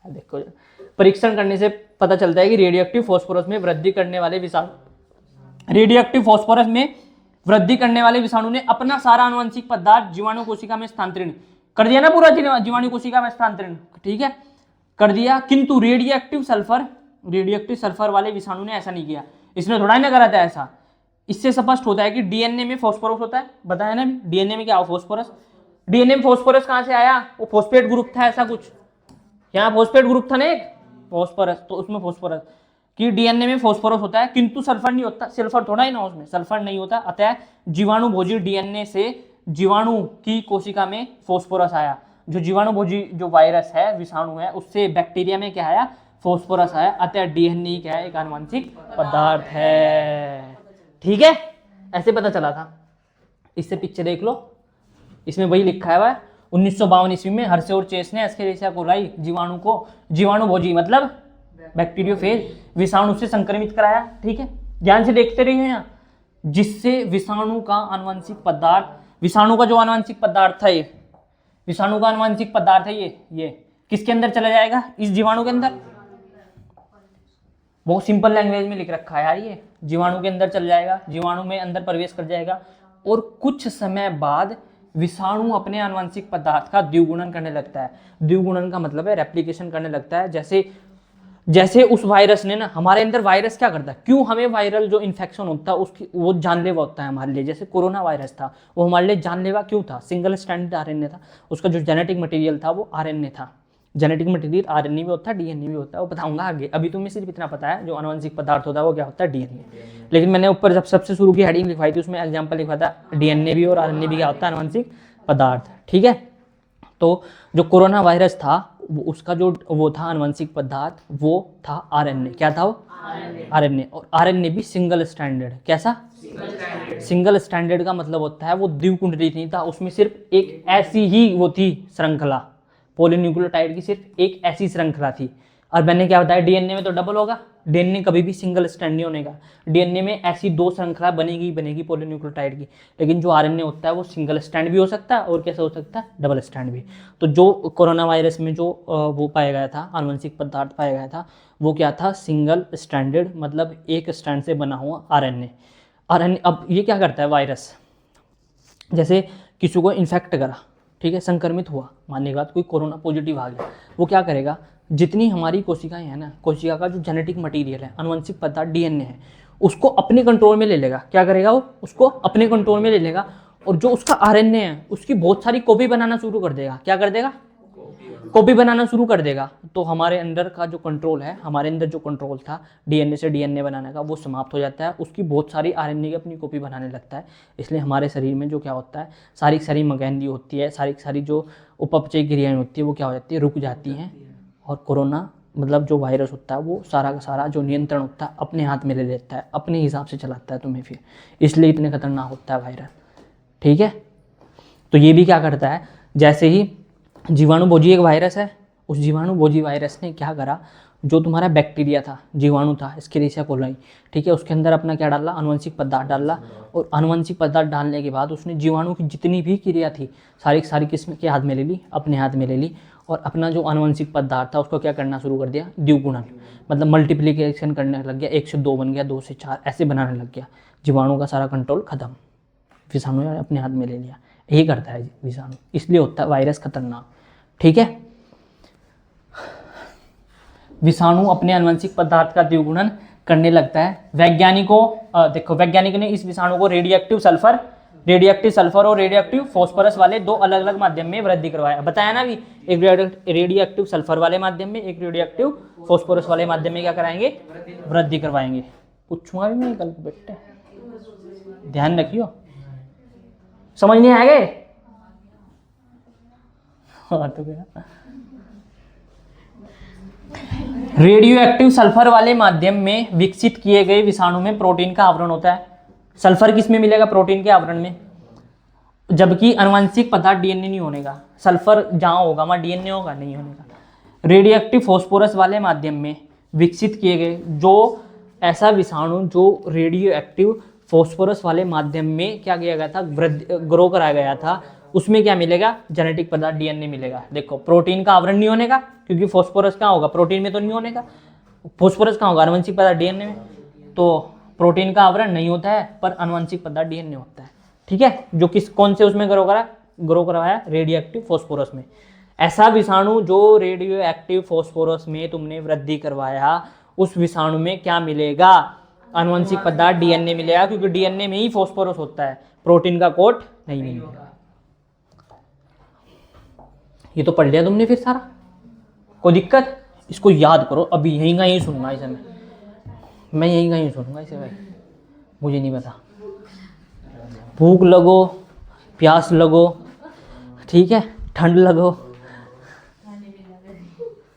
देखो परीक्षण करने से पता चलता है कि रेडियो एक्टिव फास्फोरस में वृद्धि करने वाले विषाणु, रेडियो एक्टिव फास्फोरस में वृद्धि करने वाले विषाणु ने अपना सारा आनुवंशिक पदार्थ जीवाणु कोशिका में स्थानांतरण कर दिया ना, पूरा जीवाणु कोशिका में स्थानांतरण, ठीक है, कर दिया। किंतु रेडियो एक्टिव सल्फर वाले विषाणु ने ऐसा नहीं किया। इसने थोड़ा ही ना करा था ऐसा। इससे स्पष्ट होता है कि डीएनए में फास्फोरस होता है, बताया ना, डीएनए में क्या हो, फास्फोरस। डीएनए में फास्फोरस कहां से आया, वो फॉस्फेट ग्रुप था, ऐसा कुछ, यहाँ फॉस्फेट ग्रुप था ना एक, फास्फोरस, तो उसमें फास्फोरस कि डीएनए में फास्फोरस होता है, किंतु सल्फर नहीं होता, सल्फर थोड़ा ही ना, उसमें सल्फर नहीं होता। अतः जीवाणु भोजी डीएनए से जीवाणु की कोशिका में फास्फोरस आया। जो जीवाणु भोजी जो वायरस है, विषाणु है, उससे बैक्टीरिया में क्या आया, फास्फोरस आया। अतः डीएनए क्या है, एक आनुवंशिक पदार्थ है। ठीक है, ऐसे पता चला था। इससे पिक्चर देख लो, इसमें वही लिखा है, 1952 ईस्वी में हर्शे और चेस ने एस्केरिसिया कोलाई जीवाणु को, जीवाणु भोजी मतलब बैक्टीरियोफेज, विषाणु से संक्रमित कराया। ठीक है, ध्यान से देखते रहिए यहाँ, जिससे विषाणु का आनुवंशिक पदार्थ, विषाणु का जो आनुवंशिक पदार्थ था, ये विषाणु का आनुवंशिक पदार्थ है, ये किसके अंदर चला जाएगा, इस जीवाणु के अंदर। बहुत सिंपल लैंग्वेज में लिख रखा है यार, ये जीवाणु के अंदर चल जाएगा, जीवाणु में अंदर प्रवेश कर जाएगा, और कुछ समय बाद विषाणु अपने आनुवंशिक पदार्थ का द्विगुणन करने लगता है। द्विगुणन का मतलब है रेप्लिकेशन करने लगता है। जैसे उस वायरस ने ना, हमारे अंदर वायरस क्या करता है, क्यों हमें वायरल जो इन्फेक्शन होता है उसकी वो जानलेवा होता है हमारे लिए। जैसे कोरोना वायरस था, वो हमारे लिए जानलेवा क्यों था, सिंगल स्ट्रैंडेड आरएनए था, उसका जो जेनेटिक मटेरियल था वो आरएनए था, जेनेटिक मटेरियल आरएनए भी होता है, डीएनए भी होता है, वो बताऊंगा आगे। अभी तुम्हें सिर्फ इतना पता है जो आनुवंशिक पदार्थ होता है वो क्या होता है, डीएनए। लेकिन मैंने ऊपर जब सबसे शुरू की हेडिंग लिखवाई थी उसमें एग्जाम्पल लिखा था डीएनए भी और आरएनए भी क्या होता है, आनुवंशिक पदार्थ। ठीक है, तो जो कोरोना वायरस था उसका जो वो था आनुवंशिक पदार्थ वो था आरएनए। क्या था वो, आरएनए। और आरएनए भी सिंगल स्टैंडर्ड। कैसा, सिंगल स्टैंडर्ड का मतलब होता है वो द्विकुंडलित नहीं था, उसमें सिर्फ एक ऐसी ही वो थी श्रृंखला, पॉलीन्यूक्लियोटाइड की सिर्फ एक ऐसी श्रृंखला थी। और मैंने क्या बताया, डीएनए में तो डबल होगा, डीएनए कभी भी सिंगल स्टैंड नहीं होने का, डीएनए में ऐसी 2 श्रृंखला बनेगी पॉलीन्यूक्लियोटाइड की। लेकिन जो आरएनए होता है वो सिंगल स्टैंड भी हो सकता है और कैसे हो सकता है, डबल स्टैंड भी। तो जो कोरोना वायरस में जो वो पाया गया था, आनुवंशिक पदार्थ पाया गया था, वो क्या था, सिंगल स्टैंडर्ड, मतलब एक स्टैंड से बना हुआ आरएनए। अब ये क्या करता है वायरस, जैसे किसी को इन्फेक्ट करा, ठीक है, संक्रमित हुआ, मानने के बाद कोई कोरोना पॉजिटिव आ गया, वो क्या करेगा, जितनी हमारी कोशिकाएं हैं ना, कोशिका का जो जेनेटिक मटेरियल है, आनुवंशिक पदार्थ डीएनए है, उसको अपने कंट्रोल में ले लेगा। क्या करेगा वो, उसको अपने कंट्रोल में ले लेगा। और जो उसका आरएनए है उसकी बहुत सारी कॉपी बनाना शुरू कर देगा। क्या कर देगा, कॉपी बनाना शुरू कर देगा। तो हमारे अंदर का जो कंट्रोल है, हमारे अंदर जो कंट्रोल था डीएनए से डीएनए बनाने का, वो समाप्त हो जाता है। उसकी बहुत सारी आरएनए की अपनी कॉपी बनाने लगता है। इसलिए हमारे शरीर में जो क्या होता है, सारी मगैंदी होती है, सारी जो उपपचयी क्रियाएं होती है वो क्या हो जाती है, रुक जाती हैं। और कोरोना मतलब जो वायरस होता है वो सारा का सारा जो नियंत्रण होता है अपने हाथ में ले लेता है, अपने हिसाब से चलाता है तुम्हें फिर, इसलिए इतने खतरनाक होता है वायरस। ठीक है, तो ये भी क्या करता है, जैसे ही जीवाणुभोजी एक वायरस है, उस जीवाणुभोजी वायरस ने क्या करा, जो तुम्हारा बैक्टीरिया था, जीवाणु था, एस्केरिसिया कोलाई, ठीक है, उसके अंदर अपना क्या डाला, आनुवंशिक पदार्थ डाला। और आनुवंशिक पदार्थ डालने के बाद उसने जीवाणु की जितनी भी क्रिया थी सारी किस्म के हाथ में ले ली, अपने हाथ में ले ली। और अपना जो आनुवंशिक पदार्थ था उसको क्या करना शुरू कर दिया, द्विगुणन, मतलब मल्टीप्लिकेशन करने लग गया, 1 से 2 बन गया, 2 से 4 ऐसे बनाने लग गया। जीवाणु का सारा कंट्रोल खत्म, विषाणु ने अपने हाथ में ले लिया। यही करता है विषाणु, इसलिए होता है वायरस खतरनाक। ठीक है, विषाणु अपने आनुवंशिक पदार्थ का द्विगुणन करने लगता है। वैज्ञानिकों ने इस विषाणु को रेडियोएक्टिव सल्फर और रेडियोएक्टिव फॉस्फोरस वाले 2 अलग अलग माध्यम में वृद्धि करवाया। बताया ना भी, एक रेडियोएक्टिव सल्फर वाले माध्यम में, एक रेडियोएक्टिव फॉस्फोरस वाले माध्यम में क्या कराएंगे, वृद्धि करवाएंगे। पूछूंगा भी मैं कल बेटे, ध्यान रखियो, समझ नहीं आएगा। हाँ तो क्या, रेडियोएक्टिव सल्फर वाले माध्यम में विकसित किए गए विषाणु में प्रोटीन का आवरण होता है। सल्फर किस में मिलेगा, प्रोटीन के आवरण में, जबकि आनुवंशिक पदार्थ डीएनए नहीं होने का। सल्फर जहां होगा वहां डीएनए होगा, नहीं होने का। रेडियोएक्टिव फॉस्फोरस वाले माध्यम में विकसित किए गए जो ऐसा विषाणु जो रेडियोएक्टिव फॉस्फोरस वाले माध्यम में क्या किया गया था, ग्रो कराया गया था, उसमें क्या मिलेगा, जेनेटिक पदार्थ डीएनए मिलेगा। देखो, प्रोटीन का आवरण नहीं होने का, क्योंकि फॉस्फोरस कहाँ होगा, प्रोटीन में तो नहीं होने का। फॉस्फोरस कहाँ होगा, आनुवंशिक पदार्थ डीएनए में। तो प्रोटीन का आवरण नहीं होता है, पर आनुवंशिक पदार्थ डीएनए होता है। ठीक है, जो कौन से उसमें ग्रो करवाया, रेडियोएक्टिव फॉस्फोरस में। ऐसा विषाणु जो रेडियोएक्टिव फॉस्फोरस में तुमने वृद्धि करवाया, उस विषाणु में क्या मिलेगा, आनुवंशिक पदार्थ डीएनए मिलेगा, क्योंकि डीएनए में ही फॉस्फोरस होता है, प्रोटीन का कोट नहीं मिलेगा। ये तो पढ़ लिया तुमने फिर सारा, कोई दिक्कत, इसको याद करो। अभी यहीं का यहीं सुनूंगा इसे, मैं यहीं का यहीं सुनूंगा इसे भाई, मुझे नहीं पता। भूख लगो, प्यास लगो, ठीक है, ठंड लगो,